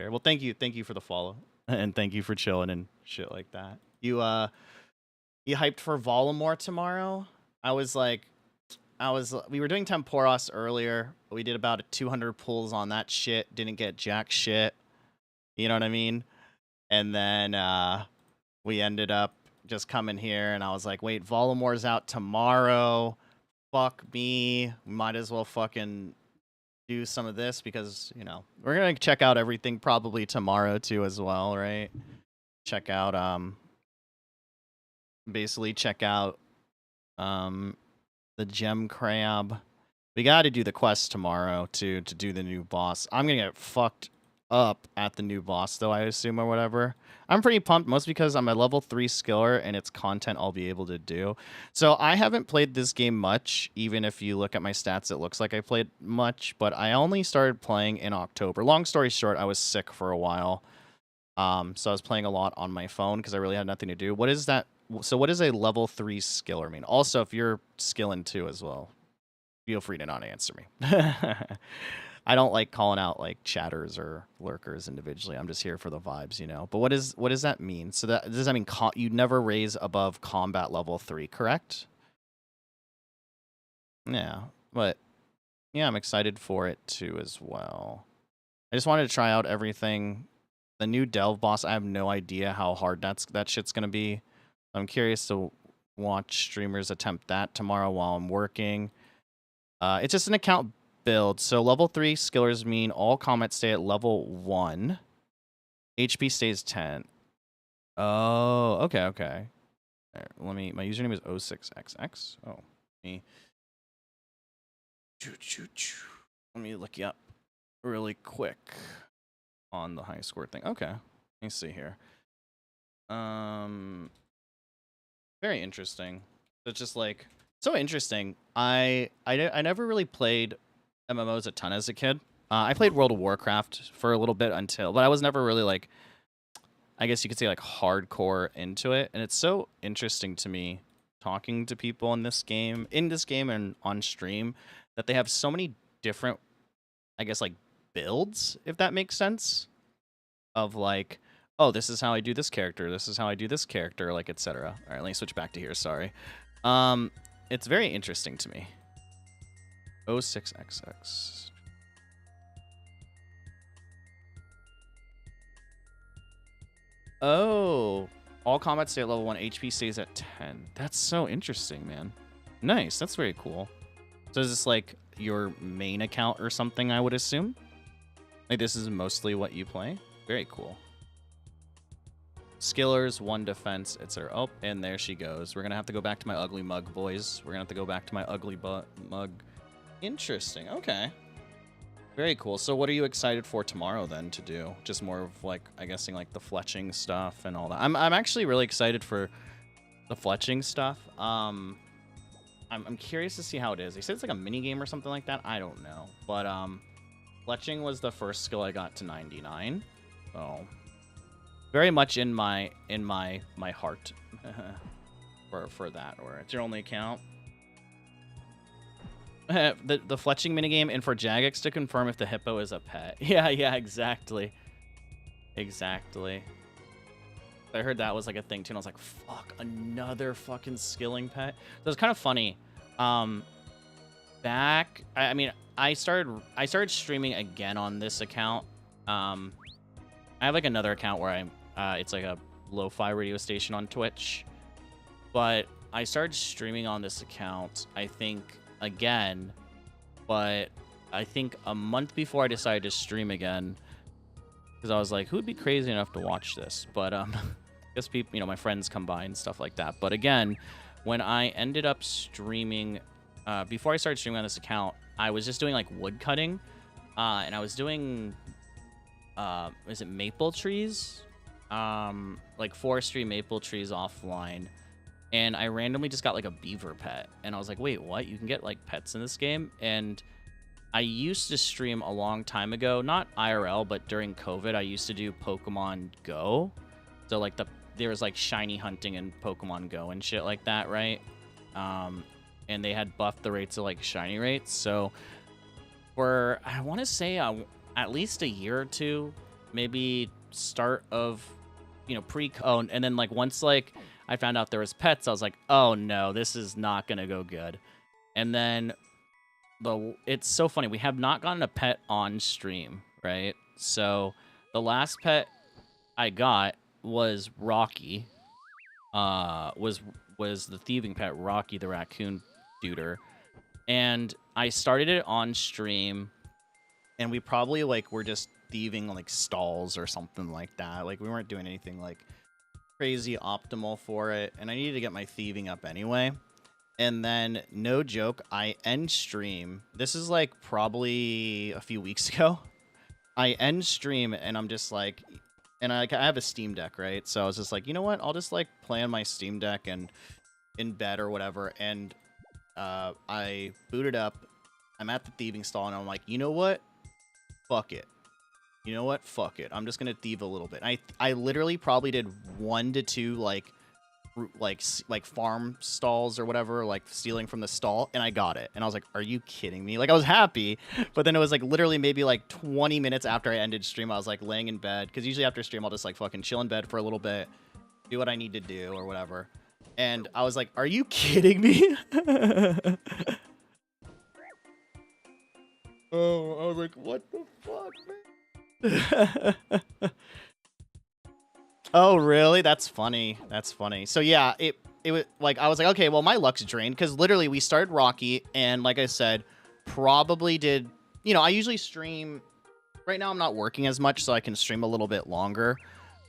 Well, thank you for the follow, and thank you for chilling and shit like that. You hyped for Volamore tomorrow? We were doing Temporos earlier. We did about 200 pulls on that shit. Didn't get jack shit. You know what I mean? And then we ended up just coming here, and I was like, wait, Volamore's out tomorrow. Fuck me. Might as well fucking do some of this because, we're going to check out everything probably tomorrow too as well, right? Check out, basically check out the gem crab. We got to do the quest tomorrow to do the new boss. I'm going to get fucked up at the new boss, though, I assume, or whatever. I'm pretty pumped, mostly because I'm a level 3 skiller, and it's content I'll be able to do. So I haven't played this game much. Even if you look at my stats, it looks like I played much, but I only started playing in October. Long story short, I was sick for a while. So I was playing a lot on my phone because I really had nothing to do. What is that? So what does a level 3 skiller mean? Also, if you're skilling 2 as well, feel free to not answer me. I don't like calling out like chatters or lurkers individually. I'm just here for the vibes, you know. But what does that mean? So does that mean you never raise above combat level 3, correct? Yeah, but yeah, I'm excited for it too as well. I just wanted to try out everything. The new Delve boss, I have no idea how hard that shit's gonna be. I'm curious to watch streamers attempt that tomorrow while I'm working. It's just an account build. So level 3 skillers mean all combats stay at level 1. HP stays 10. Oh, okay. Right, my username is 06xx. Oh, me. Let me look you up really quick on the high score thing. Okay. Let me see here. Very interesting. It's just like so interesting. I never really played MMOs a ton as a kid. I played World of Warcraft for a little bit but I was never really like, I guess you could say like hardcore into it. And it's so interesting to me talking to people in this game and on stream that they have so many different, I guess, like builds, if that makes sense, of like, oh, this is how I do this character, this is how I do this character, like, etc. All right, let me switch back to here. Sorry. It's very interesting to me. 06xx. Oh, all combat stay at level 1. HP stays at 10. That's so interesting, man. Nice. That's very cool. So is this like your main account or something, I would assume? Like this is mostly what you play? Very cool. Skillers, 1 defense, etc. Oh, and there she goes. We're going to have to go back to my ugly mug, boys. We're going to have to go back to my ugly mug. Interesting. Okay. Very cool. So what are you excited for tomorrow then to do? Just more of like, I guessing like the fletching stuff and all that. I'm actually really excited for the fletching stuff. I'm curious to see how it is. They said it's like a mini game or something like that. I don't know. But fletching was the first skill I got to 99. So very much in my heart for that. Or it's your only account. the fletching minigame, and for Jagex to confirm if the hippo is a pet. Yeah, exactly. Exactly. I heard that was like a thing too, and I was like, fuck, another fucking skilling pet. So it's kind of funny. I mean, I started streaming again on this account. I have like another account where it's like a lo-fi radio station on Twitch. But I started streaming on this account, I think, again, but I think a month before I decided to stream again, because I was like, who'd be crazy enough to watch this? But I guess people, you know, my friends come by and stuff like that. But again, when I ended up streaming, before I started streaming on this account, I was just doing like wood cutting, and I was doing, is it maple trees? Like forestry maple trees offline. And I randomly just got like a beaver pet. And I was like, wait, what? You can get like pets in this game? And I used to stream a long time ago, not IRL, but during COVID, I used to do Pokemon Go. So like there was like shiny hunting in Pokemon Go and shit like that, right? And they had buffed the rates of like shiny rates. So for, I want to say at least a year or two, maybe start of, you know, and then like once like I found out there was pets, I was like, oh no, this is not gonna go good. And then it's so funny, we have not gotten a pet on stream, right? So the last pet I got was Rocky. Was the thieving pet, Rocky the raccoon duder. And I started it on stream, and we probably like were just thieving like stalls or something like that. Like we weren't doing anything like crazy optimal for it, and I needed to get my thieving up anyway. And then, no joke, I end stream. This is like probably a few weeks ago. I end stream and I'm just like, and I have a Steam Deck, right? So I was just like, you know what? I'll just like play on my Steam Deck and in bed or whatever. And I booted up. I'm at the thieving stall and I'm like, you know what? Fuck it. You know what? Fuck it. I'm just gonna thieve a little bit. I literally probably did 1 to 2 like farm stalls or whatever, like stealing from the stall, and I got it. And I was like, are you kidding me? Like, I was happy, but then it was like literally maybe like 20 minutes after I ended stream, I was like laying in bed, because usually after stream I'll just like fucking chill in bed for a little bit, do what I need to do or whatever. And I was like, are you kidding me? Oh, I was like, what the fuck, man? Oh, really? That's funny. That's funny. So yeah, it was like, I was like, okay, well, my luck's drained, because literally we started Rocky, and like I said, probably did, you know, I usually stream, right now I'm not working as much, so I can stream a little bit longer,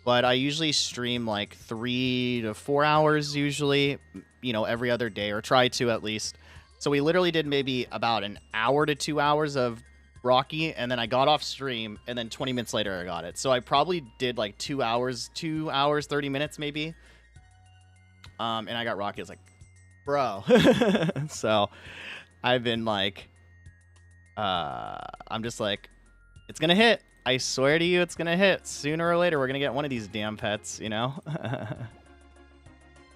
but I usually stream like 3 to 4 hours usually, you know, every other day, or try to at least. So we literally did maybe about an hour to 2 hours of Rocky, and then I got off stream, and then 20 minutes later I got it. So I probably did like 2 hours, 30 minutes maybe. And I got Rocky. I was like, bro. So I've been like, I'm just like, it's gonna hit. I swear to you, it's gonna hit. Sooner or later, we're gonna get one of these damn pets, you know?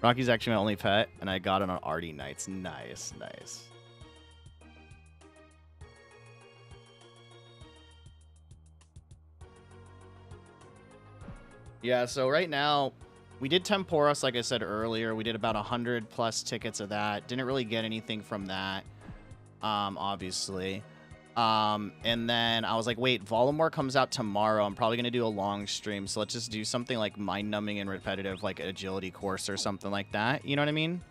Rocky's actually my only pet, and I got it on Artie nights. Nice, nice. Yeah, so right now, we did Temporos, like I said earlier. We did about 100 plus tickets of that. Didn't really get anything from that, obviously. And then I was like, wait, Voldemort comes out tomorrow. I'm probably going to do a long stream, so let's just do something like mind-numbing and repetitive, like an agility course or something like that. You know what I mean?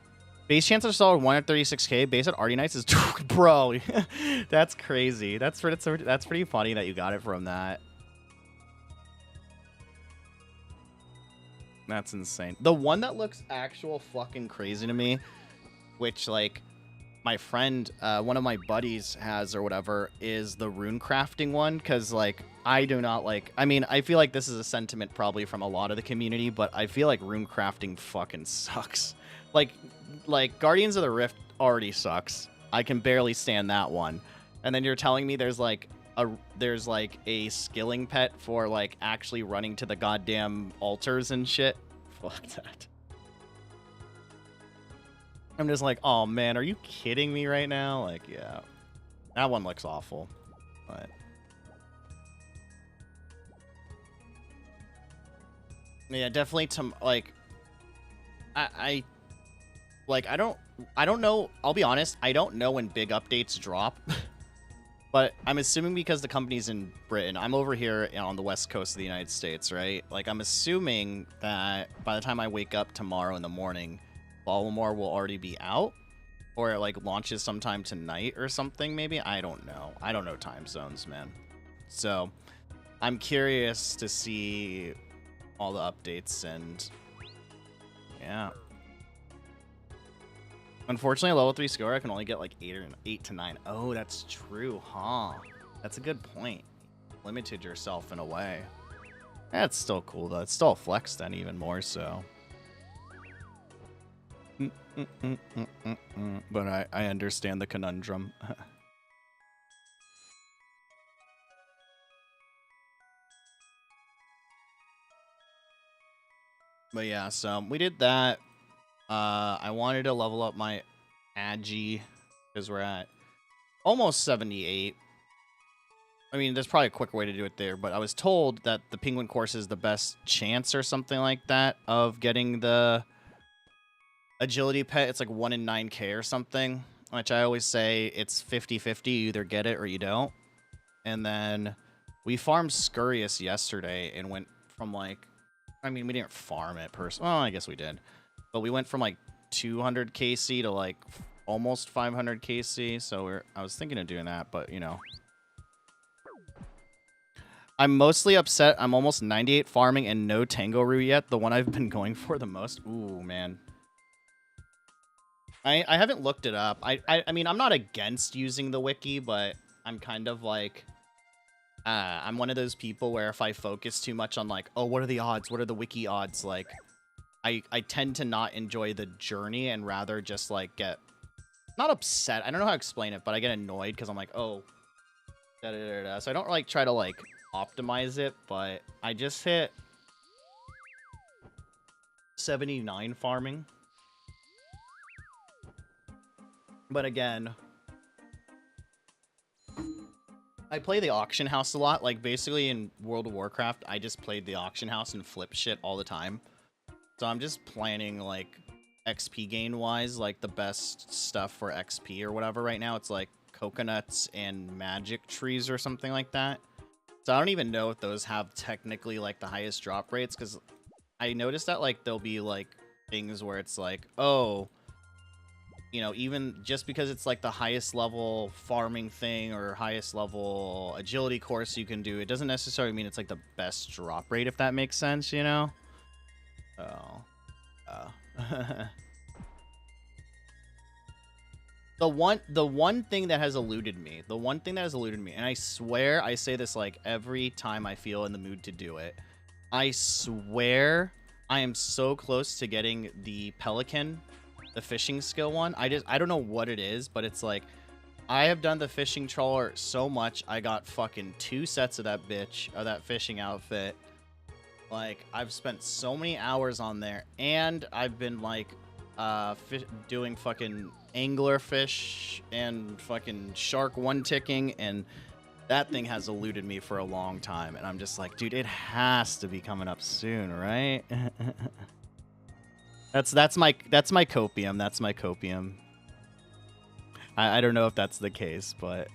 Base chance of solid 1 at 36k. Base at Artie Nights is... Bro, that's crazy. That's pretty funny that you got it from that. That's insane. The one that looks actual fucking crazy to me, which, like, my friend, one of my buddies has or whatever, is the rune crafting one, because, like, I do not like... I mean, I feel like this is a sentiment probably from a lot of the community, but I feel like rune crafting fucking sucks. Like, Guardians of the Rift already sucks. I can barely stand that one. And then you're telling me there's, like, a skilling pet for, like, actually running to the goddamn altars and shit. Fuck that. I'm just like, oh man, are you kidding me right now? Like, yeah. That one looks awful. But yeah, definitely like I don't know, I'll be honest, I don't know when big updates drop. But I'm assuming because the company's in Britain, I'm over here on the west coast of the United States, right? Like, I'm assuming that by the time I wake up tomorrow in the morning, Voldemort will already be out, or it, like, launches sometime tonight or something, maybe? I don't know. I don't know time zones, man. So, I'm curious to see all the updates, and yeah. Unfortunately, a level 3 score, I can only get like 8 to 9. Oh, that's true, huh? That's a good point. Limited yourself in a way. That's still cool, though. It's still a flex then, even more so. But I understand the conundrum. But yeah, so we did that. I wanted to level up my Agi, because we're at almost 78. I mean, there's probably a quicker way to do it there, but I was told that the Penguin course is the best chance or something like that of getting the agility pet. It's like 1 in 9k or something, which I always say it's 50-50. You either get it or you don't. And then we farmed Scurious yesterday and went from like... I mean, we didn't farm it personally. Well, I guess we did. But we went from like 200 KC to like almost 500 KC. So I was thinking of doing that, but you know. I'm mostly upset. I'm almost 98 farming and no Tango Root yet. The one I've been going for the most. Ooh, man. I haven't looked it up. I mean, I'm not against using the wiki, but I'm kind of like... I'm one of those people where if I focus too much on like, oh, what are the odds? What are the wiki odds? Like, I tend to not enjoy the journey and rather just like get not upset. I don't know how to explain it, but I get annoyed because I'm like, oh, da da da da. So I don't like try to like optimize it, but I just hit 79 farming. But again, I play the auction house a lot. Like, basically in World of Warcraft, I just played the auction house and flip shit all the time. So I'm just planning, like, XP gain-wise, like, the best stuff for XP or whatever right now. It's, like, coconuts and magic trees or something like that. So I don't even know if those have technically, like, the highest drop rates, because I noticed that, like, there'll be, like, things where it's like, oh, you know, even just because it's like the highest level farming thing or highest level agility course you can do, it doesn't necessarily mean it's like the best drop rate, if that makes sense, you know? Oh. The one thing that has eluded me, and I swear I say this like every time I feel in the mood to do it, I swear I am so close to getting the pelican, the fishing skill one. I don't know what it is, but it's like I have done the fishing trawler so much. I got fucking 2 sets of that bitch, of that fishing outfit. Like, I've spent so many hours on there, and I've been like doing fucking angler fish and fucking shark one-ticking, and that thing has eluded me for a long time, and I'm just like, dude, it has to be coming up soon, right? That's my copium. That's my copium. I don't know if that's the case, but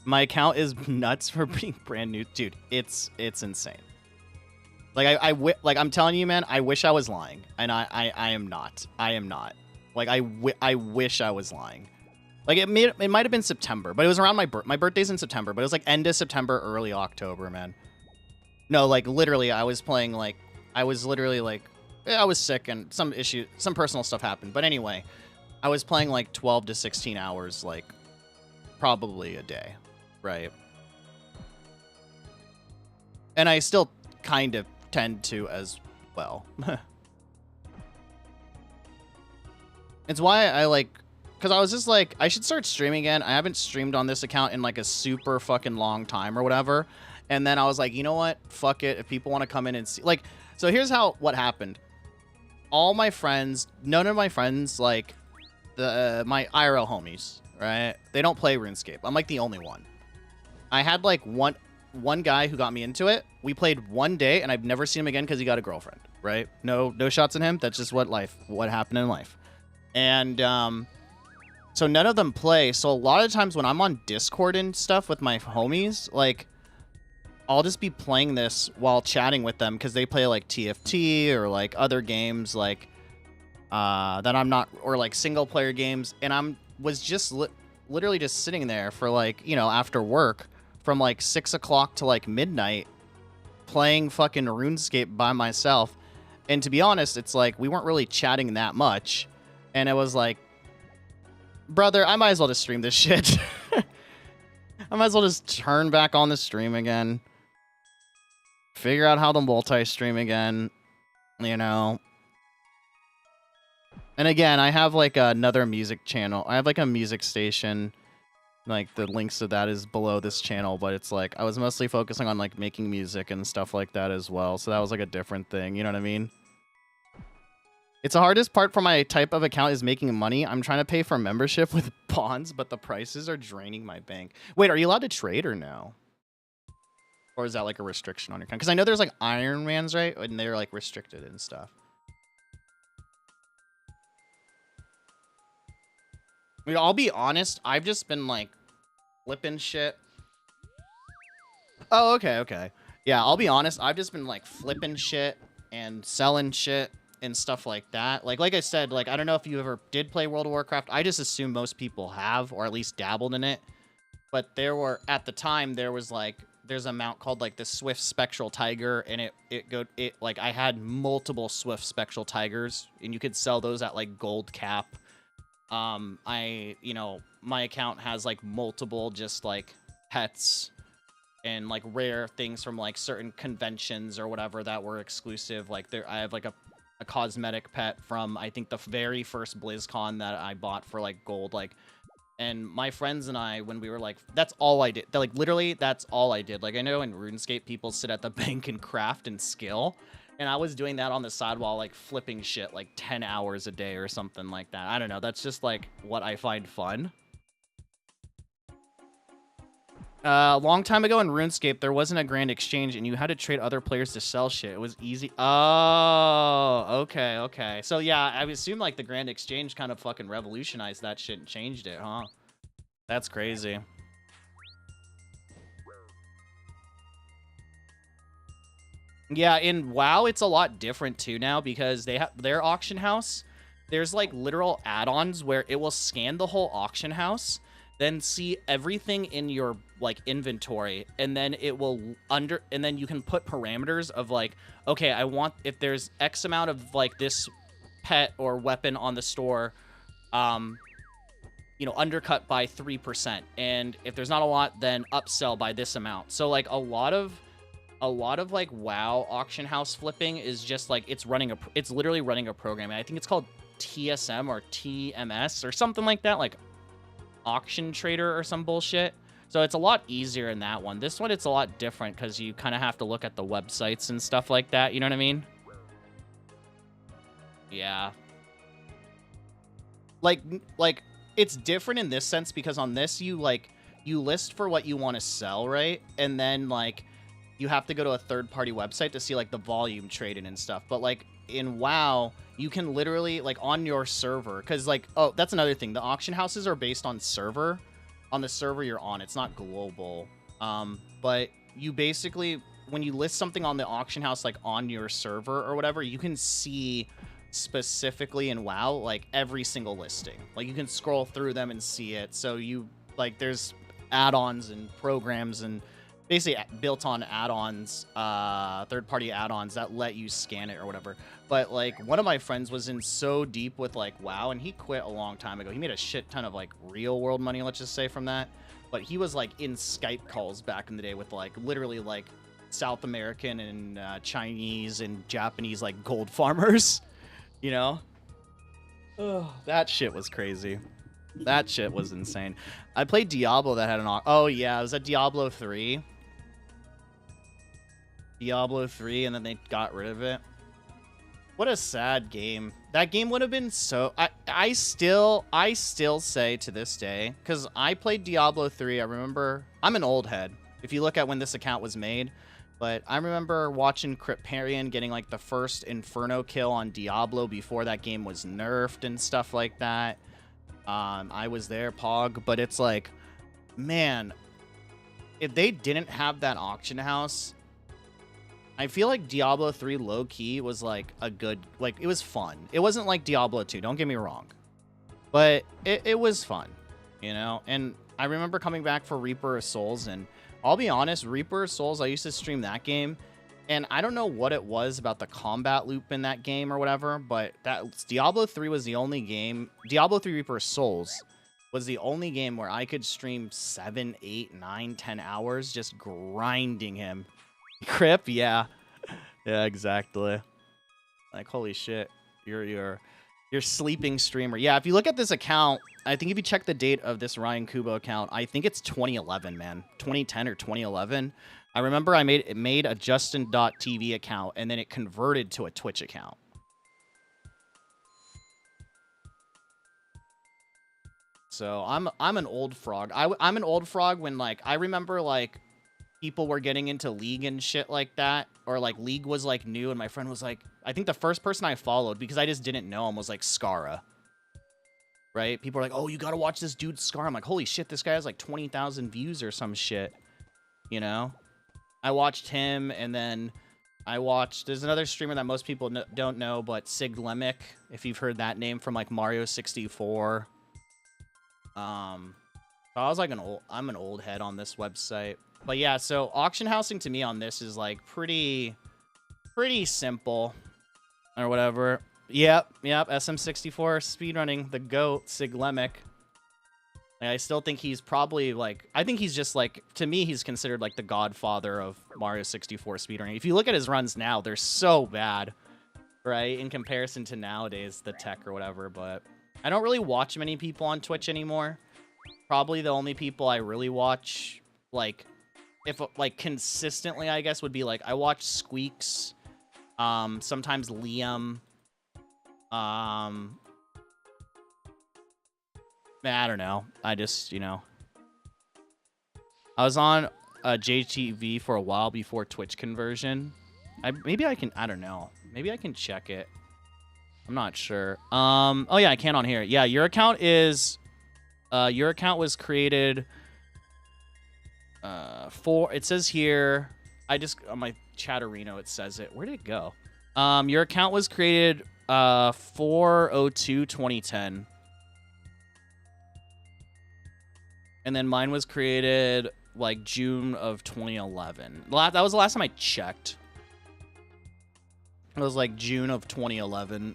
my account is nuts for being brand new, dude. It's insane. Like like I'm telling you, man. I wish I was lying, and I am not. I am not. Like I wish I was lying. Like it might have been September, but it was around my birthday's in September, but it was like end of September, early October, man. No, like literally, I was playing like. I was literally like, I was sick and some personal stuff happened. But anyway, I was playing like 12 to 16 hours, like probably a day, right? And I still kind of tend to as well. It's why I like, because I was just like, I should start streaming again. I haven't streamed on this account in like a super fucking long time or whatever. And then I was like, you know what? Fuck it. If people want to come in and see, like, so here's what happened. All my friends, none of my friends, like, my IRL homies, right? They don't play RuneScape. I'm, like, the only one. I had, like, one guy who got me into it. We played one day, and I've never seen him again because he got a girlfriend, right? No shots at him. That's just what happened in life. And, so none of them play. So a lot of times when I'm on Discord and stuff with my homies, like, I'll just be playing this while chatting with them because they play like TFT or like other games like that I'm not, or like single player games, and was just literally just sitting there for like, you know, after work from like 6 o'clock to like midnight playing fucking RuneScape by myself. And to be honest, it's like we weren't really chatting that much, and it was like, brother, I might as well just stream this shit. I might as well just turn back on the stream again. Figure out how to multi-stream again, you know. And again, I have like another music channel. I have like a music station. Like the links to that is below this channel, but it's like I was mostly focusing on like making music and stuff like that as well. So that was like a different thing, you know what I mean? It's the hardest part for my type of account is making money. I'm trying to pay for membership with bonds, but the prices are draining my bank. Wait, are you allowed to trade or no? Or is that like a restriction on your account? Because I know there's like Iron Mans, right? And they're like restricted and stuff. I mean, I'll be honest. I've just been like flipping shit. Oh, okay. Yeah, I'll be honest. I've just been like flipping shit and selling shit and stuff like that. Like I said, like, I don't know if you ever did play World of Warcraft. I just assume most people have, or at least dabbled in it. But at the time, there was like, there's a mount called like the Swift Spectral Tiger, and like I had multiple Swift Spectral Tigers, and you could sell those at like gold cap. You know, my account has like multiple just like pets and like rare things from like certain conventions or whatever that were exclusive. Like I have like a cosmetic pet from I think the very first BlizzCon that I bought for like gold. Like, and my friends and I, when we were like, that's all I did. Like literally, that's all I did. Like I know in RuneScape people sit at the bank and craft and skill, and I was doing that on the side while like flipping shit like 10 hours a day or something like that. I don't know. That's just like what I find fun. A long time ago in RuneScape, there wasn't a grand exchange, and you had to trade other players to sell shit. It was easy. Oh, okay, okay. So, yeah, I assume, like, the grand exchange kind of fucking revolutionized that shit and changed it, huh? That's crazy. Yeah, in WoW, it's a lot different, too, now, because they have their auction house. There's, like, literal add-ons where it will scan the whole auction house, then see everything in your like inventory, and then it will and then you can put parameters of like, okay, I want, if there's X amount of like this pet or weapon on the store, you know, undercut by 3%, and if there's not a lot, then upsell by this amount. So like a lot of like WoW auction house flipping is just like it's literally running a program. I think it's called TSM or TMS or something like that, like auction trader or some bullshit. So it's a lot easier in that one. This one, it's a lot different because you kind of have to look at the websites and stuff like that. You know what I mean? Yeah. Like it's different in this sense because on this, you list for what you want to sell, right? And then like you have to go to a third-party website to see like the volume traded and stuff. But like in WoW, you can literally like on your server, because like, oh, that's another thing. The auction houses are based on server, on the server you're on. It's not global. But you basically, when you list something on the auction house, like on your server or whatever, you can see specifically in WoW, like every single listing. Like you can scroll through them and see it. So you like, there's add-ons and programs and basically built-on add-ons, third-party add-ons that let you scan it or whatever. But like one of my friends was in so deep with like WoW, and he quit a long time ago. He made a shit ton of like real world money, let's just say, from that. But he was like in Skype calls back in the day with like literally like South American and Chinese and Japanese like gold farmers, you know? Oh, that shit was crazy. That shit was insane. I played Diablo that had an... Oh, yeah, it was at Diablo 3. Diablo 3, and then they got rid of it. What a sad game. That game would have been so... I still say to this day, because I played Diablo 3, I remember... I'm an old head, if you look at when this account was made. But I remember watching Cryptarian getting, like, the first Inferno kill on Diablo before that game was nerfed and stuff like that. I was there, Pog, but it's like, man, if they didn't have that auction house, I feel like Diablo 3 low-key was like a good, like, it was fun. It wasn't like Diablo 2, don't get me wrong, but it was fun, you know? And I remember coming back for Reaper of Souls, and I'll be honest, Reaper of Souls, I used to stream that game, and I don't know what it was about the combat loop in that game or whatever, but that Diablo 3 was the only game, Diablo 3 Reaper of Souls was the only game where I could stream 7, 8, 9, 10 hours just grinding him. Crip, yeah. Yeah, exactly. Like, holy shit. You're sleeping streamer. Yeah, if you look at this account, I think if you check the date of this Ryan Kubo account, I think it's 2011, man. 2010 or 2011. I remember I made a Justin.tv account, and then it converted to a Twitch account. So I'm an old frog. I'm an old frog when, like, I remember, like, people were getting into League and shit like that, or like League was like new, and my friend was like, I think the first person I followed, because I just didn't know him, was like Skara. Right? People were like, oh, you gotta watch this dude Skara. I'm like, holy shit, this guy has like 20,000 views or some shit. You know? I watched him, and then I watched, there's another streamer that most people don't know, but Siglemic, if you've heard that name from like Mario 64. So I was like I'm an old head on this website. But yeah, so auction housing to me on this is like pretty simple or whatever. Yep, SM64 speedrunning, the GOAT, Siglemic. And I still think he's probably like, I think he's just like, to me, he's considered like the godfather of Mario 64 speedrunning. If you look at his runs now, they're so bad, right? In comparison to nowadays, the tech or whatever. But I don't really watch many people on Twitch anymore. Probably the only people I really watch, like, if like consistently, I guess, would be like, I watch Squeaks, sometimes Liam, I don't know. I just, you know, I was on JTV for a while before Twitch conversion. Maybe I can, I don't know. Maybe I can check it. I'm not sure. Oh yeah, I can on here. Yeah, your account is, your account was created it says here, on my Chatterino, it says it. Where did it go? Your account was created 4/02/2010. And then mine was created like June of 2011. That was the last time I checked. It was like June of 2011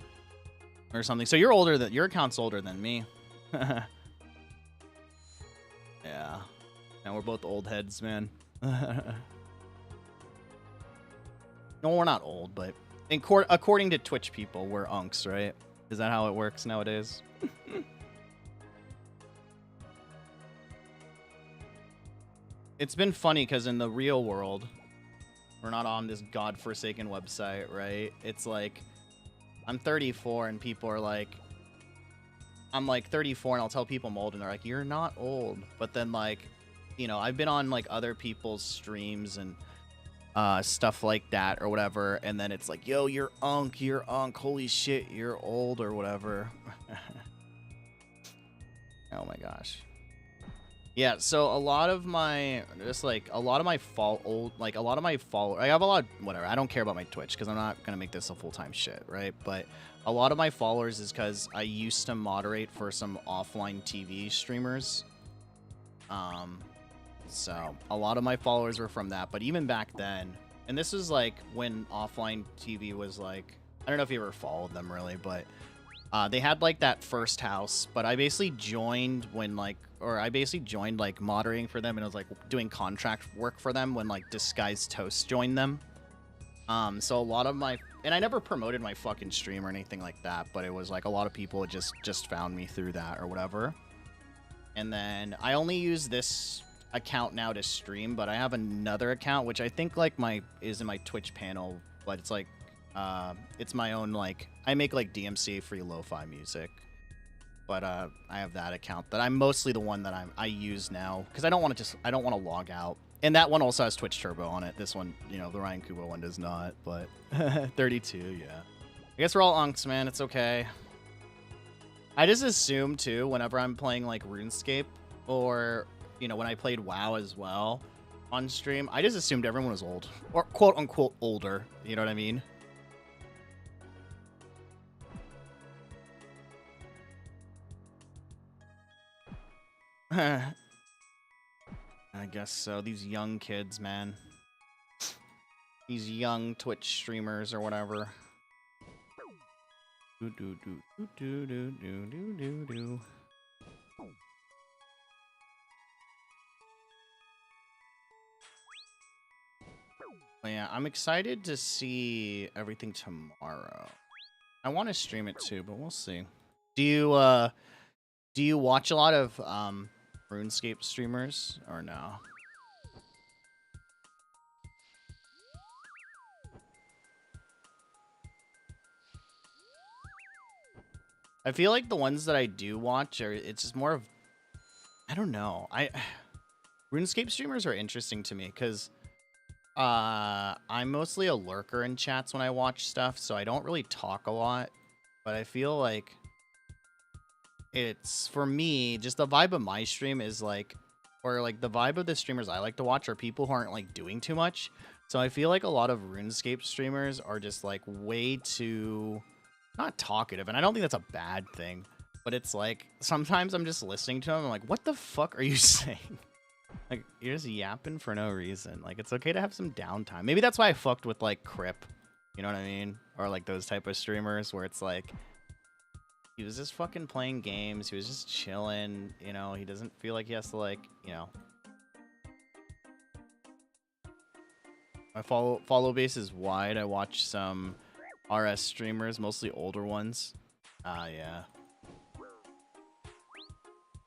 or something. So you're older than, your account's older than me. Yeah. And we're both old heads, man. No, we're not old, but according to Twitch people, we're unks, right? Is that how it works nowadays? It's been funny because in the real world, we're not on this godforsaken website, right? It's like, I'm 34 and people are like, I'm like 34 and I'll tell people I'm old and they're like, you're not old. But then like, you know, I've been on like other people's streams and stuff like that or whatever. And then it's like, yo, you're unk, holy shit, you're old or whatever. Oh my gosh. Yeah, so a lot of my followers, I have a lot, whatever, I don't care about my Twitch because I'm not going to make this a full-time shit, right? But a lot of my followers is because I used to moderate for some offline TV streamers. So a lot of my followers were from that, but even back then, and this was like when offline TV was like, I don't know if you ever followed them really, but they had like that first house, but I basically joined when like, moderating for them, and I was like doing contract work for them when like Disguised Toast joined them. So a lot of my, and I never promoted my fucking stream or anything like that, but it was like a lot of people just found me through that or whatever. And then I only use this account now to stream, but I have another account which I think like is in my Twitch panel, but it's like it's my own, like I make like DMCA free lo-fi music. But I have that account that I'm mostly the one that I use now because I don't want to log out. And that one also has Twitch Turbo on it. This one, you know, the Ryan Kubo one does not. But 32, yeah. I guess we're all unks, man. It's okay. I just assume too, whenever I'm playing like RuneScape or, you know, when I played WoW as well on stream, I just assumed everyone was old or quote unquote older. You know what I mean? I guess so. These young kids, man. These young Twitch streamers or whatever. Do do do do do do do do do. But yeah, I'm excited to see everything tomorrow. I want to stream it too, but we'll see. Do you watch a lot of RuneScape streamers or no? I feel like the ones that I do watch it's just more of, I don't know. RuneScape streamers are interesting to me because I'm mostly a lurker in chats when I watch stuff, so I don't really talk a lot. But I feel like it's, for me, just the vibe of my stream is like, or like the vibe of the streamers I like to watch are people who aren't like doing too much. So I feel like a lot of RuneScape streamers are just like way too, not talkative, and I don't think that's a bad thing, but it's like sometimes I'm just listening to them, I'm like, what the fuck are you saying? Like, you're just yapping for no reason. Like, it's okay to have some downtime. Maybe that's why I fucked with like Crip, you know what I mean? Or like those type of streamers where it's like, he was just fucking playing games. He was just chilling. You know, he doesn't feel like he has to, like, you know. My follow base is wide. I watch some RS streamers, mostly older ones. Yeah.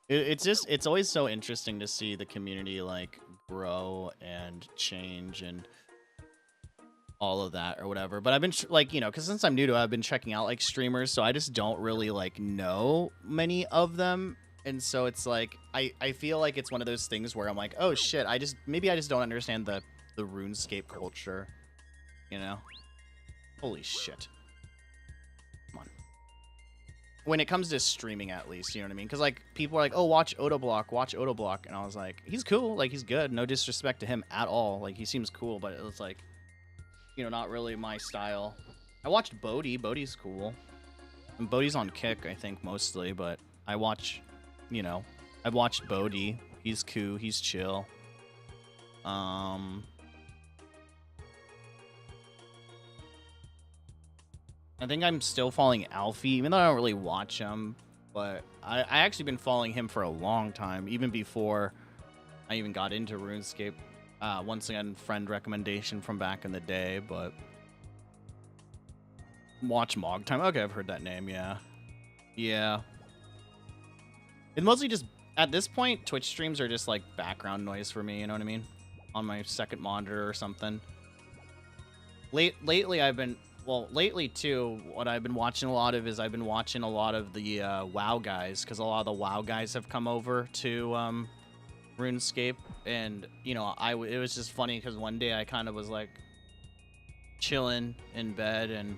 It's always so interesting to see the community, like, grow and change and all of that or whatever. But I've been like, you know, because since I'm new to it, I've been checking out like streamers, so I just don't really like know many of them. And so it's like I feel like it's one of those things where I'm like, oh shit, maybe I just don't understand the RuneScape culture, you know. Holy shit. Come on. When it comes to streaming, at least, you know what I mean? Because like people are like, oh, watch Otoblock, and I was like, he's cool, like he's good, no disrespect to him at all, like he seems cool, but it was like, you know, not really my style. I watched Bodhi. Bodhi's cool. And Bodhi's on Kick, I think, mostly, but I watch, you know, I've watched Bodhi. He's cool. He's chill. I think I'm still following Alfie, even though I don't really watch him, but I actually been following him for a long time, even before I even got into RuneScape. Once again, friend recommendation from back in the day, but watch Mog Time. Okay, I've heard that name, yeah. Yeah. It's mostly just, at this point, Twitch streams are just like background noise for me, you know what I mean? On my second monitor or something. Lately I've been, well, lately too, what I've been watching a lot of is I've been watching a lot of the WoW guys, because a lot of the WoW guys have come over to RuneScape, and you know, it was just funny because one day I kind of was like chilling in bed and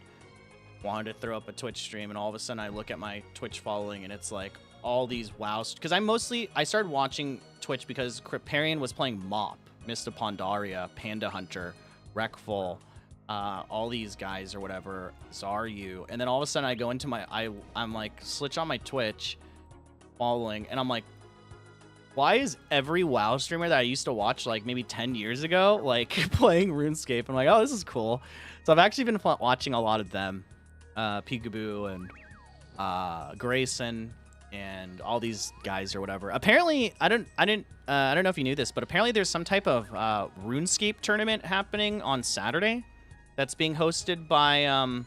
wanted to throw up a Twitch stream, and all of a sudden I look at my Twitch following and it's like all these WoW, because I started watching Twitch because Kriparian was playing Mop, Mista Pandaria, Panda Hunter, Wreckful, all these guys or whatever, Zaryu, and then all of a sudden I go into I'm like switch on my Twitch following, and I'm like, why is every WoW streamer that I used to watch like maybe 10 years ago like playing RuneScape? I'm like, oh, this is cool. So I've actually been watching a lot of them, Peekaboo and Grayson and all these guys or whatever. Apparently, I don't know if you knew this, but apparently there's some type of RuneScape tournament happening on Saturday that's being hosted by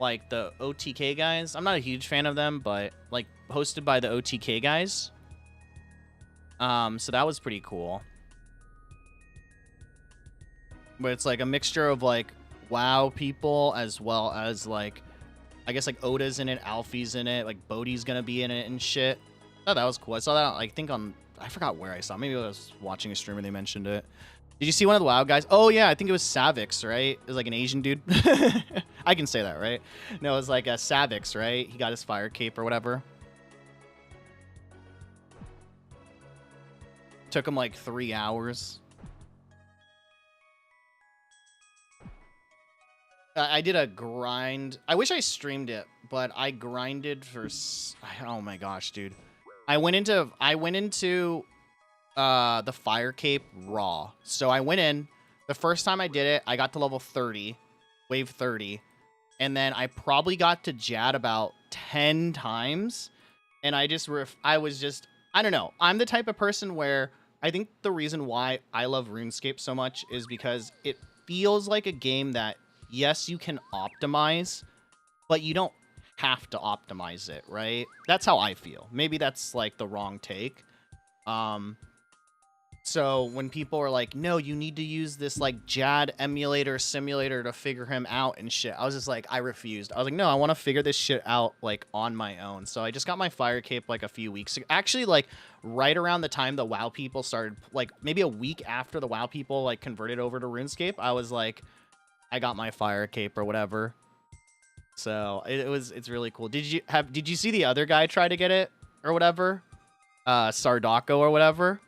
like the OTK guys. I'm not a huge fan of them, but like hosted by the OTK guys. So that was pretty cool. But it's like a mixture of like WoW people as well as like, I guess like Oda's in it, Alfie's in it, like Bodhi's gonna be in it and shit. Oh, that was cool. I saw that, I think I forgot where I saw it. Maybe I was watching a streamer, they mentioned it. Did you see one of the WoW guys? Oh yeah, I think it was Savix, right? It was like an Asian dude. I can say that, right? No, it was like a Savix, right? He got his fire cape or whatever. Took him like 3 hours. I did a grind. I wish I streamed it, but I grinded for, oh my gosh, dude. I went into the fire cape raw. So I went in, the first time I did it, I got to level 30, wave 30. And then I probably got to Jad about 10 times. And I don't know. I'm the type of person where I think the reason why I love RuneScape so much is because it feels like a game that, yes, you can optimize, but you don't have to optimize it, right? That's how I feel. Maybe that's like the wrong take. So when people are like, no, you need to use this like Jad emulator simulator to figure him out and shit, I was just like, I refused. I was like, no, I want to figure this shit out like on my own. So I just got my fire cape like a few weeks ago. Actually, like right around the time the WoW people started, like maybe a week after the WoW people like converted over to RuneScape, I was like, I got my fire cape or whatever. So it's really cool. Did you see the other guy try to get it or whatever? Sardako or whatever?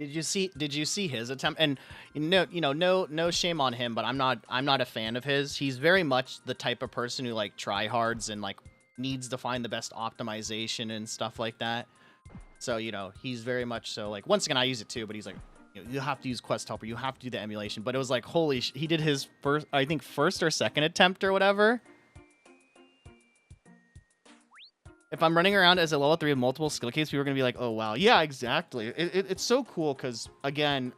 Did you see his attempt? And no shame on him, but I'm not a fan of his. He's very much the type of person who like tryhards and like needs to find the best optimization and stuff like that. So, you know, he's very much so like, once again, I use it too, but he's like, you have to use Quest Helper, you have to do the emulation. But it was like, he did his first or second attempt or whatever. if I'm running around as a level 3 with multiple skill capes, people are gonna be like, oh wow, yeah, exactly. It's so cool because again,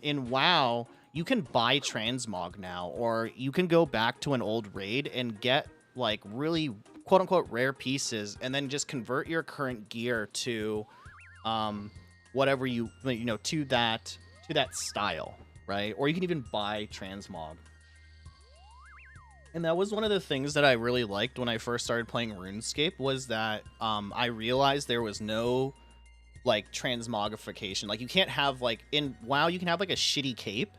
in WoW, you can buy transmog now, or you can go back to an old raid and get like really quote unquote rare pieces, and then just convert your current gear to whatever you know to that style, right? Or you can even buy transmog. And that was one of the things that I really liked when I first started playing RuneScape, was that I realized there was no like transmogrification. Like you can't have like in WoW, you can have like a shitty cape,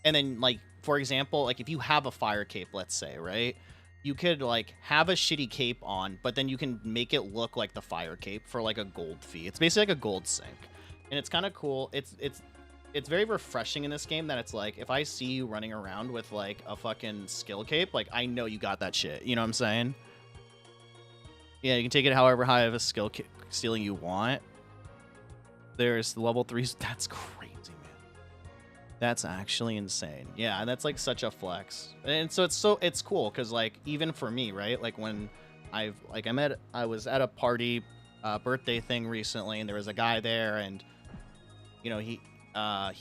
and then like for example, like if you have a fire cape, let's say, right? You could like have a shitty cape on, but then you can make it look like the fire cape for like a gold fee. It's basically like a gold sink. And it's kind of cool. It's very refreshing in this game that it's like, if I see you running around with like a fucking skill cape, like I know you got that shit. You know what I'm saying? Yeah, you can take it however high of a skill ceiling you want. There's the level 3s. That's crazy, man. That's actually insane. Yeah, and that's like such a flex. And so it's cool because like even for me, right? Like when I was at a party birthday thing recently, and there was a guy there, and you know, he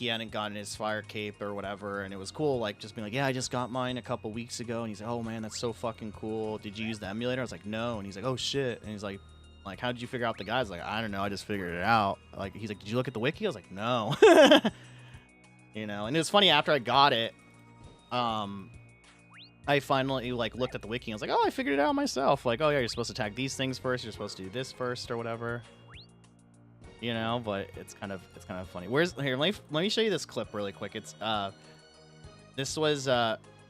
hadn't gotten his fire cape or whatever, and it was cool, like just being like, yeah, I just got mine a couple weeks ago, and he's like, oh man, that's so fucking cool. Did you use the emulator? I was like, no. And he's like, oh shit. And he's like, how did you figure out the guys? Like, I don't know, I just figured it out. Like, he's like, did you look at the wiki? I was like, no. You know, and it was funny, after I got it, I finally like looked at the wiki and I was like, oh, I figured it out myself. Like, oh yeah, you're supposed to tag these things first, you're supposed to do this first or whatever. You know, but it's kind of funny. Here, let me show you this clip really quick. It's this was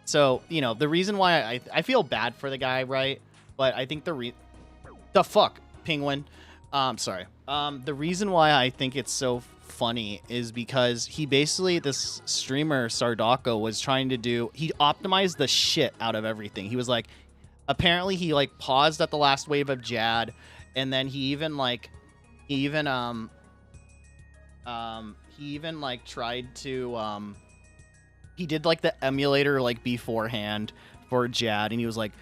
so, you know, the reason why I feel bad for the guy, right? But I think the fuck, penguin. Sorry. The reason why I think it's so funny is because he basically, this streamer Sardako was trying to do, he optimized the shit out of everything. He was like, apparently he like paused at the last wave of Jad, and then he even like tried to he did like the emulator like beforehand for Jad, and he was like,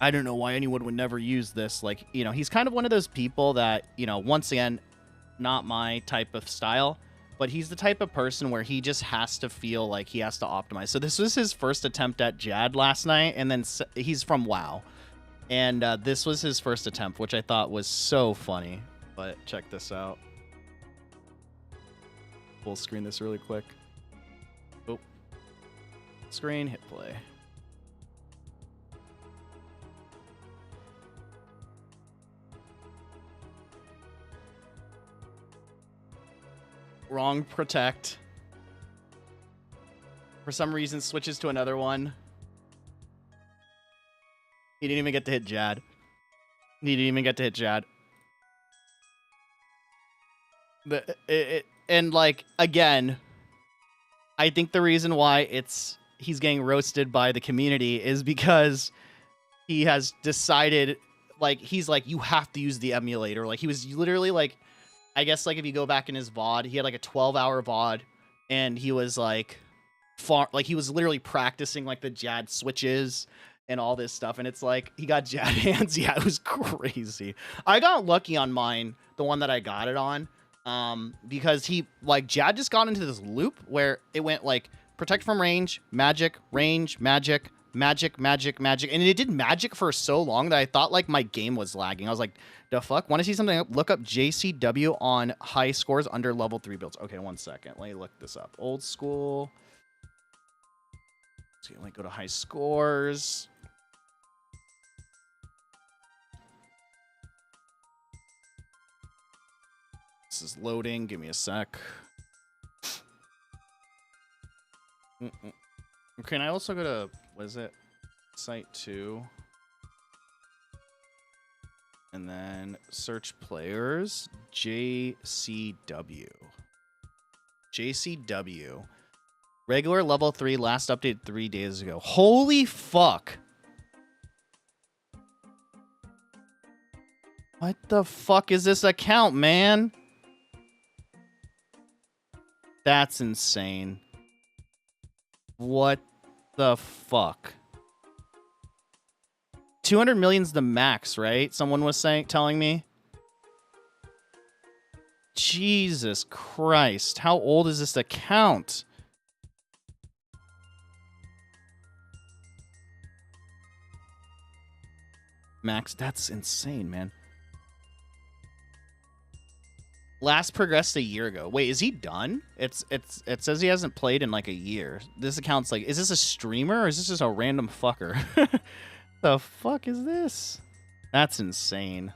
I don't know why anyone would never use this. Like, you know, he's kind of one of those people that, you know, once again, not my type of style, but he's the type of person where he just has to feel like he has to optimize. So this was his first attempt at Jad last night, and then he's from WoW, and this was his first attempt, which I thought was so funny. But check this out. Full screen this really quick. Oh, screen, hit play. Wrong protect. For some reason, switches to another one. He didn't even get to hit Jad. And like, again, I think the reason why he's getting roasted by the community is because he has decided, like, he's like, you have to use the emulator. Like, he was literally like, I guess like if you go back in his VOD, he had like a 12-hour VOD, and he was like he was literally practicing like the Jad switches and all this stuff, and it's like he got Jad hands. Yeah, it was crazy. I got lucky on mine, the one that I got it on, because he like Jad just got into this loop where it went like protect from range, magic, magic, and it did magic for so long that I thought like my game was lagging. I was like, the fuck? Want to see something? Look up JCW on high scores under level 3 builds. Okay, 1 second. Let me look this up. Old school. So let me go to high scores. This is loading. Give me a sec. Okay, and I also go to, what is it? Site 2. And then search players, JCW. Regular level 3, last updated 3 days ago. Holy fuck. What the fuck is this account, man? That's insane. What the fuck? 200 million's the max, right? Someone was telling me. Jesus Christ. How old is this account? Max, that's insane, man. Last progressed a year ago. Wait, is he done? It says he hasn't played in like a year. This account's like, is this a streamer or is this just a random fucker? The fuck is this? That's insane.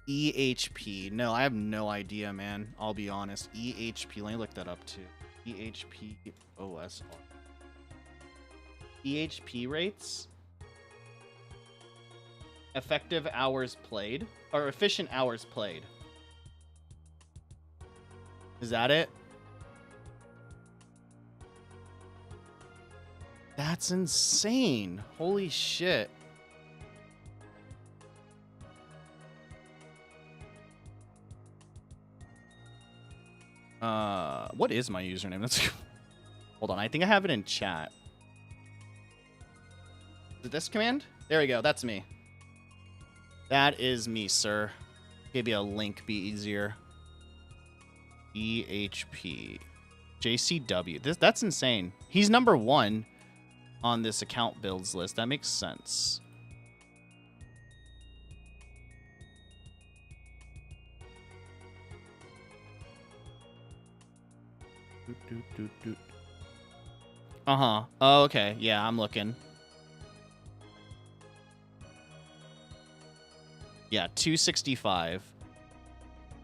EHP. No, I have no idea, man. I'll be honest. EHP. Let me look that up too. EHP OSR. EHP rates. Effective hours played. Or efficient hours played. Is that it? That's insane. Holy shit. What is my username? Let's hold on. I think I have it in chat. Is it this command? There we go. That's me. That is me, sir. Maybe a link be easier. EHP. JCW. That's insane. He's number 1 on this account builds list. That makes sense. Uh-huh. Oh, okay. Yeah, I'm looking. Yeah, 265.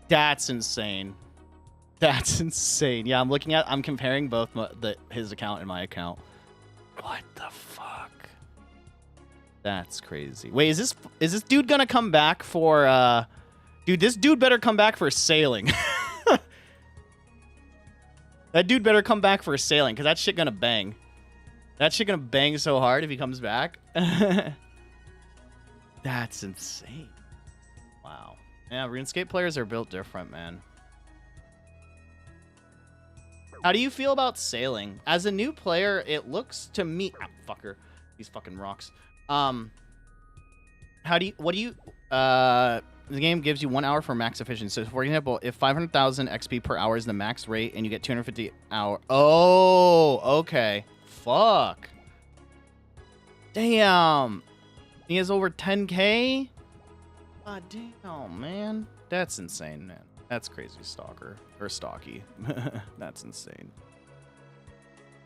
That's insane. That's insane. Yeah, I'm comparing both his account and my account. What the fuck? That's crazy. Wait, is this dude gonna come back for dude, this dude better come back for sailing. That dude better come back for sailing, because that shit gonna bang. That shit gonna bang so hard if he comes back. That's insane. Wow. Yeah, RuneScape players are built different, man. How do you feel about sailing? As a new player, it looks to me... Ah, fucker. These fucking rocks. The game gives you 1 hour for max efficiency. So, for example, if 500,000 XP per hour is the max rate and you get 250 hour... Oh, okay. Fuck. Damn. He has over 10K? God damn, man. That's insane, man. That's crazy, stalker. Or stocky. That's insane.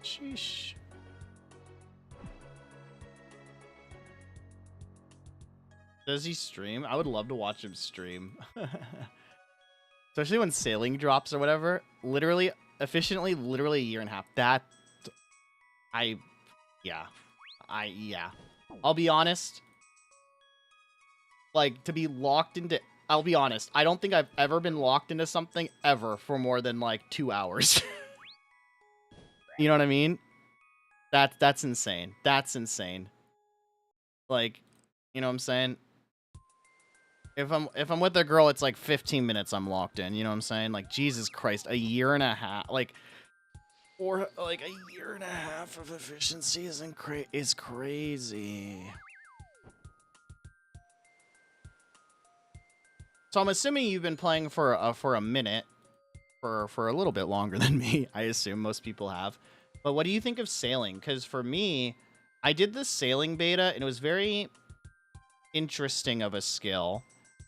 Sheesh. Does he stream? I would love to watch him stream. Especially when sailing drops or whatever. Literally, efficiently, literally a year and a half. Yeah. I'll be honest. Like, to be locked into... I'll be honest. I don't think I've ever been locked into something ever for more than, like, 2 hours. You know what I mean? That's insane. That's insane. Like, you know what I'm saying? If I'm with a girl, it's like 15 minutes I'm locked in. You know what I'm saying? Like, Jesus Christ, a year and a half. Like, or like a year and a half of efficiency is crazy. So I'm assuming you've been playing for a minute, for a little bit longer than me. I assume most people have. But what do you think of sailing? Because for me, I did the sailing beta, and it was very interesting of a skill.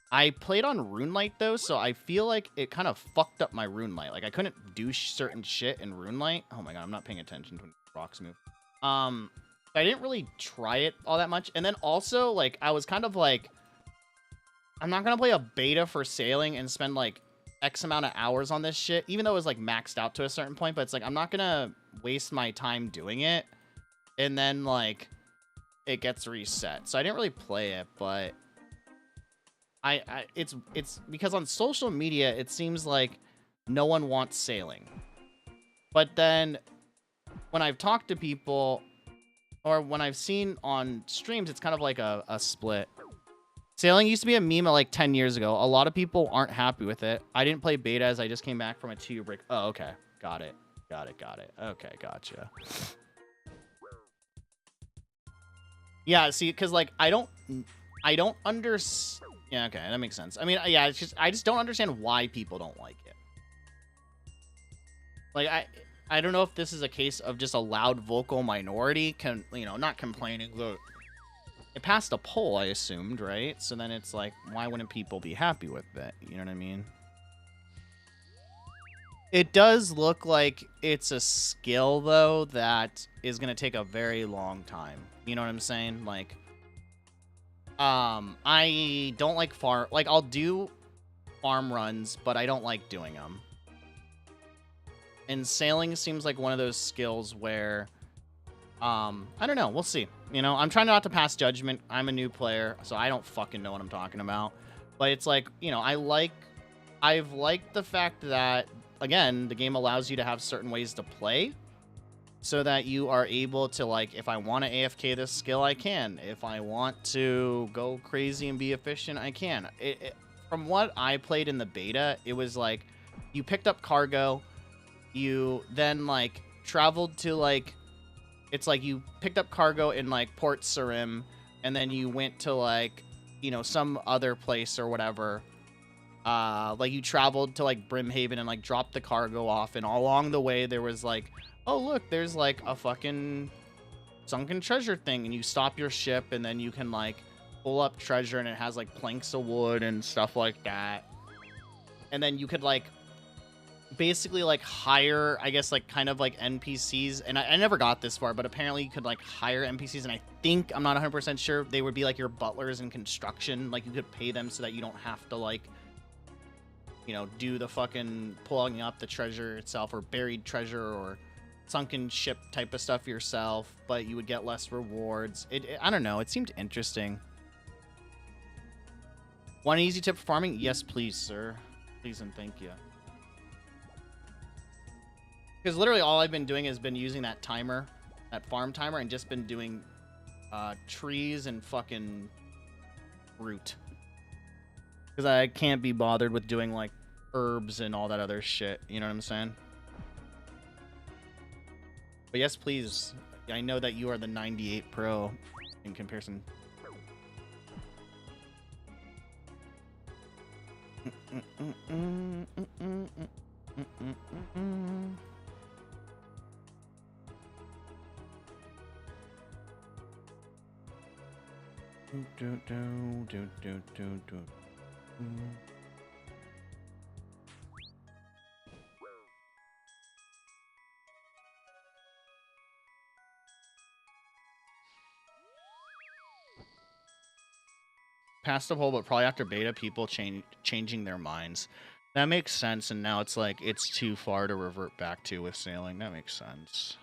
I played on RuneLight, though, so I feel like it kind of fucked up my RuneLight. Like, I couldn't do certain shit in RuneLight. Oh my god, I'm not paying attention when rocks move. I didn't really try it all that much. And then also, like, I was kind of like, I'm not gonna play a beta for sailing and spend, like, X amount of hours on this shit, even though it was, like, maxed out to a certain point. But it's like, I'm not gonna waste my time doing it. And then, like, it gets reset. So I didn't really play it, but... it's because on social media it seems like no one wants sailing, but then when I've talked to people or when I've seen on streams, it's kind of like a split. Sailing used to be a meme like 10 years ago. A lot of people aren't happy with it. I didn't play beta as I just came back from a 2-year break. Oh, okay, got it. Okay, gotcha. Yeah, see, because like I don't understand. Yeah, okay, that makes sense. I mean, yeah, it's just I just don't understand why people don't like it. Like I don't know if this is a case of just a loud vocal minority not complaining. Look, it passed a poll, I assumed, right? So then it's like, why wouldn't people be happy with it? You know what I mean? It does look like it's a skill, though, that is going to take a very long time. You know what I'm saying? Like, I don't like farm... Like, I'll do farm runs, but I don't like doing them. And sailing seems like one of those skills where... I don't know. We'll see. You know, I'm trying not to pass judgment. I'm a new player, so I don't fucking know what I'm talking about. But it's like, you know, I've liked the fact that... Again, the game allows you to have certain ways to play so that you are able to, like, if I want to AFK this skill, I can. If I want to go crazy and be efficient, I can. From what I played in the beta, it was like you picked up cargo, you then, like, traveled to, like, it's like you picked up cargo in, like, Port Sarim, and then you went to, like, you know, some other place or whatever. Like you traveled to like Brimhaven and like dropped the cargo off, and all along the way there was like, oh look, there's like a fucking sunken treasure thing, and you stop your ship and then you can like pull up treasure, and it has like planks of wood and stuff like that. And then you could like basically like hire, I guess, like kind of like NPCs, and I never got this far, but apparently you could like hire NPCs, and I think, I'm not 100% sure, they would be like your butlers in construction. Like you could pay them so that you don't have to like, you know, do the fucking pulling up the treasure itself, or buried treasure, or sunken ship type of stuff yourself, but you would get less rewards. I don't know. It seemed interesting. Want an easy tip for farming? Yes, please, sir. Please and thank you. Because literally all I've been doing has been using that timer, that farm timer, and just been doing trees and fucking fruit. Because I can't be bothered with doing, like, herbs and all that other shit. You know what I'm saying? But yes, please. I know that you are the 98 Pro in comparison. Past the poll, but probably after beta, people changing their minds. That makes sense, and now it's like it's too far to revert back to with sailing. That makes sense.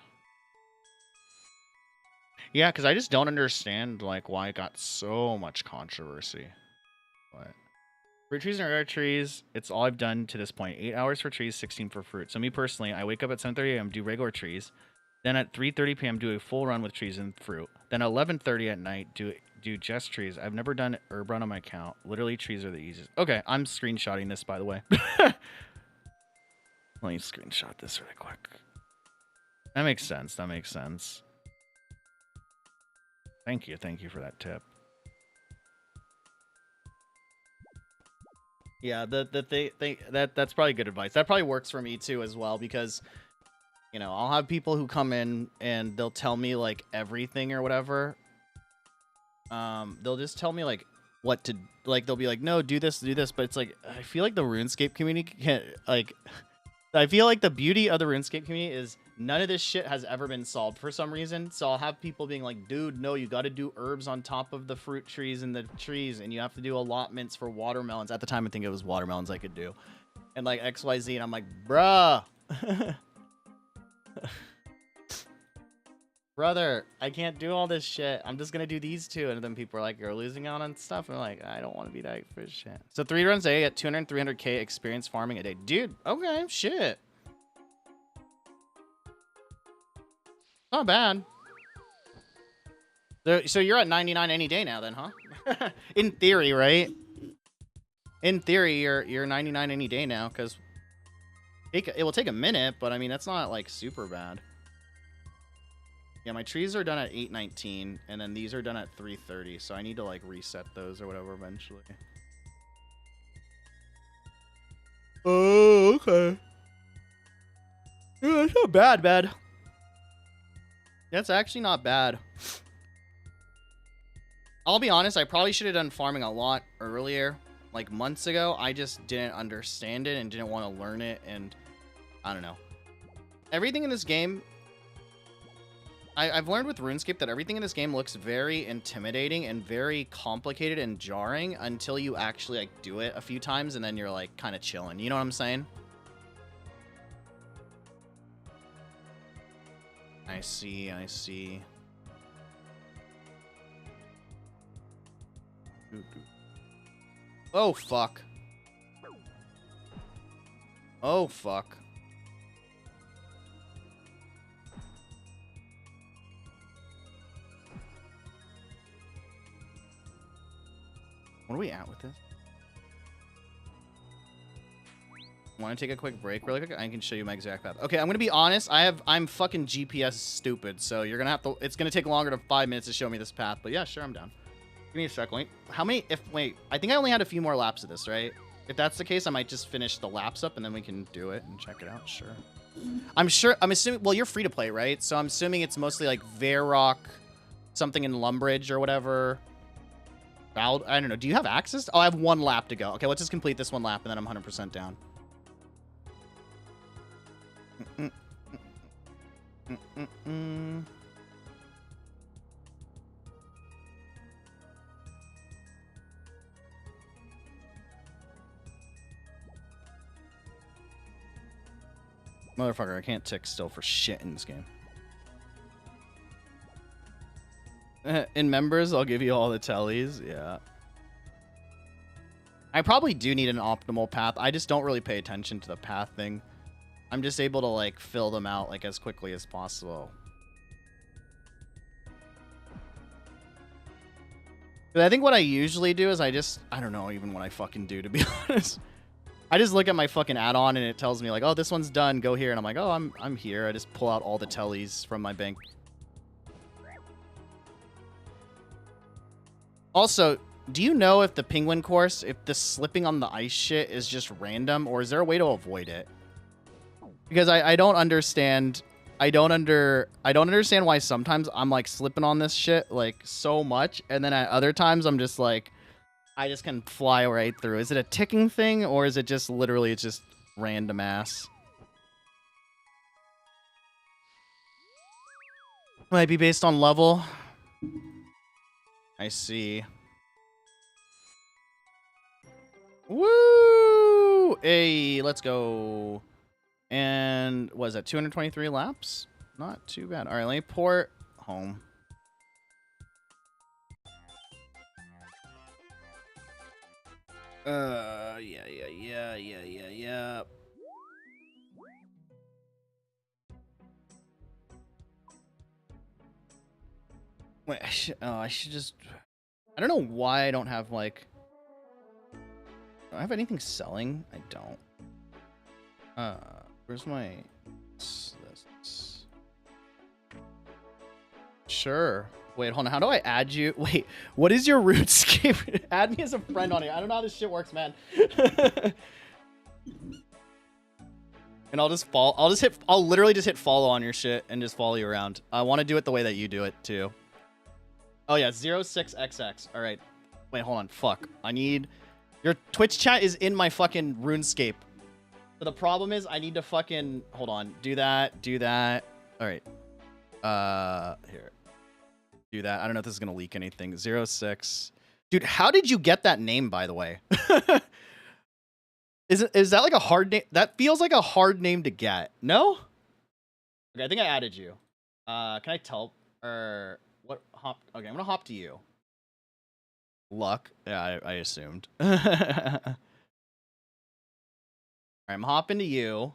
Yeah, because I just don't understand like why it got so much controversy. What? Fruit trees and rare trees, it's all I've done to this point. 8 hours for trees, 16 for fruit. So me personally, I wake up at 7:30 a.m., do regular trees. Then at 3:30 p.m., do a full run with trees and fruit. Then 11:30 at night, do just trees. I've never done herb run on my account. Literally, trees are the easiest. Okay, I'm screenshotting this, by the way. Let me screenshot this really quick. That makes sense. That makes sense. Thank you. Thank you for that tip. Yeah, that's probably good advice. That probably works for me too as well, because you know, I'll have people who come in and they'll tell me like everything or whatever. They'll just tell me like what to, like they'll be like, no, do this, but it's like I feel like the RuneScape community can't, like I feel like the beauty of the RuneScape community is none of this shit has ever been solved for some reason. So I'll have people being like, dude, no, you got to do herbs on top of the fruit trees and the trees, and you have to do allotments for watermelons. At the time, I think it was watermelons I could do, and like XYZ, and I'm like, bruh. Brother, I can't do all this shit. I'm just gonna do these two. And then people are like, you're losing out on stuff. And I'm like, I don't want to be that for shit. So 3 runs a day at 200, 300k experience farming a day. Dude, okay, shit. Not bad. So you're at 99 any day now then, huh? In theory, right? In theory, you're 99 any day now, because it will take a minute, but I mean, that's not like super bad. Yeah, my trees are done at 8:19, and then these are done at 3:30, so I need to, like, reset those or whatever eventually. Oh, okay. Yeah, that's not bad, man. That's actually not bad. I'll be honest, I probably should have done farming a lot earlier, like months ago. I just didn't understand it and didn't want to learn it, and I don't know. Everything in this game... I've learned with RuneScape that everything in this game looks very intimidating and very complicated and jarring until you actually, like, do it a few times, and then you're, like, kind of chilling. You know what I'm saying? I see, I see. Oh, fuck. Oh, fuck. What are we at with this? Want to take a quick break really quick? I can show you my exact path. Okay, I'm gonna be honest. I'm fucking GPS stupid, so you're gonna have to. It's gonna take longer than 5 minutes to show me this path. But yeah, sure, I'm down. Give me a second. Wait, how many? Wait, I think I only had a few more laps of this, right? If that's the case, I might just finish the laps up and then we can do it and check it out. Sure. I'm assuming. Well, you're free to play, right? So I'm assuming it's mostly like Varrock, something in Lumbridge or whatever. I don't know. Do you have access? Oh, I have one lap to go. Okay, let's just complete this one lap and then I'm 100% down. Motherfucker, I can't tick still for shit in this game. In members, I'll give you all the tellies. Yeah. I probably do need an optimal path. I just don't really pay attention to the path thing. I'm just able to, like, fill them out, like, as quickly as possible. But I think what I usually do is I don't know even what I fucking do, to be honest. I just look at my fucking add-on and it tells me, like, oh, this one's done, go here. And I'm like, oh, I'm here. I just pull out all the tellies from my bank. Also, do you know if the penguin course, if the slipping on the ice shit is just random, or is there a way to avoid it? Because I don't understand. I don't understand why sometimes I'm like slipping on this shit like so much, and then at other times I'm just like, I just can fly right through. Is it a ticking thing, or is it just literally it's just random ass? Might be based on level. I see. Woo! Hey, let's go. And was that 223 laps? Not too bad. All right, let me port home. Yeah. Wait, I should just... I don't know why I don't have, like... Do I have anything selling? I don't. Where's my... This. Sure. Wait, hold on. How do I add you? Wait, what is your RuneScape? Add me as a friend on it. I don't know how this shit works, man. And I'll just follow. I'll literally just hit follow on your shit and just follow you around. I want to do it the way that you do it, too. Oh, yeah, 06XX. All right. Wait, hold on. Fuck. I need... Your Twitch chat is in my fucking RuneScape. But the problem is I need to fucking... Hold on. Do that. All right. Here. Do that. I don't know if this is going to leak anything. 06. Dude, how did you get that name, by the way? Is that like a hard name? That feels like a hard name to get. No? Okay, I think I added you. Can I tell... Or... What? Hop... Okay, I'm going to hop to you. Luck. Yeah, I assumed. Alright, I'm hopping to you.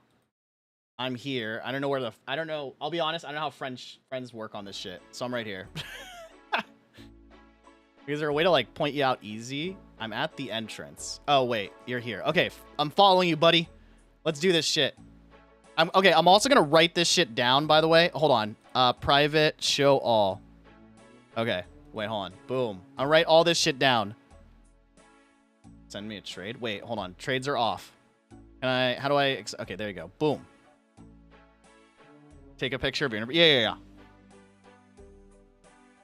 I'm here. I don't know where the... I don't know. I'll be honest. I don't know how friends work on this shit. So I'm right here. Is there a way to, like, point you out easy? I'm at the entrance. Oh, wait. You're here. Okay. I'm following you, buddy. Let's do this shit. Okay, I'm also going to write this shit down, by the way. Hold on. Private, show all. Okay. Wait, hold on. Boom. I'll write all this shit down. Send me a trade. Wait, hold on. Trades are off. Can I, how do I, okay, there you go. Boom. Take a picture of your, yeah.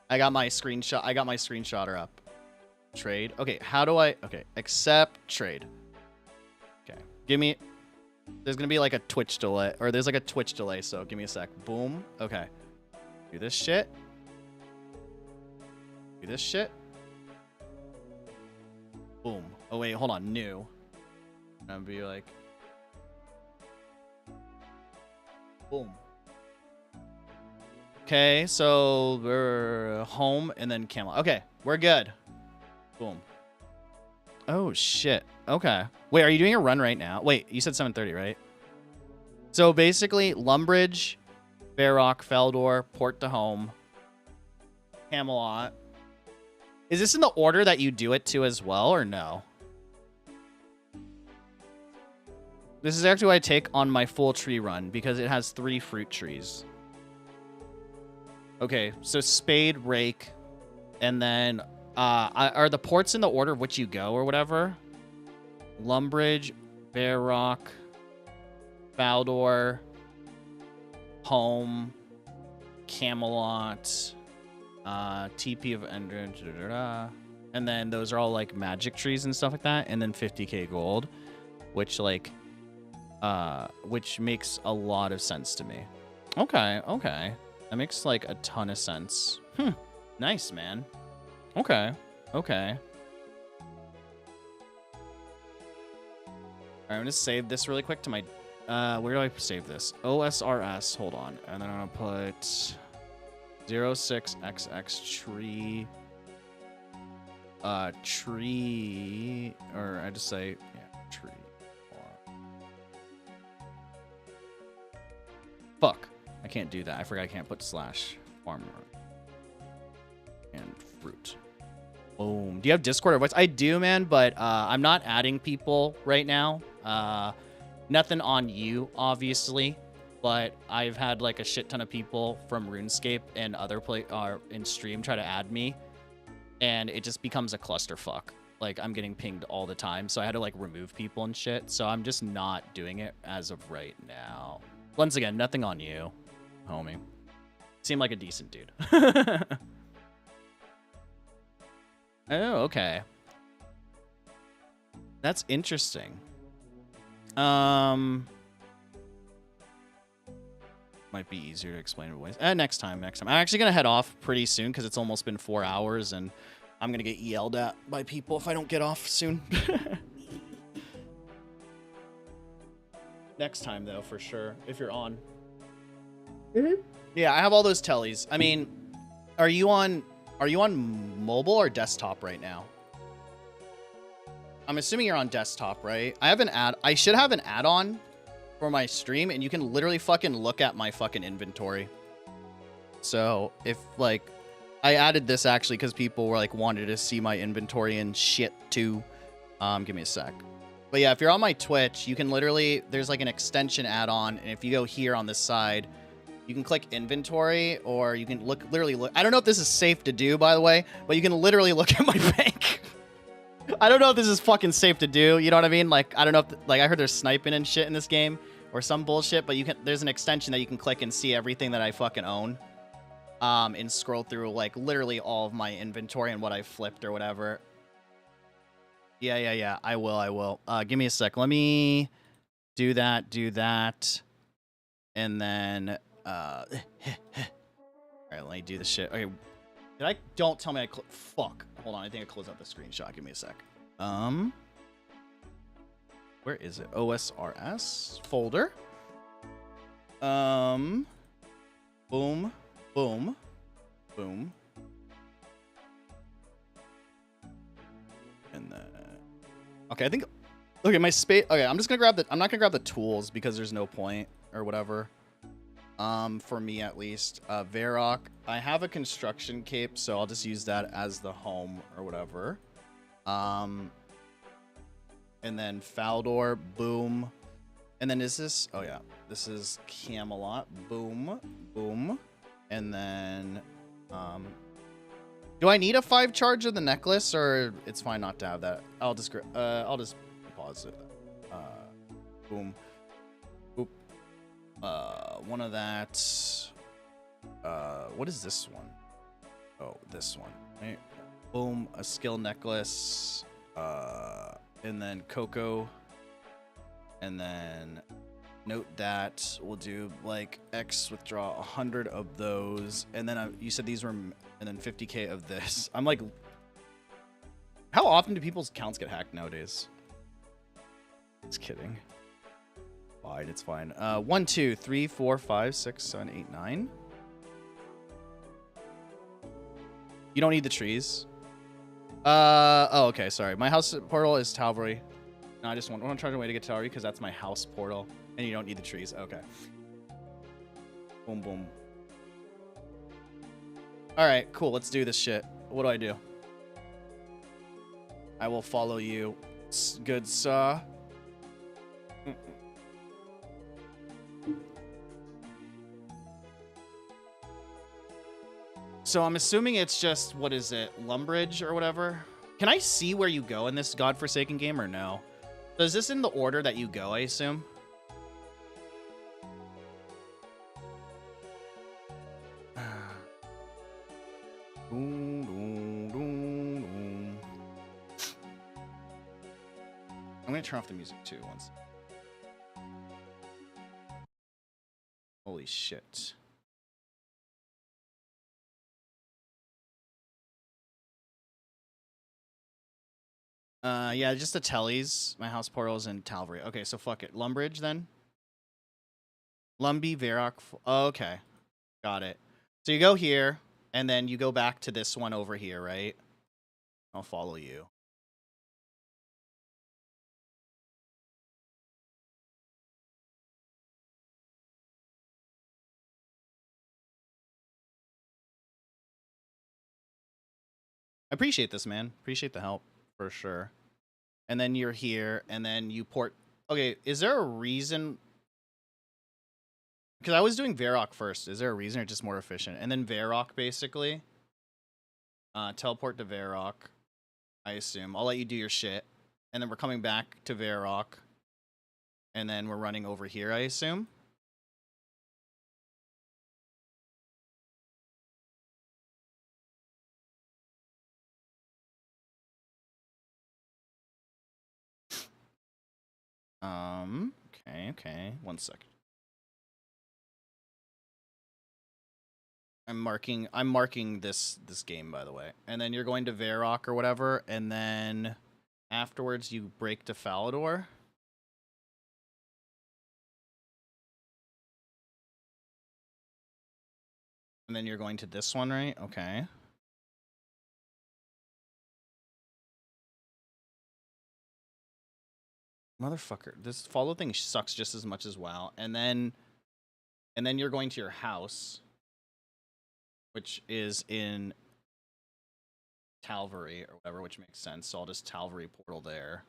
I got my screenshotter up. Trade. Okay, how do I, okay, accept trade. Okay, give me, there's gonna be like a Twitch delay, or there's like a Twitch delay, so give me a sec. Boom. Okay. Do this shit. Do this shit. Boom. Oh wait, hold on. New. And I'll be like, boom. Okay, so we're home and then camel. Okay, we're good. Boom. Oh shit. Okay. Wait, are you doing a run right now? Wait, you said 7:30, right? So basically, Lumbridge, Varrock, Feldor, Port to Home, Camelot. Is this in the order that you do it to as well, or no? This is actually what I take on my full tree run, because it has 3 fruit trees. Okay, so Spade, Rake, and then... are the ports in the order of which you go, or whatever? Lumbridge, Varrock, Feldor, Home, Camelot... TP of Ender, and then those are all like magic trees and stuff like that, and then 50k gold, which like which makes a lot of sense to me. Okay, that makes like a ton of sense. Nice, man. Okay. All right, I'm gonna save this really quick to my where do I save this? OSRS, hold on, and then I'm gonna put 06XX tree tree, or I just say, yeah, tree. Fuck, I can't do that. I forgot I can't put slash farmer and fruit. Boom. Do you have Discord or voice? I do, man, but I'm not adding people right now. Nothing on you, obviously. But I've had like a shit ton of people from RuneScape and other in stream try to add me, and it just becomes a clusterfuck. Like I'm getting pinged all the time, so I had to like remove people and shit. So I'm just not doing it as of right now. Once again, nothing on you, homie. Seem like a decent dude. Oh, okay. That's interesting. Might be easier to explain in ways. Next time. I'm actually going to head off pretty soon because it's almost been 4 hours, and I'm going to get yelled at by people if I don't get off soon. Next time, though, for sure, if you're on. Yeah, I have all those tellies. I mean, are you on mobile or desktop right now? I'm assuming you're on desktop, right? I should have an add-on for my stream, and you can literally fucking look at my fucking inventory. So if like I added this actually because people were like wanted to see my inventory and shit too. Give me a sec. But yeah, if you're on my Twitch, you can literally, there's like an extension add-on, and if you go here on this side, you can click inventory, or you can literally look. I don't know if this is safe to do, by the way, but you can literally look at my bank. I don't know if this is fucking safe to do. You know what I mean? Like, I don't know if, like, I heard there's sniping and shit in this game or some bullshit, but there's an extension that you can click and see everything that I fucking own. And scroll through, like, literally all of my inventory and what I flipped or whatever. Yeah. I will. Give me a sec. Let me do that. And then, all right, let me do the shit. Okay. Don't tell me fuck. Hold on, I think I closed out the screenshot. Give me a sec. Where is it? OSRS folder. Boom. And then, okay, I think, okay, my space, okay, I'm not gonna grab the tools because there's no point or whatever. For me at least. Varrock, I have a construction cape, so I'll just use that as the home or whatever. And then Feldor, boom. And then is this, oh yeah, this is Camelot, boom. And then, do I need a 5 charge of the necklace, or it's fine not to have that? I'll just pause it. Boom. Boop. One of that. What is this one? Oh, this one. Right. Boom. A skill necklace. And then Coco. And then note that we'll do like X withdraw 100 of those. And then you said these were, and then 50k of this. I'm like, how often do people's accounts get hacked nowadays? Just kidding. Fine, it's fine. 1, 2, 3, 4, 5, 6, 7, 8, 9. You don't need the trees. Oh, okay, sorry. My house portal is Talbury. No, I just want to try to way to get to Talbury because that's my house portal. And you don't need the trees. Okay. Boom, boom. Alright, cool. Let's do this shit. What do I do? I will follow you. Good saw. So I'm assuming it's just, what is it, Lumbridge or whatever? Can I see where you go in this godforsaken game or no? So is this in the order that you go, I assume? I'm gonna turn off the music too once. Holy shit. Yeah, just the tellies. My house portal's in Talbury. Okay, so fuck it. Lumbridge then? Lumby, Varrock. Oh, okay. Got it. So you go here, and then you go back to this one over here, right? I'll follow you. I appreciate this, man. Appreciate the help, for sure. And then you're here, and then you port... Okay, is there a reason... Because I was doing Varrock first. Is there a reason or just more efficient? And then Varrock, basically. Teleport to Varrock, I assume. I'll let you do your shit. And then we're coming back to Varrock. And then we're running over here, I assume. Okay. 1 second. I'm marking this game, by the way. And then you're going to Varrock or whatever, and then afterwards you break to Falador. And then you're going to this one, right? Okay. Motherfucker, this follow thing sucks just as much as WoW. And then you're going to your house, which is in Talbury or whatever, which makes sense. So I'll just Talbury portal there.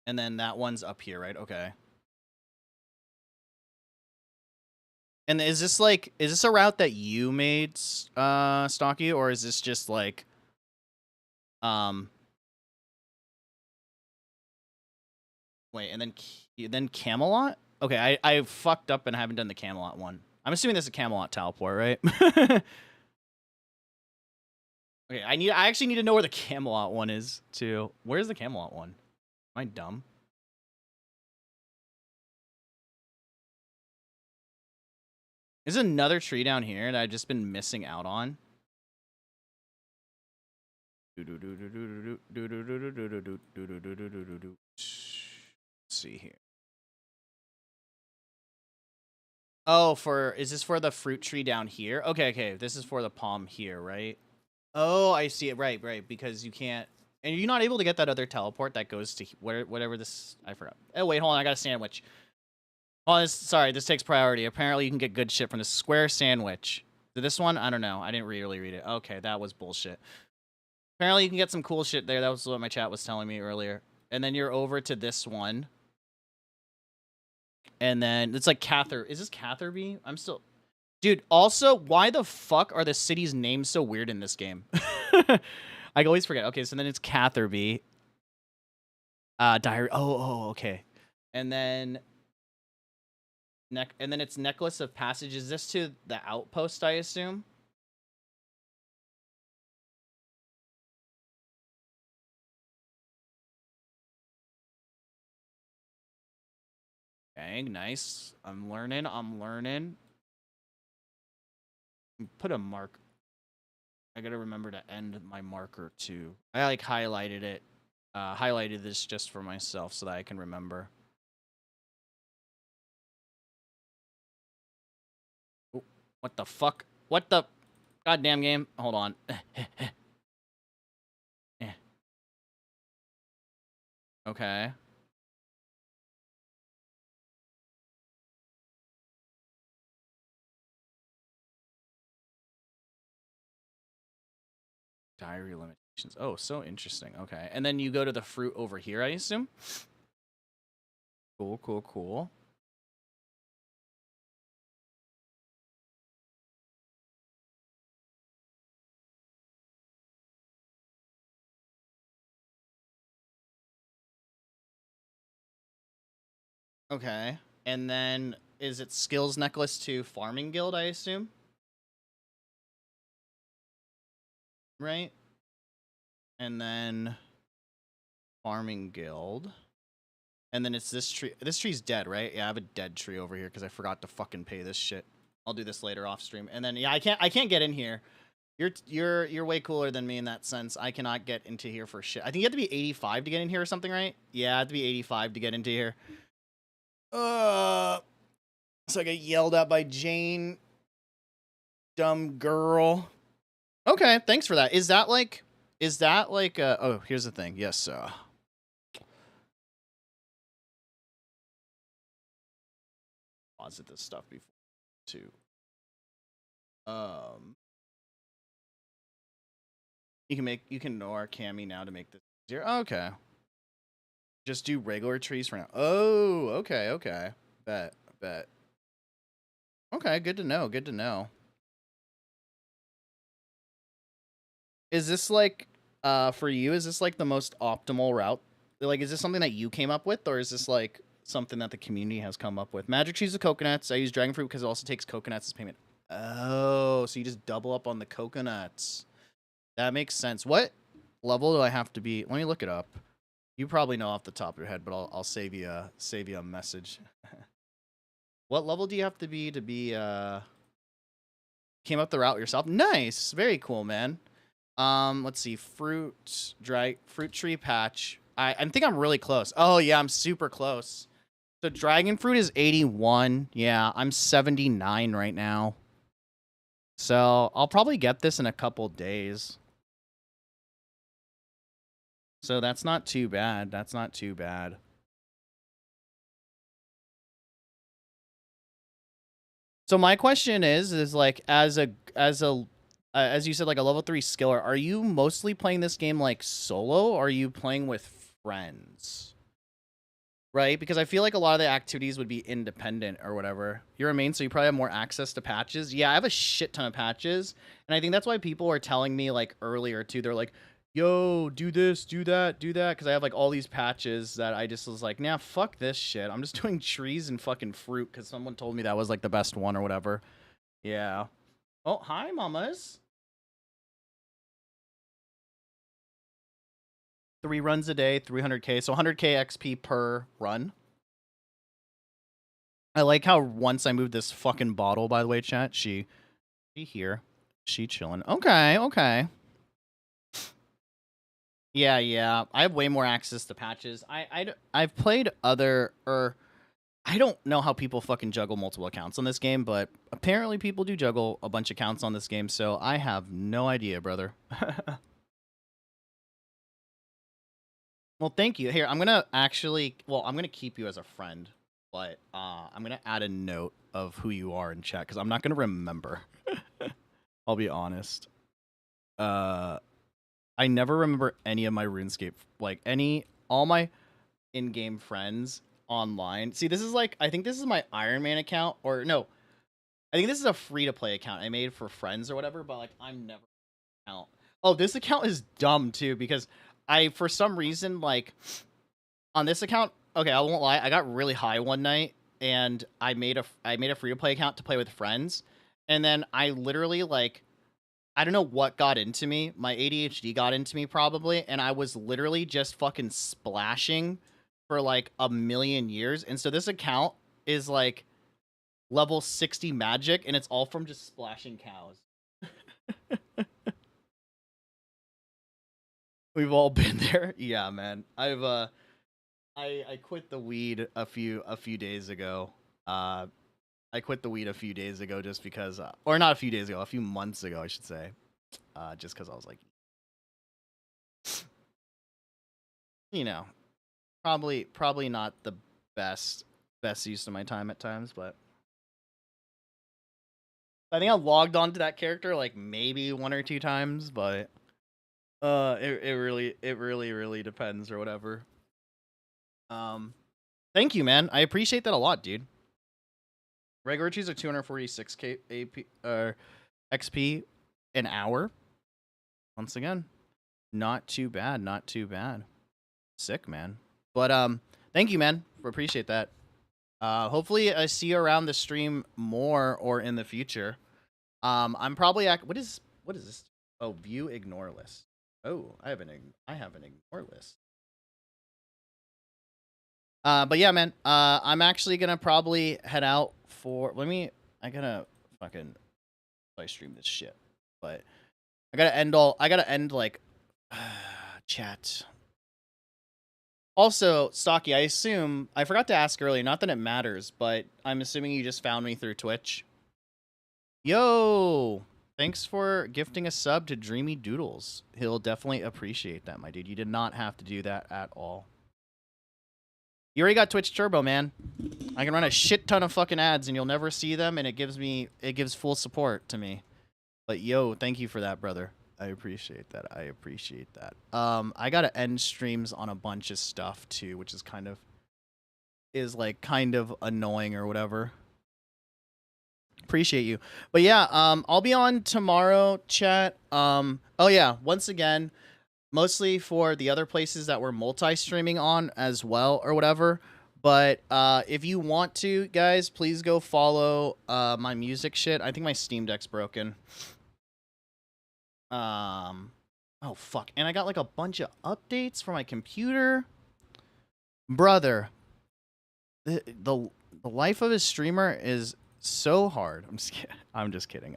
And then that one's up here, right? Okay. And is this a route that you made, Stocky, or is this just like, wait, and then Camelot? Okay, I fucked up and haven't done the Camelot one. I'm assuming this is a Camelot teleport, right? Okay, I actually need to know where the Camelot one is too. Where's the Camelot one? Am I dumb? There's another tree down here that I've just been missing out on. Let's see here. Oh, is this for the fruit tree down here? Okay. This is for the palm here, right? Oh, I see it. Right. Because you can't... And you're not able to get that other teleport that goes to whatever this... I forgot. Oh, wait, hold on. I got a sandwich. Oh, sorry. This takes priority. Apparently, you can get good shit from the square sandwich. This one? I don't know. I didn't really read it. Okay, that was bullshit. Apparently, you can get some cool shit there. That was what my chat was telling me earlier. And then you're over to this one. And then it's like Cather. Is this Catherby? I'm still... Dude, also, why the fuck are the cities' names so weird in this game? I always forget. Okay, so then it's Catherby. Diary. Oh, okay. And then... And then it's Necklace of Passage. Is this to the outpost, I assume? Dang, nice. I'm learning. Put a mark. I gotta remember to end my marker too. I like highlighted it. Highlighted this just for myself so that I can remember. Ooh, what the fuck? What the goddamn game? Hold on. Okay. Diary limitations. Oh, so interesting. Okay. And then you go to the fruit over here, I assume? Cool, cool, cool. Okay. And then is it skills necklace to farming guild, I assume? Right? And then farming guild. And then it's this tree. This tree's dead, right? Yeah, I have a dead tree over here because I forgot to fucking pay this shit. I'll do this later off stream. And then yeah, I can't get in here. You're way cooler than me in that sense. I cannot get into here for shit. I think you have to be 85 to get in here or something, right? Yeah, I have to be 85 to get into here. So I get yelled at by Jane. Dumb girl. Okay, thanks for that. Is that like oh, here's the thing. Yes, deposit this stuff before too. You can ignore Cammy now to make this easier. Okay. Just do regular trees for now. Oh, okay. Bet. Okay, good to know. Is this like for you, is this like the most optimal route? Like, is this something that you came up with, or is this like something that the community has come up with? Magic trees with coconuts. I use dragon fruit because it also takes coconuts as payment. Oh, so you just double up on the coconuts. That makes sense. What level do I have to be? Let me look it up. You probably know off the top of your head, but I'll save you a message. What level do you have to be came up the route yourself? Nice. Very cool, man. Let's see. Fruit tree patch. I think I'm really close. Oh yeah, I'm super close. So dragon fruit is 81. Yeah, I'm 79 right now. So I'll probably get this in a couple days. So that's not too bad. So my question is like as you said, like a level 3 skiller, are you mostly playing this game like solo, or are you playing with friends? Right? Because I feel like a lot of the activities would be independent or whatever. You're a main, so you probably have more access to patches. Yeah, I have a shit ton of patches, and I think that's why people were telling me like earlier too. They're like, yo, do this, do that, because I have like all these patches that I just was like, nah, fuck this shit. I'm just doing trees and fucking fruit because someone told me that was like the best one or whatever. Yeah. Oh, hi, mamas. 3 runs a day, 300k, so 100k XP per run. I like how once I moved this fucking bottle, by the way, chat, she here. She chilling. Okay. Yeah. I have way more access to patches. I've played other, I don't know how people fucking juggle multiple accounts on this game, but apparently people do juggle a bunch of accounts on this game, so I have no idea, brother. Well, thank you. Here, I'm going to keep you as a friend, but I'm going to add a note of who you are in chat because I'm not going to remember. I'll be honest. I never remember any of my RuneScape, like all my in-game friends. online. See, this is like, I think this is my Iron Man account, or no, I think this is a free to play account I made for friends or whatever, but like I'm never account. Oh, this account is dumb too because I, for some reason, like on this account, okay, I won't lie, I got really high one night and I made a free to play account to play with friends, and then I literally like, I don't know what got into me. My ADHD got into me probably, and I was literally just fucking splashing for like a million years. And so this account is like level 60 magic, and it's all from just splashing cows. We've all been there. Yeah, man. I quit the weed a few days ago. I quit the weed a few days ago just because, or not a few days ago, a few months ago, I should say. Just because I was like, you know, probably not the best use of my time at times, but I think I logged on to that character like maybe 1 or 2 times, but it really depends or whatever. Thank you, man. I appreciate that a lot, dude. Regular cheese are 246k AP or XP an hour. Once again, not too bad, not too bad. Sick, man. But thank you, man. Appreciate that. Hopefully I see you around the stream more or in the future. I'm probably what is this? Oh, view ignore list. Oh, I have an ignore list. But yeah, man. I'm actually gonna probably head out for. I gotta fucking play stream this shit. But I gotta end like chat. Also, Stocky, I assume I forgot to ask earlier. Not that it matters, but I'm assuming you just found me through Twitch. Yo, thanks for gifting a sub to Dreamy Doodles. He'll definitely appreciate that, my dude. You did not have to do that at all. You already got Twitch Turbo, man. I can run a shit ton of fucking ads and you'll never see them, and it gives full support to me. But yo, thank you for that, brother. I appreciate that. I gotta end streams on a bunch of stuff too, which is kind of annoying or whatever. Appreciate you. But yeah, I'll be on tomorrow, chat. Oh yeah, once again, mostly for the other places that we're multi-streaming on as well or whatever. But if you want to, guys, please go follow my music shit. I think my Steam Deck's broken. Oh fuck, and I got like a bunch of updates for my computer, brother. The life of a streamer is so hard. I'm just kidding.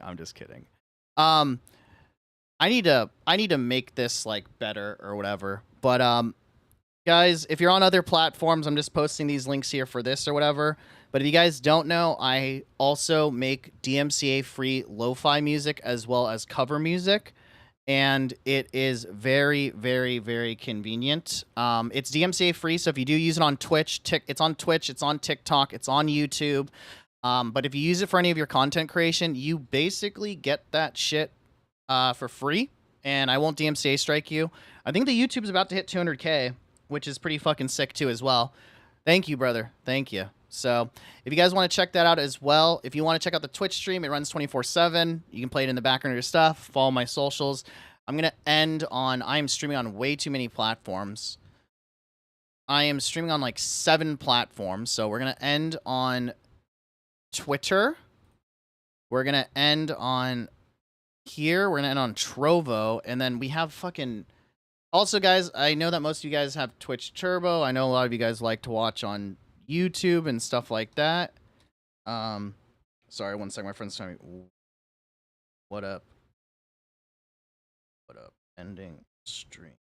I need to make this like better or whatever. But guys, if you're on other platforms, I'm just posting these links here for this or whatever. But if you guys don't know, I also make DMCA free lo-fi music as well as cover music, and it is very convenient. It's DMCA free, so if you do use it on Twitch, it's on Twitch, it's on TikTok, it's on YouTube. But if you use it for any of your content creation, you basically get that shit for free, and I won't DMCA strike you. I think the YouTube's about to hit 200K, which is pretty fucking sick too as well. Thank you, brother. Thank you. So if you guys want to check that out as well, if you want to check out the Twitch stream, it runs 24/7. You can play it in the background of your stuff. Follow my socials. I'm going to end on, I am streaming on way too many platforms. I am streaming on like 7 platforms. So we're going to end on Twitter. We're going to end on here. We're going to end on Trovo. And then we have fucking... Also, guys, I know that most of you guys have Twitch Turbo. I know a lot of you guys like to watch on YouTube and stuff like that. Sorry, one second. My friend's telling me. What up? What up? Ending streaming.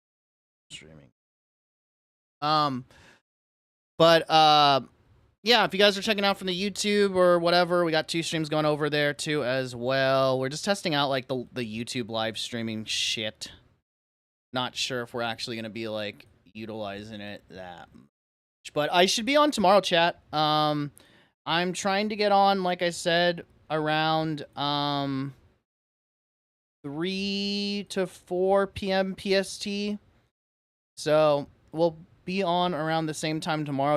Yeah, if you guys are checking out from the YouTube or whatever, we got 2 streams going over there too as well. We're just testing out like the YouTube live streaming shit. Not sure if we're actually gonna be like utilizing it that much, but I should be on tomorrow, chat. I'm trying to get on, like I said, around 3 to 4 p.m. PST. So we'll be on around the same time tomorrow.